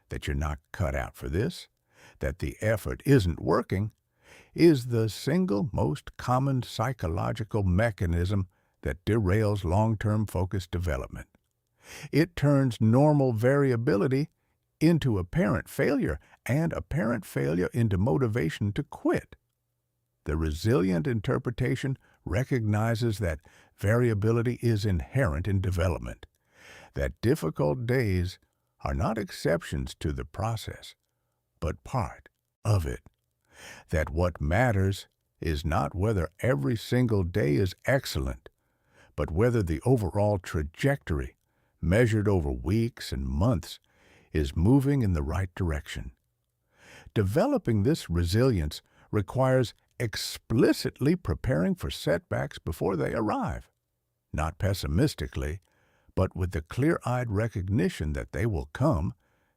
that you're not cut out for this, that the effort isn't working, is the single most common psychological mechanism that derails long-term focus development. It turns normal variability into apparent failure and apparent failure into motivation to quit. The resilient interpretation recognizes that variability is inherent in development, that difficult days are not exceptions to the process, but part of it, that what matters is not whether every single day is excellent, but whether the overall trajectory, measured over weeks and months, is moving in the right direction. Developing this resilience requires explicitly preparing for setbacks before they arrive, not pessimistically, but with the clear-eyed recognition that they will come,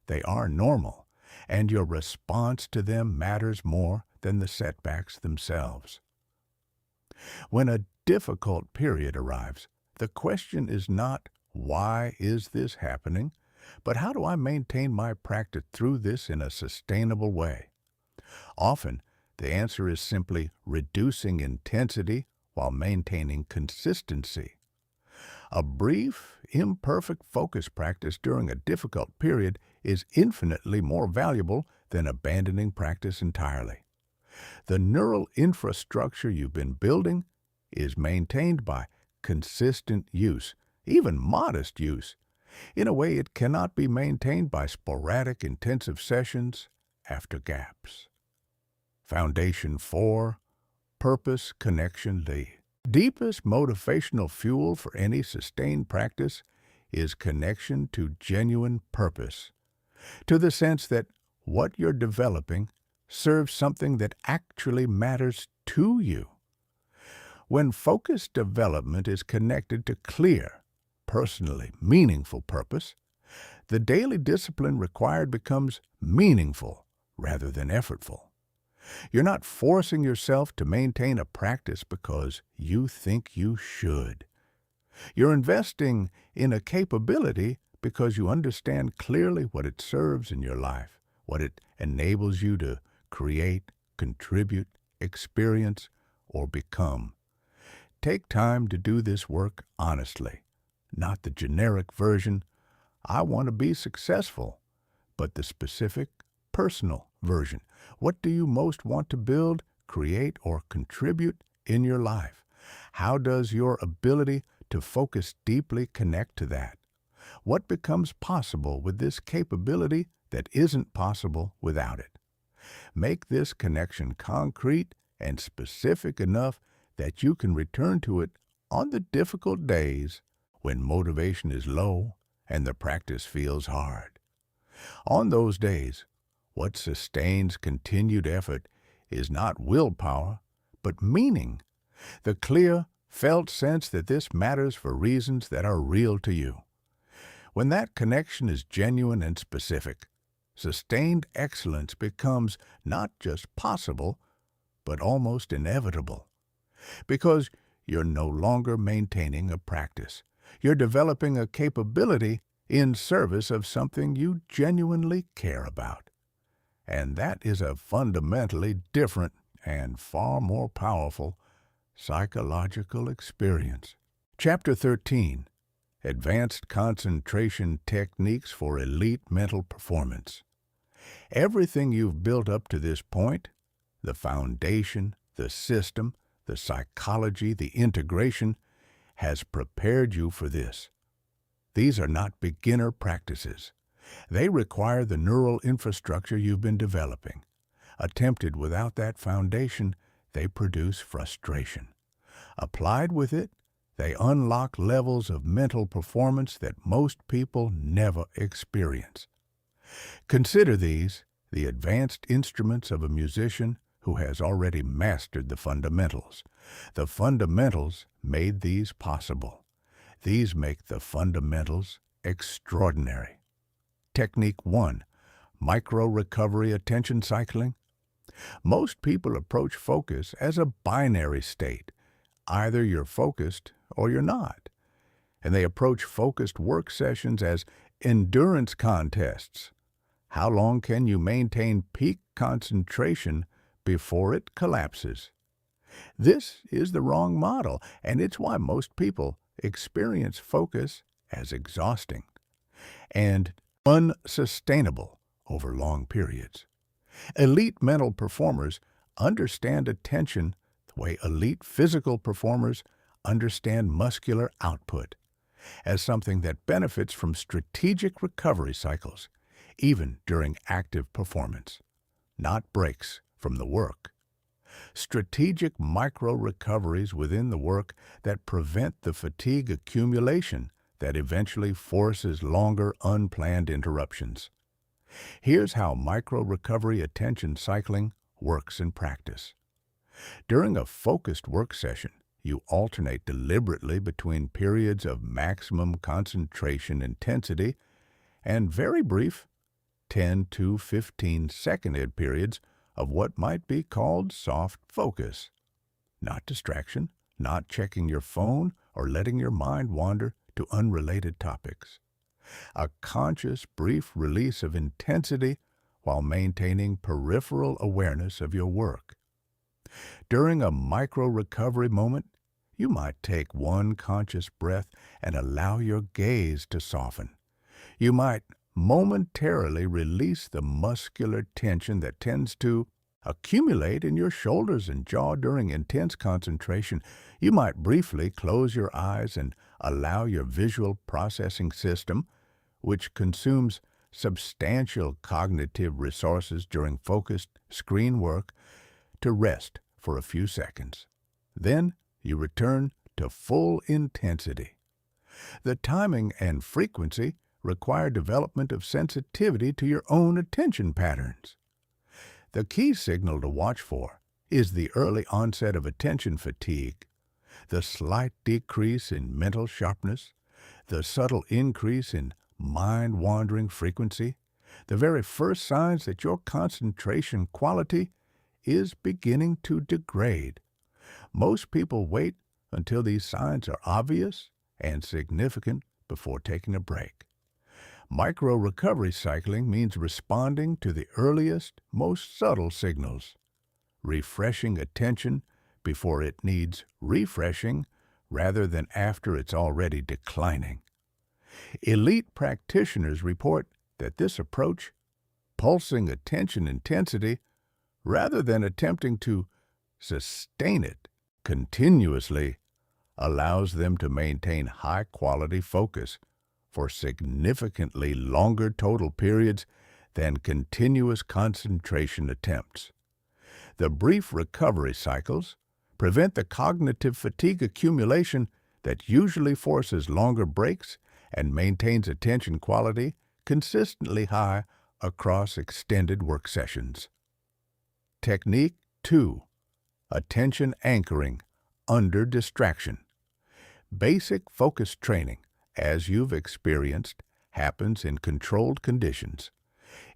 they are normal, and your response to them matters more than the setbacks themselves. When a difficult period arrives, the question is not, "Why is this happening?" but "How do I maintain my practice through this in a sustainable way?" Often, the answer is simply reducing intensity while maintaining consistency. A brief, imperfect focus practice during a difficult period is infinitely more valuable than abandoning practice entirely. The neural infrastructure you've been building is maintained by consistent use, even modest use, in a way it cannot be maintained by sporadic intensive sessions after gaps. Foundation 4. Purpose Connection. The deepest motivational fuel for any sustained practice is connection to genuine purpose, to the sense that what you're developing serves something that actually matters to you. When focused development is connected to clear, personally meaningful purpose, the daily discipline required becomes meaningful rather than effortful. You're not forcing yourself to maintain a practice because you think you should. You're investing in a capability because you understand clearly what it serves in your life, what it enables you to create, contribute, experience, or become. Take time to do this work honestly, not the generic version, I want to be successful, but the specific, personal version. What do you most want to build, create, or contribute in your life? How does your ability to focus deeply connect to that? What becomes possible with this capability that isn't possible without it? Make this connection concrete and specific enough that you can return to it on the difficult days when motivation is low and the practice feels hard. On those days, what sustains continued effort is not willpower, but meaning, the clear, felt sense that this matters for reasons that are real to you. When that connection is genuine and specific, sustained excellence becomes not just possible, but almost inevitable. Because you're no longer maintaining a practice. You're developing a capability in service of something you genuinely care about. And that is a fundamentally different and far more powerful psychological experience. Chapter 13, Advanced Concentration Techniques for Elite Mental Performance. Everything you've built up to this point, the foundation, the system, the psychology, the integration, has prepared you for this. These are not beginner practices. They require the neural infrastructure you've been developing. Attempted without that foundation, they produce frustration. Applied with it, they unlock levels of mental performance that most people never experience. Consider these the advanced instruments of a musician who has already mastered the fundamentals. The fundamentals made these possible. These make the fundamentals extraordinary. Technique 1. Micro-recovery attention cycling. Most people approach focus as a binary state. Either you're focused or you're not. And they approach focused work sessions as endurance contests. How long can you maintain peak concentration before it collapses? This is the wrong model, and it's why most people experience focus as exhausting and unsustainable over long periods. Elite mental performers understand attention the way elite physical performers understand muscular output, as something that benefits from strategic recovery cycles, even during active performance, not breaks from the work. Strategic micro-recoveries within the work that prevent the fatigue accumulation that eventually forces longer unplanned interruptions. Here's how micro-recovery attention cycling works in practice. During a focused work session, you alternate deliberately between periods of maximum concentration intensity and very brief 10 to 15-second periods of what might be called soft focus. Not distraction, not checking your phone or letting your mind wander to unrelated topics. A conscious, brief release of intensity while maintaining peripheral awareness of your work. During a micro-recovery moment, you might take one conscious breath and allow your gaze to soften. You might momentarily release the muscular tension that tends to accumulate in your shoulders and jaw during intense concentration. You might briefly close your eyes and allow your visual processing system, which consumes substantial cognitive resources during focused screen work, to rest for a few seconds. Then you return to full intensity. The timing and frequency require development of sensitivity to your own attention patterns. The key signal to watch for is the early onset of attention fatigue. the slight decrease in mental sharpness, the subtle increase in mind-wandering frequency, the very first signs that your concentration quality is beginning to degrade. Most people wait until these signs are obvious and significant before taking a break. Micro-recovery cycling means responding to the earliest, most subtle signals, refreshing attention before it needs refreshing rather than after it's already declining. Elite practitioners report that this approach, pulsing attention intensity rather than attempting to sustain it continuously, allows them to maintain high-quality focus for significantly longer total periods than continuous concentration attempts. The brief recovery cycles prevent the cognitive fatigue accumulation that usually forces longer breaks and maintains attention quality consistently high across extended work sessions. Technique 2. Attention anchoring under distraction. Basic focus training, as you've experienced, happens in controlled conditions,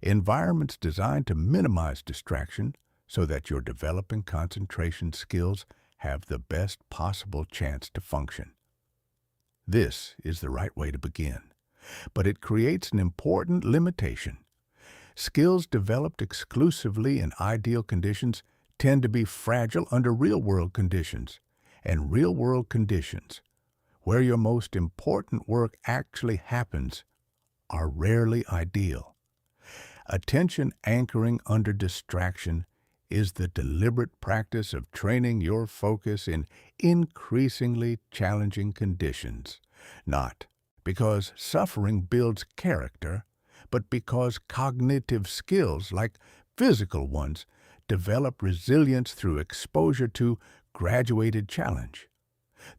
environments designed to minimize distraction so that your developing concentration skills have the best possible chance to function. This is the right way to begin, but it creates an important limitation. Skills developed exclusively in ideal conditions tend to be fragile under real-world conditions, and real-world conditions, where your most important work actually happens, are rarely ideal. Attention anchoring under distraction is the deliberate practice of training your focus in increasingly challenging conditions, not because suffering builds character, but because cognitive skills, like physical ones, develop resilience through exposure to graduated challenge.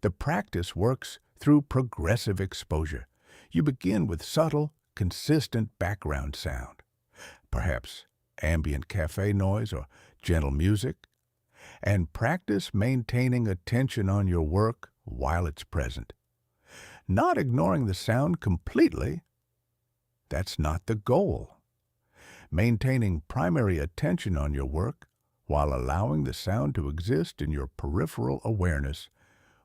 The practice works through progressive exposure. You begin with subtle, consistent background sound, perhaps ambient cafe noise or gentle music, and practice maintaining attention on your work while it's present. Not ignoring the sound completely, that's not the goal. Maintaining primary attention on your work while allowing the sound to exist in your peripheral awareness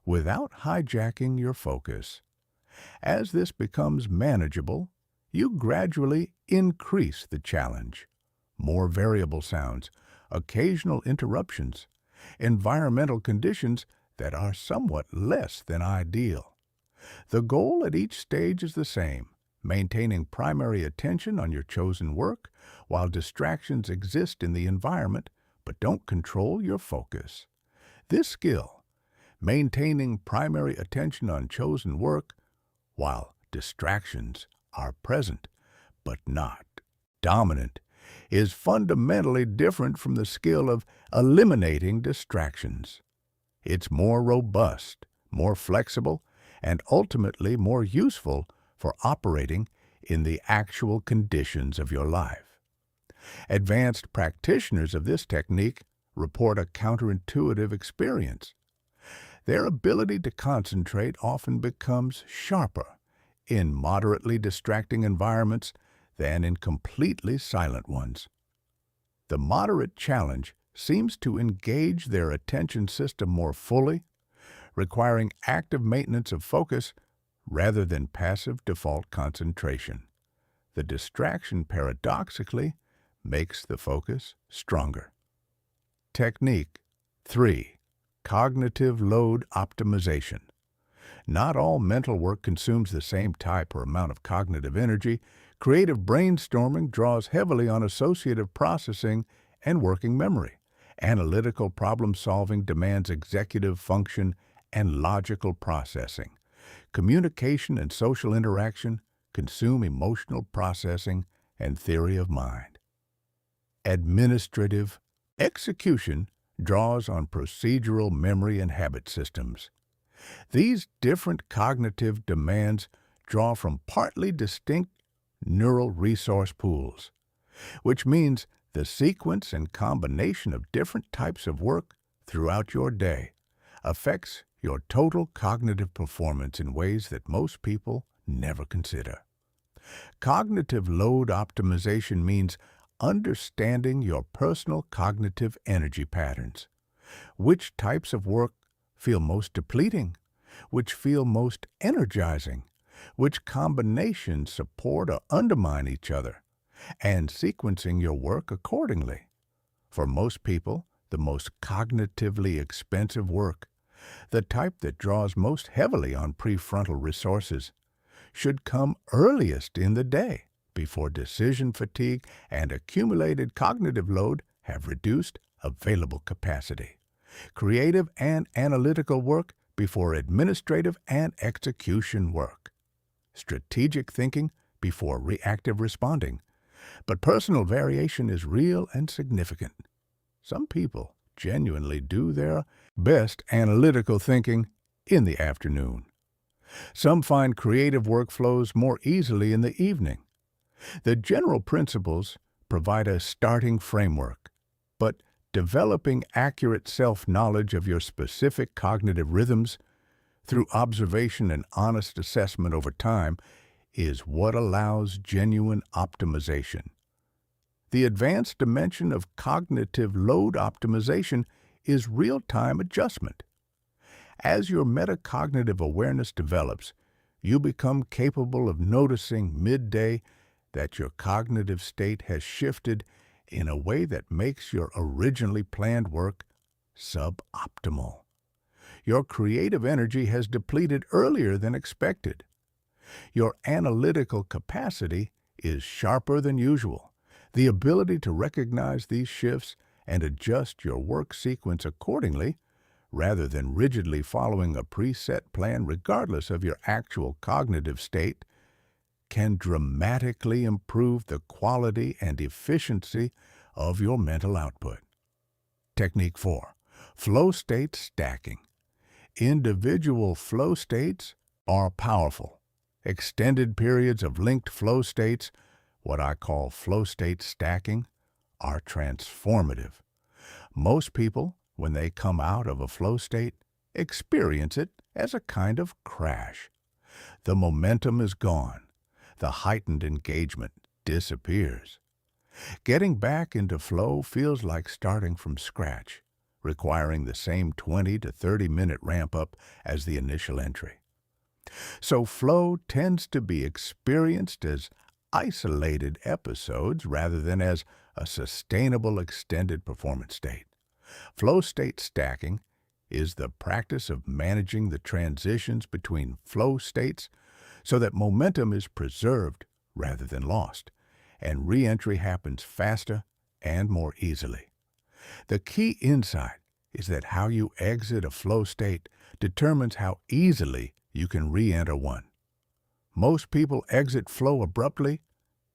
without hijacking your focus. As this becomes manageable, you gradually increase the challenge. More variable sounds, occasional interruptions, environmental conditions that are somewhat less than ideal. The goal at each stage is the same: maintaining primary attention on your chosen work while distractions exist in the environment but don't control your focus. This skill, maintaining primary attention on chosen work while distractions are present but not dominant, is fundamentally different from the skill of eliminating distractions. It's more robust, more flexible, and ultimately more useful for operating in the actual conditions of your life. Advanced practitioners of this technique report a counterintuitive experience. Their ability to concentrate often becomes sharper in moderately distracting environments than in completely silent ones. The moderate challenge seems to engage their attention system more fully, requiring active maintenance of focus rather than passive default concentration. The distraction, paradoxically, makes the focus stronger. Technique 3. Cognitive load optimization. Not all mental work consumes the same type or amount of cognitive energy. Creative brainstorming draws heavily on associative processing and working memory. Analytical problem-solving demands executive function and logical processing. Communication and social interaction consume emotional processing and theory of mind. Administrative execution draws on procedural memory and habit systems. These different cognitive demands draw from partly distinct neural resource pools, which means the sequence and combination of different types of work throughout your day affects your total cognitive performance in ways that most people never consider. Cognitive load optimization means understanding your personal cognitive energy patterns. Which types of work feel most depleting? Which feel most energizing? Which combinations support or undermine each other? And sequencing your work accordingly. For most people, the most cognitively expensive work, the type that draws most heavily on prefrontal resources, should come earliest in the day, before decision fatigue and accumulated cognitive load have reduced available capacity. Creative and analytical work before administrative and execution work. Strategic thinking before reactive responding. But personal variation is real and significant. Some people genuinely do their best analytical thinking in the afternoon. Some find creative workflows more easily in the evening. The general principles provide a starting framework, but developing accurate self-knowledge of your specific cognitive rhythms through observation and honest assessment over time is what allows genuine optimization. The advanced dimension of cognitive load optimization is real-time adjustment. As your metacognitive awareness develops, you become capable of noticing midday that your cognitive state has shifted in a way that makes your originally planned work suboptimal. Your creative energy has depleted earlier than expected. Your analytical capacity is sharper than usual. The ability to recognize these shifts and adjust your work sequence accordingly, rather than rigidly following a preset plan regardless of your actual cognitive state, can dramatically improve the quality and efficiency of your mental output. Technique 4. Flow state stacking. Individual flow states are powerful. Extended periods of linked flow states, what I call flow state stacking, are transformative. Most people, when they come out of a flow state, experience it as a kind of crash. The momentum is gone. The heightened engagement disappears. Getting back into flow feels like starting from scratch, requiring the same 20 to 30-minute ramp-up as the initial entry. So flow tends to be experienced as isolated episodes rather than as a sustainable extended performance state. Flow state stacking is the practice of managing the transitions between flow states so that momentum is preserved rather than lost, and re-entry happens faster and more easily. The key insight is that how you exit a flow state determines how easily you can re-enter one. Most people exit flow abruptly,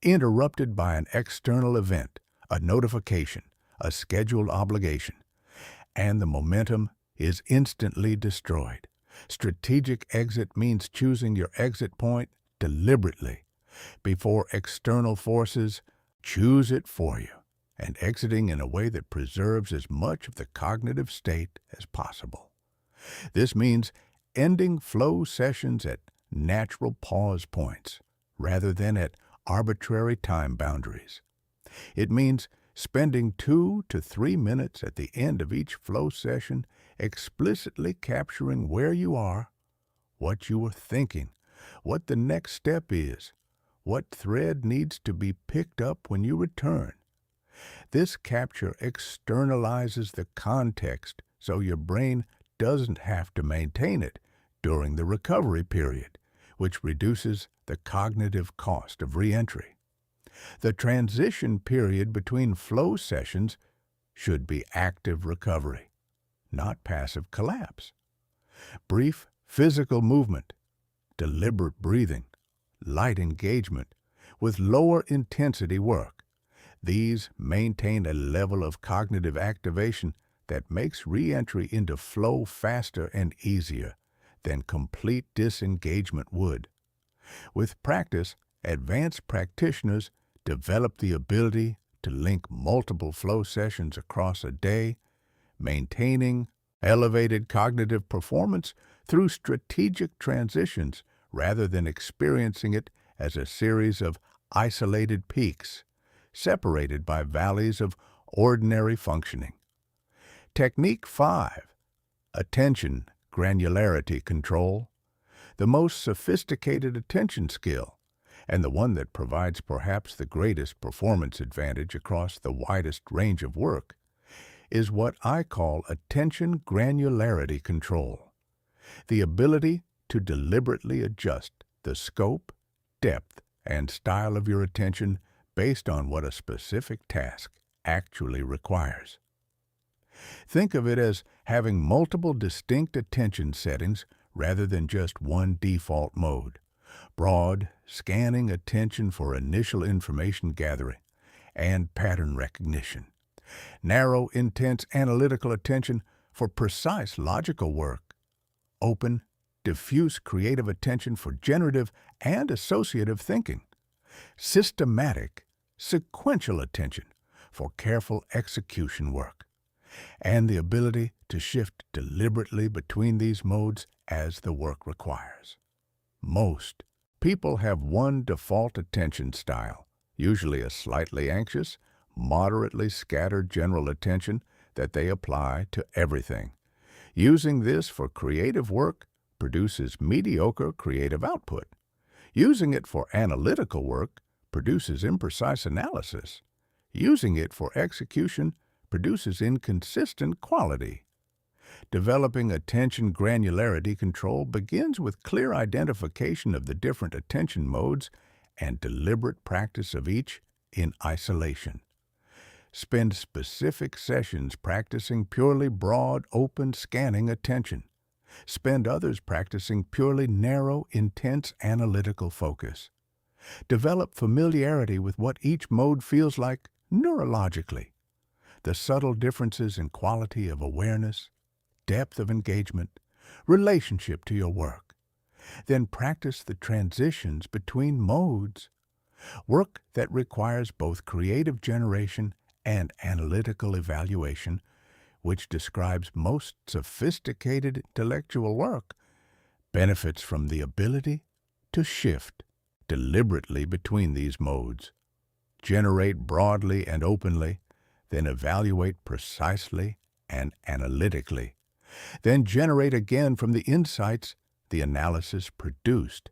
interrupted by an external event, a notification, a scheduled obligation, and the momentum is instantly destroyed. Strategic exit means choosing your exit point deliberately before external forces choose it for you, and exiting in a way that preserves as much of the cognitive state as possible. This means ending flow sessions at natural pause points rather than at arbitrary time boundaries. It means spending 2 to 3 minutes at the end of each flow session explicitly capturing where you are, what you are thinking, what the next step is, what thread needs to be picked up when you return. This capture externalizes the context so your brain doesn't have to maintain it during the recovery period, which reduces the cognitive cost of re-entry. The transition period between flow sessions should be active recovery, not passive collapse. Brief physical movement, deliberate breathing, light engagement with lower intensity work. These maintain a level of cognitive activation that makes re-entry into flow faster and easier than complete disengagement would. With practice, advanced practitioners develop the ability to link multiple flow sessions across a day, maintaining elevated cognitive performance through strategic transitions rather than experiencing it as a series of isolated peaks, separated by valleys of ordinary functioning. Technique 5. Attention granularity control, the most sophisticated attention skill, and the one that provides perhaps the greatest performance advantage across the widest range of work, is what I call attention granularity control, the ability to deliberately adjust the scope, depth, and style of your attention based on what a specific task actually requires. Think of it as having multiple distinct attention settings rather than just one default mode. Broad, scanning attention for initial information gathering and pattern recognition. Narrow, intense analytical attention for precise logical work. Open, diffuse creative attention for generative and associative thinking. Systematic, sequential attention for careful execution work. And the ability to shift deliberately between these modes as the work requires. Most people have one default attention style, usually a slightly anxious, moderately scattered general attention that they apply to everything. Using this for creative work produces mediocre creative output. Using it for analytical work produces imprecise analysis. Using it for execution produces inconsistent quality. Developing attention granularity control begins with clear identification of the different attention modes and deliberate practice of each in isolation. Spend specific sessions practicing purely broad, open, scanning attention. Spend others practicing purely narrow, intense analytical focus. Develop familiarity with what each mode feels like neurologically. The subtle differences in quality of awareness, depth of engagement, relationship to your work. Then practice the transitions between modes. Work that requires both creative generation and analytical evaluation, which describes most sophisticated intellectual work, benefits from the ability to shift deliberately between these modes. Generate broadly and openly, then evaluate precisely and analytically. Then generate again from the insights the analysis produced.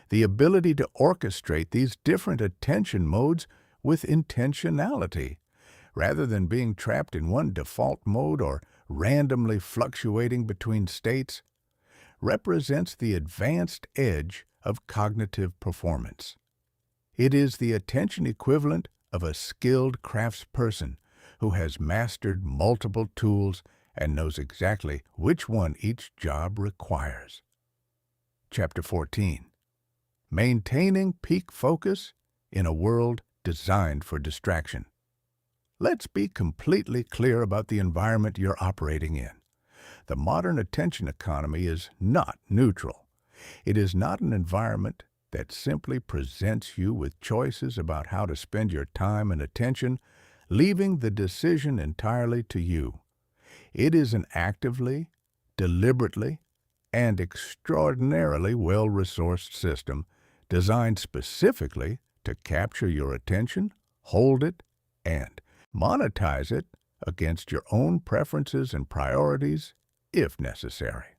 The ability to orchestrate these different attention modes with intentionality, rather than being trapped in one default mode or randomly fluctuating between states, represents the advanced edge of cognitive performance. It is the attention equivalent of a skilled craftsperson who has mastered multiple tools and knows exactly which one each job requires. Chapter 14. Maintaining peak focus in a world designed for distraction. Let's be completely clear about the environment you're operating in. The modern attention economy is not neutral. It is not an environment that simply presents you with choices about how to spend your time and attention, leaving the decision entirely to you. It is an actively, deliberately, and extraordinarily well-resourced system designed specifically to capture your attention, hold it, and monetize it against your own preferences and priorities, if necessary.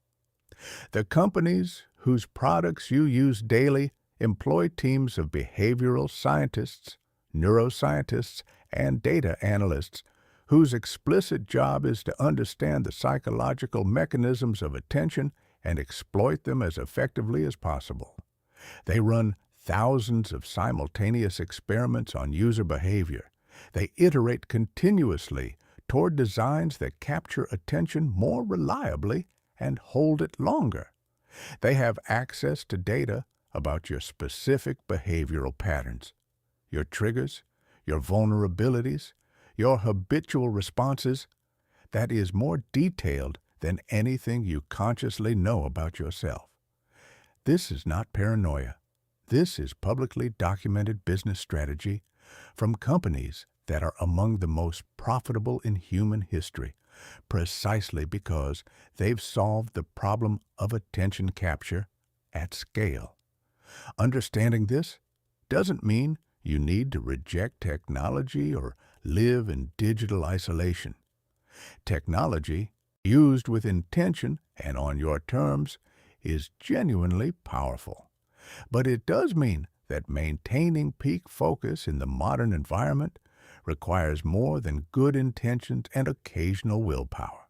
The companies whose products you use daily employ teams of behavioral scientists, neuroscientists, and data analysts whose explicit job is to understand the psychological mechanisms of attention and exploit them as effectively as possible. They run thousands of simultaneous experiments on user behavior. They iterate continuously toward designs that capture attention more reliably and hold it longer. They have access to data about your specific behavioral patterns, your triggers, your vulnerabilities, your habitual responses, that is more detailed than anything you consciously know about yourself. This is not paranoia. This is publicly documented business strategy from companies that are among the most profitable in human history, precisely because they've solved the problem of attention capture at scale. Understanding this doesn't mean you need to reject technology or live in digital isolation. Technology, used with intention and on your terms, is genuinely powerful. But it does mean that maintaining peak focus in the modern environment requires more than good intentions and occasional willpower.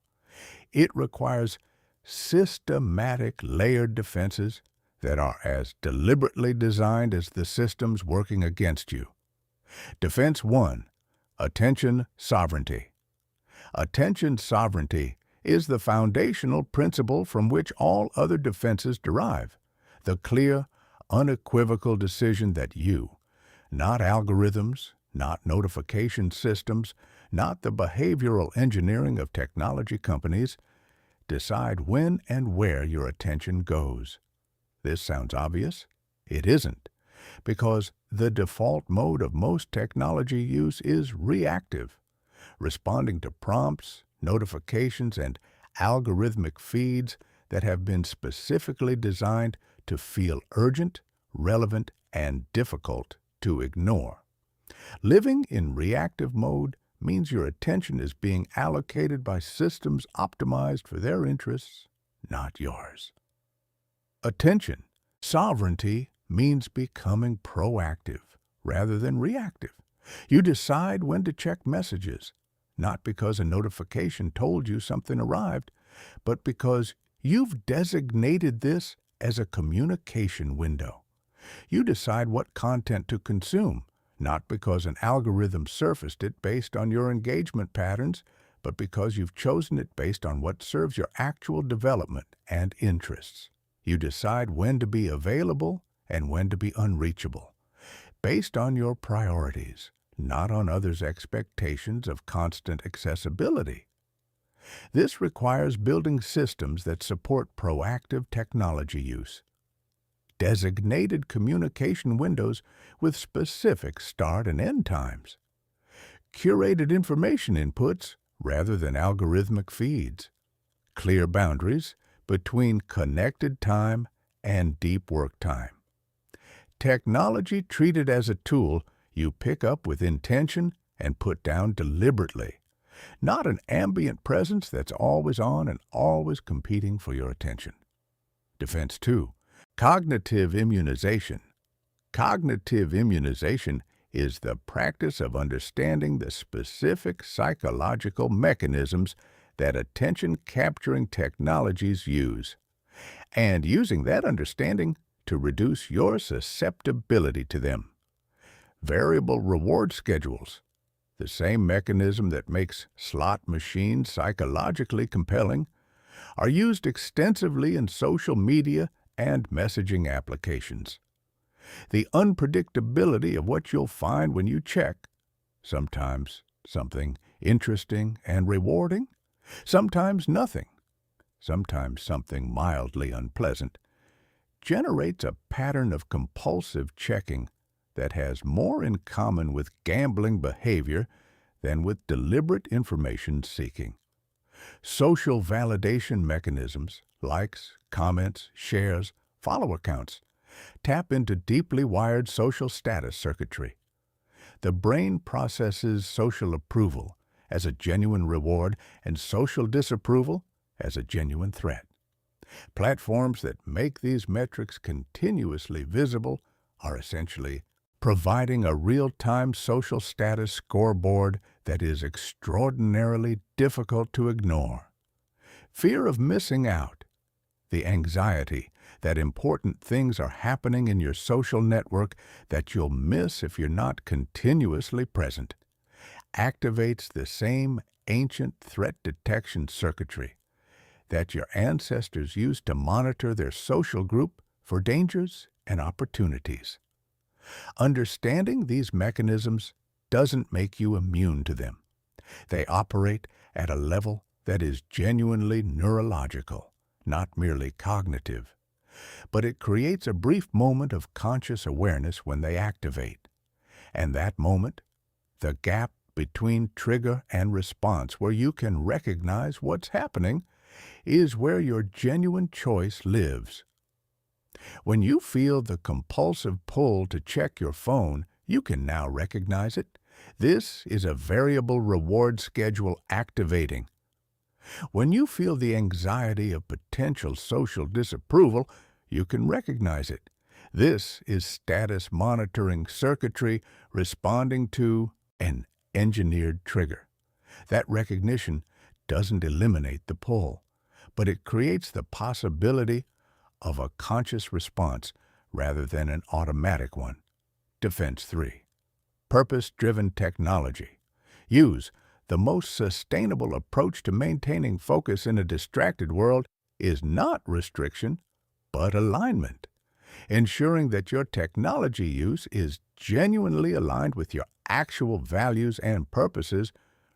It requires systematic layered defenses that are as deliberately designed as the systems working against you. Defense 1. Attention sovereignty. Attention sovereignty is the foundational principle from which all other defenses derive. The clear, unequivocal decision that you, not algorithms, not notification systems, not the behavioral engineering of technology companies, decide when and where your attention goes. This sounds obvious. It isn't, because the default mode of most technology use is reactive, responding to prompts, notifications, and algorithmic feeds that have been specifically designed to feel urgent, relevant, and difficult to ignore. Living in reactive mode means your attention is being allocated by systems optimized for their interests, not yours. Attention sovereignty means becoming proactive rather than reactive. You decide when to check messages, not because a notification told you something arrived, but because you've designated this as a communication window. You decide what content to consume, not because an algorithm surfaced it based on your engagement patterns, but because you've chosen it based on what serves your actual development and interests. You decide when to be available and when to be unreachable, based on your priorities, not on others' expectations of constant accessibility. This requires building systems that support proactive technology use, designated communication windows with specific start and end times, curated information inputs rather than algorithmic feeds, clear boundaries between connected time and deep work time. Technology treated as a tool you pick up with intention and put down deliberately, not an ambient presence that's always on and always competing for your attention. Defense 2. Cognitive immunization. Cognitive immunization is the practice of understanding the specific psychological mechanisms that attention-capturing technologies use, and using that understanding to reduce your susceptibility to them. Variable reward schedules, the same mechanism that makes slot machines psychologically compelling, are used extensively in social media and messaging applications. The unpredictability of what you'll find when you check, sometimes something interesting and rewarding, sometimes nothing, sometimes something mildly unpleasant, generates a pattern of compulsive checking that has more in common with gambling behavior than with deliberate information seeking. Social validation mechanisms, likes, comments, shares, follow accounts, tap into deeply wired social status circuitry. The brain processes social approval as a genuine reward and social disapproval as a genuine threat. Platforms that make these metrics continuously visible are essentially providing a real-time social status scoreboard that is extraordinarily difficult to ignore. Fear of missing out, the anxiety that important things are happening in your social network that you'll miss if you're not continuously present, activates the same ancient threat detection circuitry that your ancestors used to monitor their social group for dangers and opportunities. Understanding these mechanisms doesn't make you immune to them. They operate at a level that is genuinely neurological, not merely cognitive. But it creates a brief moment of conscious awareness when they activate. And that moment, the gap between trigger and response, where you can recognize what's happening, is where your genuine choice lives. When you feel the compulsive pull to check your phone, you can now recognize it. This is a variable reward schedule activating. When you feel the anxiety of potential social disapproval, you can recognize it. This is status monitoring circuitry responding to an engineered trigger. That recognition doesn't eliminate the pull, but it creates the possibility of a conscious response rather than an automatic one. Defense 3. Purpose-driven technology. Use the most sustainable approach to maintaining focus in a distracted world is not restriction, but alignment. Ensuring that your technology use is genuinely aligned with your actual values and purposes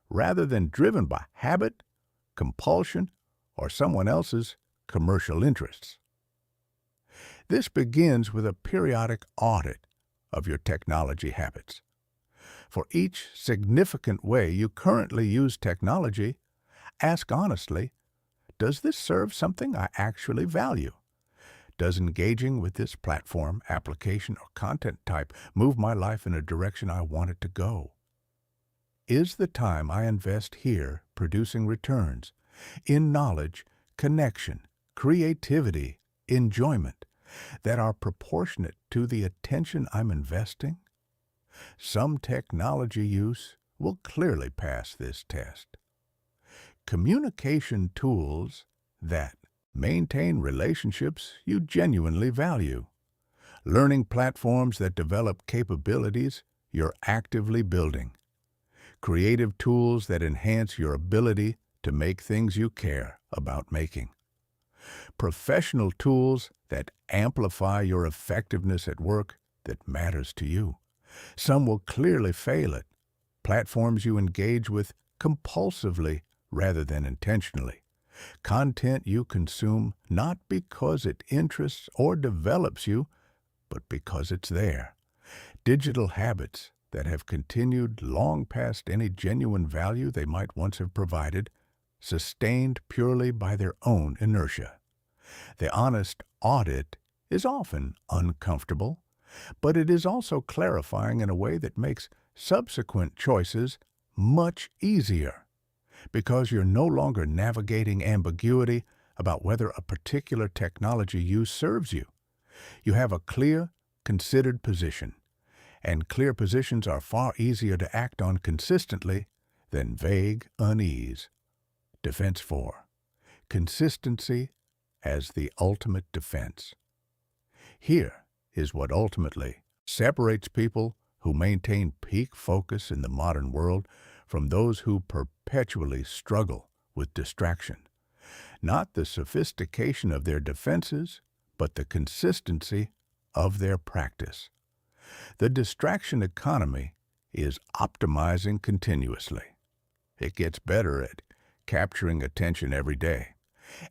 rather than driven by habit, compulsion, or someone else's commercial interests. This begins with a periodic audit of your technology habits. For each significant way you currently use technology, ask honestly, does this serve something I actually value? Does engaging with this platform, application, or content type move my life in a direction I want it to go? Is the time I invest here producing returns in knowledge, connection, creativity, enjoyment that are proportionate to the attention I'm investing? Some technology use will clearly pass this test. Communication tools that maintain relationships you genuinely value. Learning platforms that develop capabilities you're actively building. Creative tools that enhance your ability to make things you care about making. Professional tools that amplify your effectiveness at work that matters to you. Some will clearly fail it. Platforms you engage with compulsively rather than intentionally. Content you consume not because it interests or develops you, but because it's there. Digital habits that have continued long past any genuine value they might once have provided, sustained purely by their own inertia. The honest audit is often uncomfortable, but it is also clarifying in a way that makes subsequent choices much easier, because you're no longer navigating ambiguity about whether a particular technology use serves you. You have a clear, considered position, and clear positions are far easier to act on consistently than vague unease. Defense 4. Consistency as the ultimate defense. Here is what ultimately separates people who maintain peak focus in the modern world from those who perpetually struggle with distraction. Not the sophistication of their defenses, but the consistency of their practice. The distraction economy is optimizing continuously. It gets better at capturing attention every day.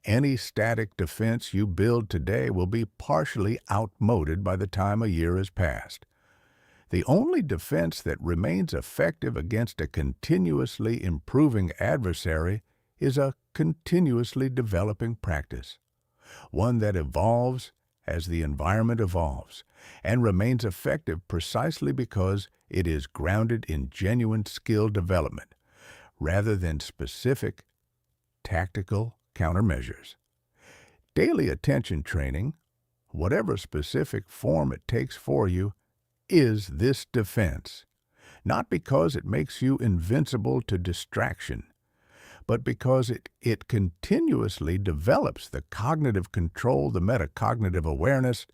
Any static defense you build today will be partially outmoded by the time a year has passed. The only defense that remains effective against a continuously improving adversary is a continuously developing practice, one that evolves as the environment evolves and remains effective precisely because it is grounded in genuine skill development rather than specific tactical countermeasures. Daily attention training, whatever specific form it takes for you, is this defense, not because it makes you invincible to distraction, but because it continuously develops the cognitive control, the metacognitive awareness,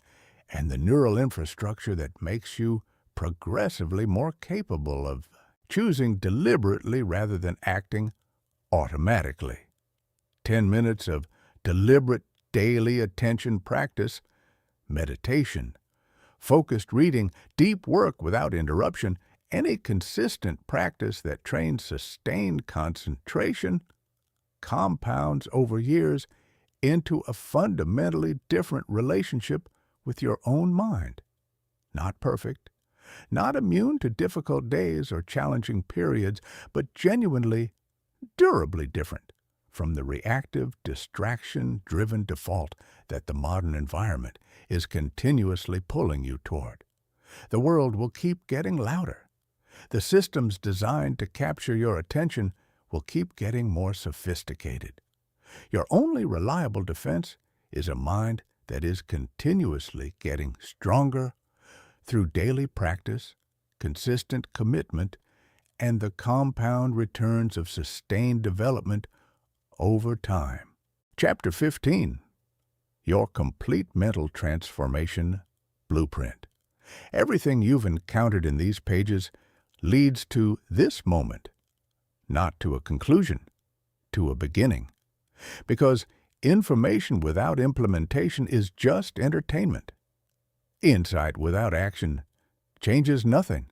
and the neural infrastructure that makes you progressively more capable of choosing deliberately rather than acting automatically. 10 minutes of deliberate daily attention practice, meditation, focused reading, deep work without interruption, any consistent practice that trains sustained concentration compounds over years into a fundamentally different relationship with your own mind. Not perfect, Not immune to difficult days or challenging periods, but genuinely, durably different from the reactive, distraction-driven default that the modern environment is continuously pulling you toward. The world will keep getting louder. The systems designed to capture your attention will keep getting more sophisticated. Your only reliable defense is a mind that is continuously getting stronger through daily practice, consistent commitment, and the compound returns of sustained development over time. Chapter 15. Your Complete Mental Transformation Blueprint. Everything you've encountered in these pages leads to this moment, not to a conclusion, to a beginning. Because information without implementation is just entertainment. Insight without action changes nothing.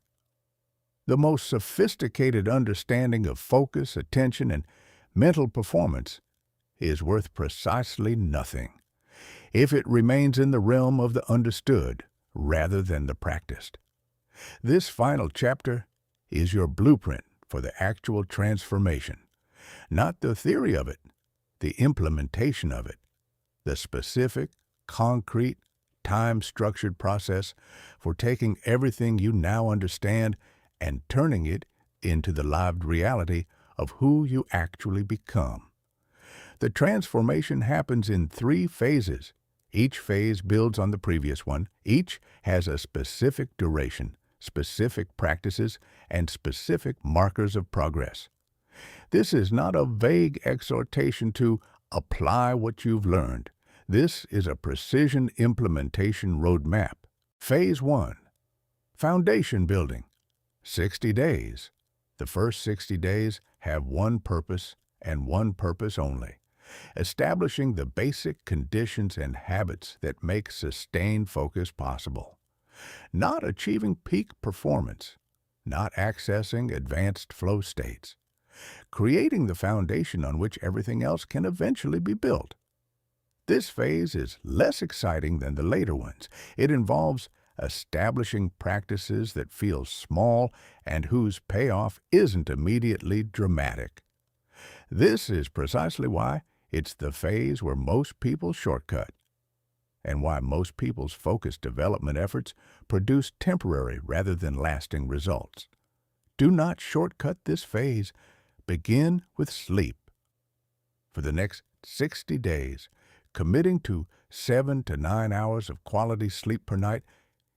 The most sophisticated understanding of focus, attention, and mental performance is worth precisely nothing if it remains in the realm of the understood rather than the practiced. This final chapter is your blueprint for the actual transformation, not the theory of it, the implementation of it, the specific, concrete, time-structured process for taking everything you now understand and turning it into the lived reality of who you actually become. The transformation happens in 3 phases. Each phase builds on the previous one. Each has a specific duration, specific practices, and specific markers of progress. This is not a vague exhortation to apply what you've learned. This is a precision implementation roadmap. Phase 1. Foundation building. 60 days. The first 60 days have one purpose and one purpose only: establishing the basic conditions and habits that make sustained focus possible. Not achieving peak performance, not accessing advanced flow states. Creating the foundation on which everything else can eventually be built. This phase is less exciting than the later ones. It involves establishing practices that feel small and whose payoff isn't immediately dramatic. This is precisely why it's the phase where most people shortcut, and why most people's focused development efforts produce temporary rather than lasting results. Do not shortcut this phase. Begin with sleep. For the next 60 days, committing to 7 to 9 hours of quality sleep per night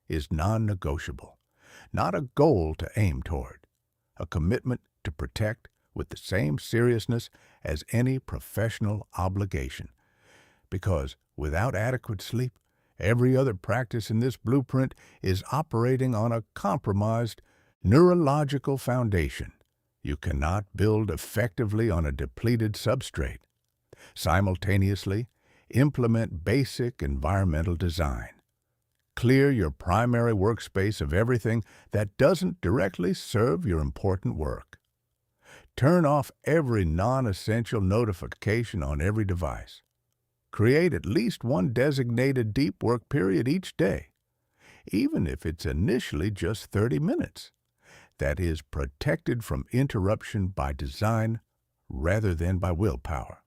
is non-negotiable, not a goal to aim toward, a commitment to protect with the same seriousness as any professional obligation. Because without adequate sleep, every other practice in this blueprint is operating on a compromised neurological foundation. You cannot build effectively on a depleted substrate. Simultaneously, implement basic environmental design. Clear your primary workspace of everything that doesn't directly serve your important work. Turn off every non-essential notification on every device. Create at least one designated deep work period each day, even if it's initially just 30 minutes. That is protected from interruption by design rather than by willpower.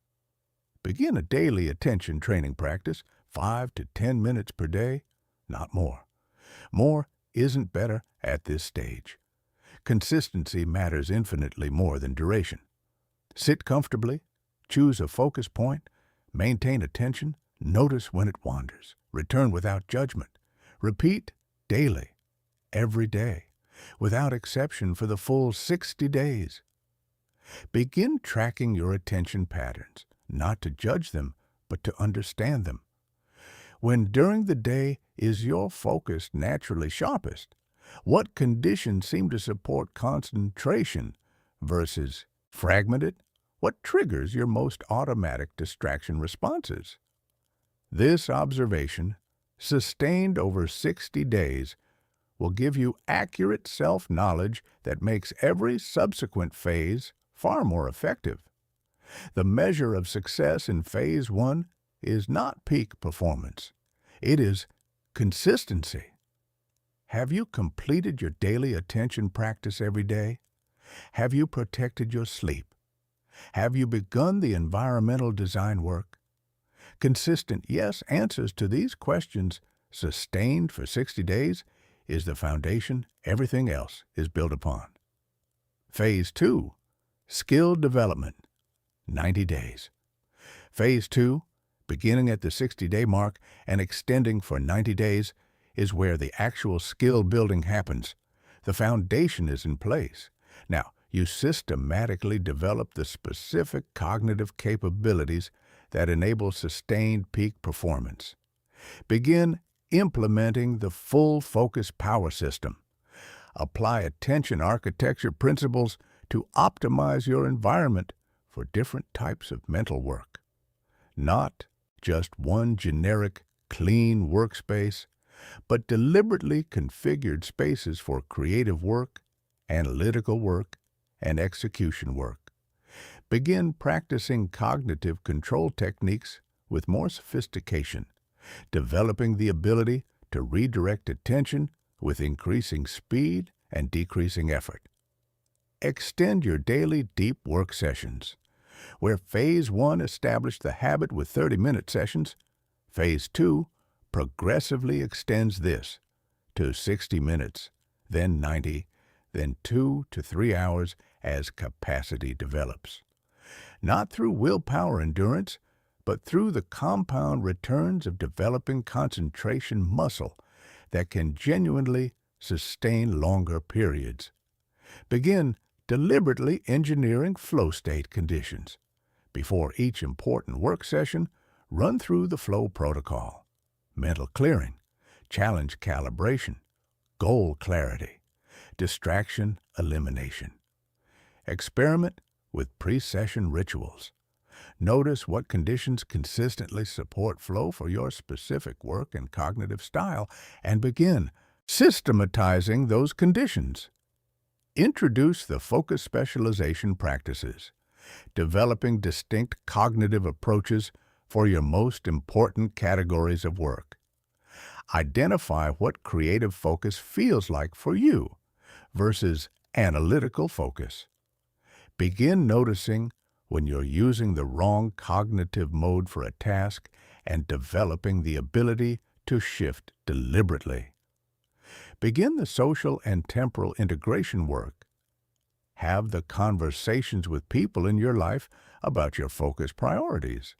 Begin a daily attention training practice, 5 to 10 minutes per day, not more. More isn't better at this stage. Consistency matters infinitely more than duration. Sit comfortably, choose a focus point, maintain attention, notice when it wanders, return without judgment. Repeat daily, every day, without exception for the full 60 days. Begin tracking your attention patterns, not to judge them, but to understand them. When during the day is your focus naturally sharpest? What conditions seem to support concentration versus fragmented? What triggers your most automatic distraction responses? This observation, sustained over 60 days, will give you accurate self-knowledge that makes every subsequent phase far more effective. The measure of success in Phase 1 is not peak performance. It is consistency. Have you completed your daily attention practice every day? Have you protected your sleep? Have you begun the environmental design work? Consistent yes answers to these questions, sustained for 60 days, is the foundation everything else is built upon. Phase 2, skill development, 90 days. Phase 2, beginning at the 60-day mark and extending for 90 days, is where the actual skill building happens. The foundation is in place. Now, you systematically develop the specific cognitive capabilities that enable sustained peak performance. Begin implementing the full focus power system. Apply attention architecture principles to optimize your environment for different types of mental work. Not just one generic, clean workspace, but deliberately configured spaces for creative work, analytical work, and execution work. Begin practicing cognitive control techniques with more sophistication, developing the ability to redirect attention with increasing speed and decreasing effort. Extend your daily deep work sessions. Where Phase 1 established the habit with 30-minute sessions, Phase 2 progressively extends this to 60 minutes, then 90, then 2 to 3 hours as capacity develops. Not through willpower endurance, but through the compound returns of developing concentration muscle that can genuinely sustain longer periods. Begin deliberately engineering flow state conditions. Before each important work session, run through the flow protocol: mental clearing, challenge calibration, goal clarity, distraction elimination. Experiment with pre-session rituals. Notice what conditions consistently support flow for your specific work and cognitive style, and begin systematizing those conditions. Introduce the focus specialization practices, developing distinct cognitive approaches for your most important categories of work. Identify what creative focus feels like for you versus analytical focus. Begin noticing when you're using the wrong cognitive mode for a task and developing the ability to shift deliberately. Begin the social and temporal integration work. Have the conversations with people in your life about your focus priorities.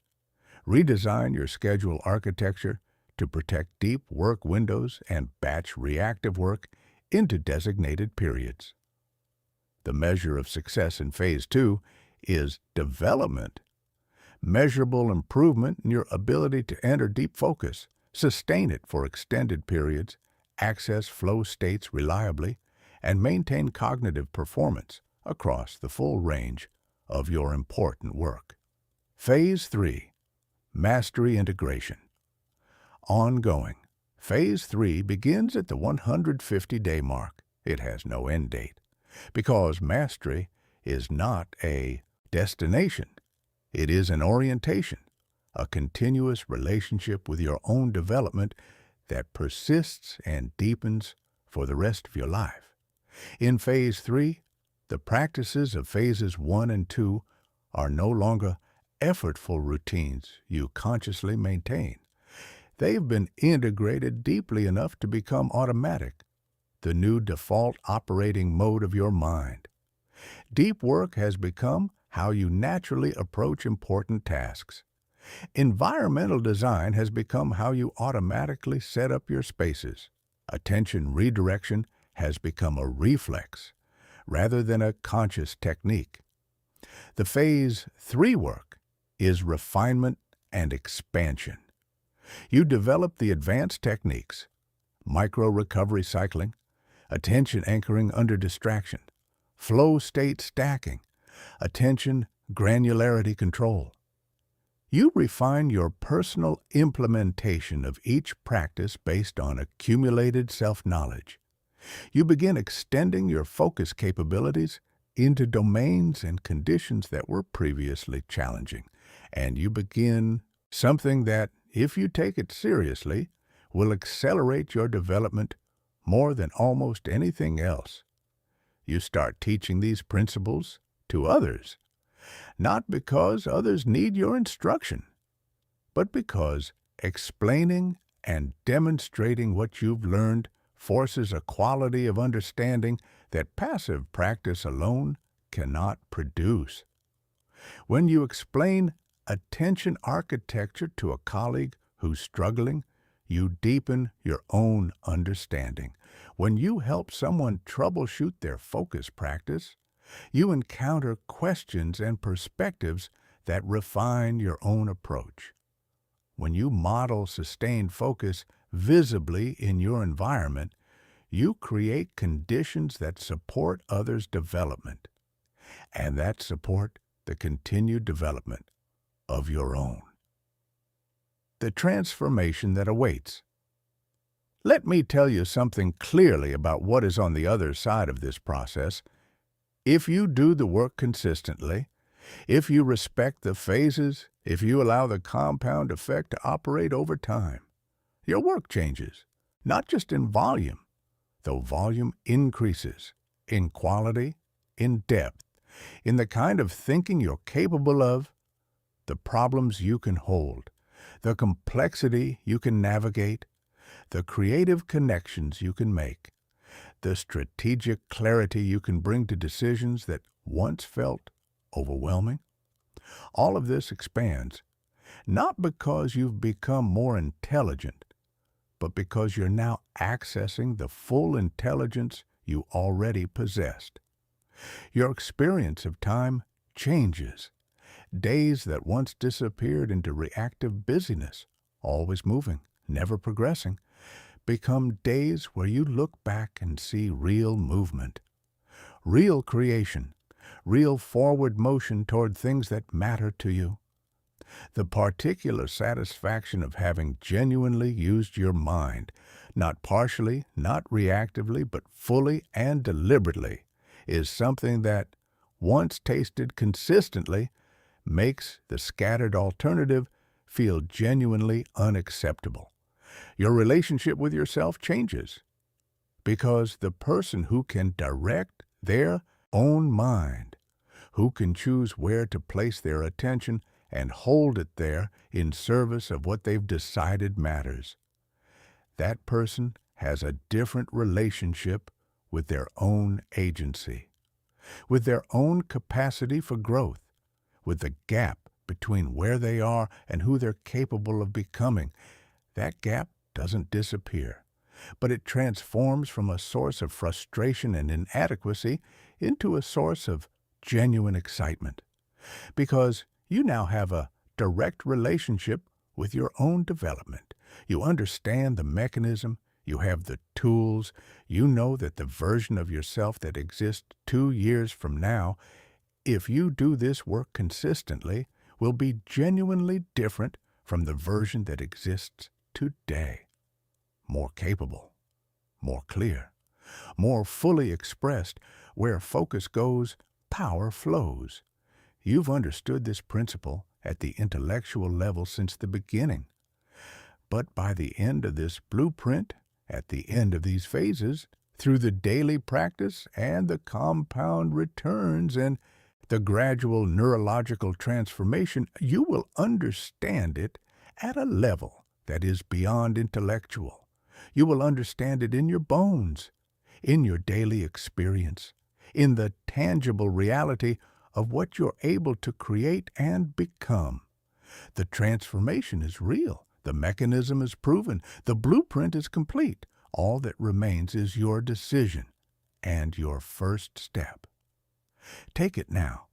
Redesign your schedule architecture to protect deep work windows and batch reactive work into designated periods. The measure of success in Phase 2 is development. Measurable improvement in your ability to enter deep focus, sustain it for extended periods, access flow states reliably, and maintain cognitive performance across the full range of your important work. Phase 3, mastery integration. Ongoing. Phase 3 begins at the 150-day mark. It has no end date, because mastery is not a destination. It is an orientation, a continuous relationship with your own development that persists and deepens for the rest of your life. In Phase 3, the practices of Phases 1 and 2 are no longer effortful routines you consciously maintain. They've been integrated deeply enough to become automatic, the new default operating mode of your mind. Deep work has become how you naturally approach important tasks. Environmental design has become how you automatically set up your spaces. Attention redirection has become a reflex rather than a conscious technique. The Phase 3 work is refinement and expansion. You develop the advanced techniques: micro-recovery cycling, attention anchoring under distraction, flow state stacking, attention granularity control. You refine your personal implementation of each practice based on accumulated self-knowledge. You begin extending your focus capabilities into domains and conditions that were previously challenging, and you begin something that, if you take it seriously, will accelerate your development more than almost anything else. You start teaching these principles to others, not because others need your instruction, but because explaining and demonstrating what you've learned forces a quality of understanding that passive practice alone cannot produce. When you explain attention architecture to a colleague who's struggling, you deepen your own understanding. When you help someone troubleshoot their focus practice, you encounter questions and perspectives that refine your own approach. When you model sustained focus visibly in your environment, you create conditions that support others' development, and that support the continued development of your own. The transformation that awaits. Let me tell you something clearly about what is on the other side of this process. If you do the work consistently, if you respect the phases, if you allow the compound effect to operate over time, your work changes, not just in volume, though volume increases, in quality, in depth, in the kind of thinking you're capable of, the problems you can hold, the complexity you can navigate, the creative connections you can make, the strategic clarity you can bring to decisions that once felt overwhelming. All of this expands, not because you've become more intelligent, but because you're now accessing the full intelligence you already possessed. Your experience of time changes. Days that once disappeared into reactive busyness, always moving, never progressing, become days where you look back and see real movement, real creation, real forward motion toward things that matter to you. The particular satisfaction of having genuinely used your mind, not partially, not reactively, but fully and deliberately, is something that, once tasted consistently, makes the scattered alternative feel genuinely unacceptable. Your relationship with yourself changes because the person who can direct their own mind, who can choose where to place their attention and hold it there in service of what they've decided matters, that person has a different relationship with their own agency, with their own capacity for growth, with the gap between where they are and who they're capable of becoming. That gap doesn't disappear, but it transforms from a source of frustration and inadequacy into a source of genuine excitement, because you now have a direct relationship with your own development. You understand the mechanism, you have the tools, you know that the version of yourself that exists 2 years from now, if you do this work consistently, will be genuinely different from the version that exists today. More capable, more clear, more fully expressed. Where focus goes, power flows. You've understood this principle at the intellectual level since the beginning. But by the end of this blueprint, at the end of these phases, through the daily practice and the compound returns and the gradual neurological transformation, you will understand it at a level that is beyond intellectual. You will understand it in your bones, in your daily experience, in the tangible reality of what you're able to create and become. The transformation is real. The mechanism is proven. The blueprint is complete. All that remains is your decision and your first step. Take it now.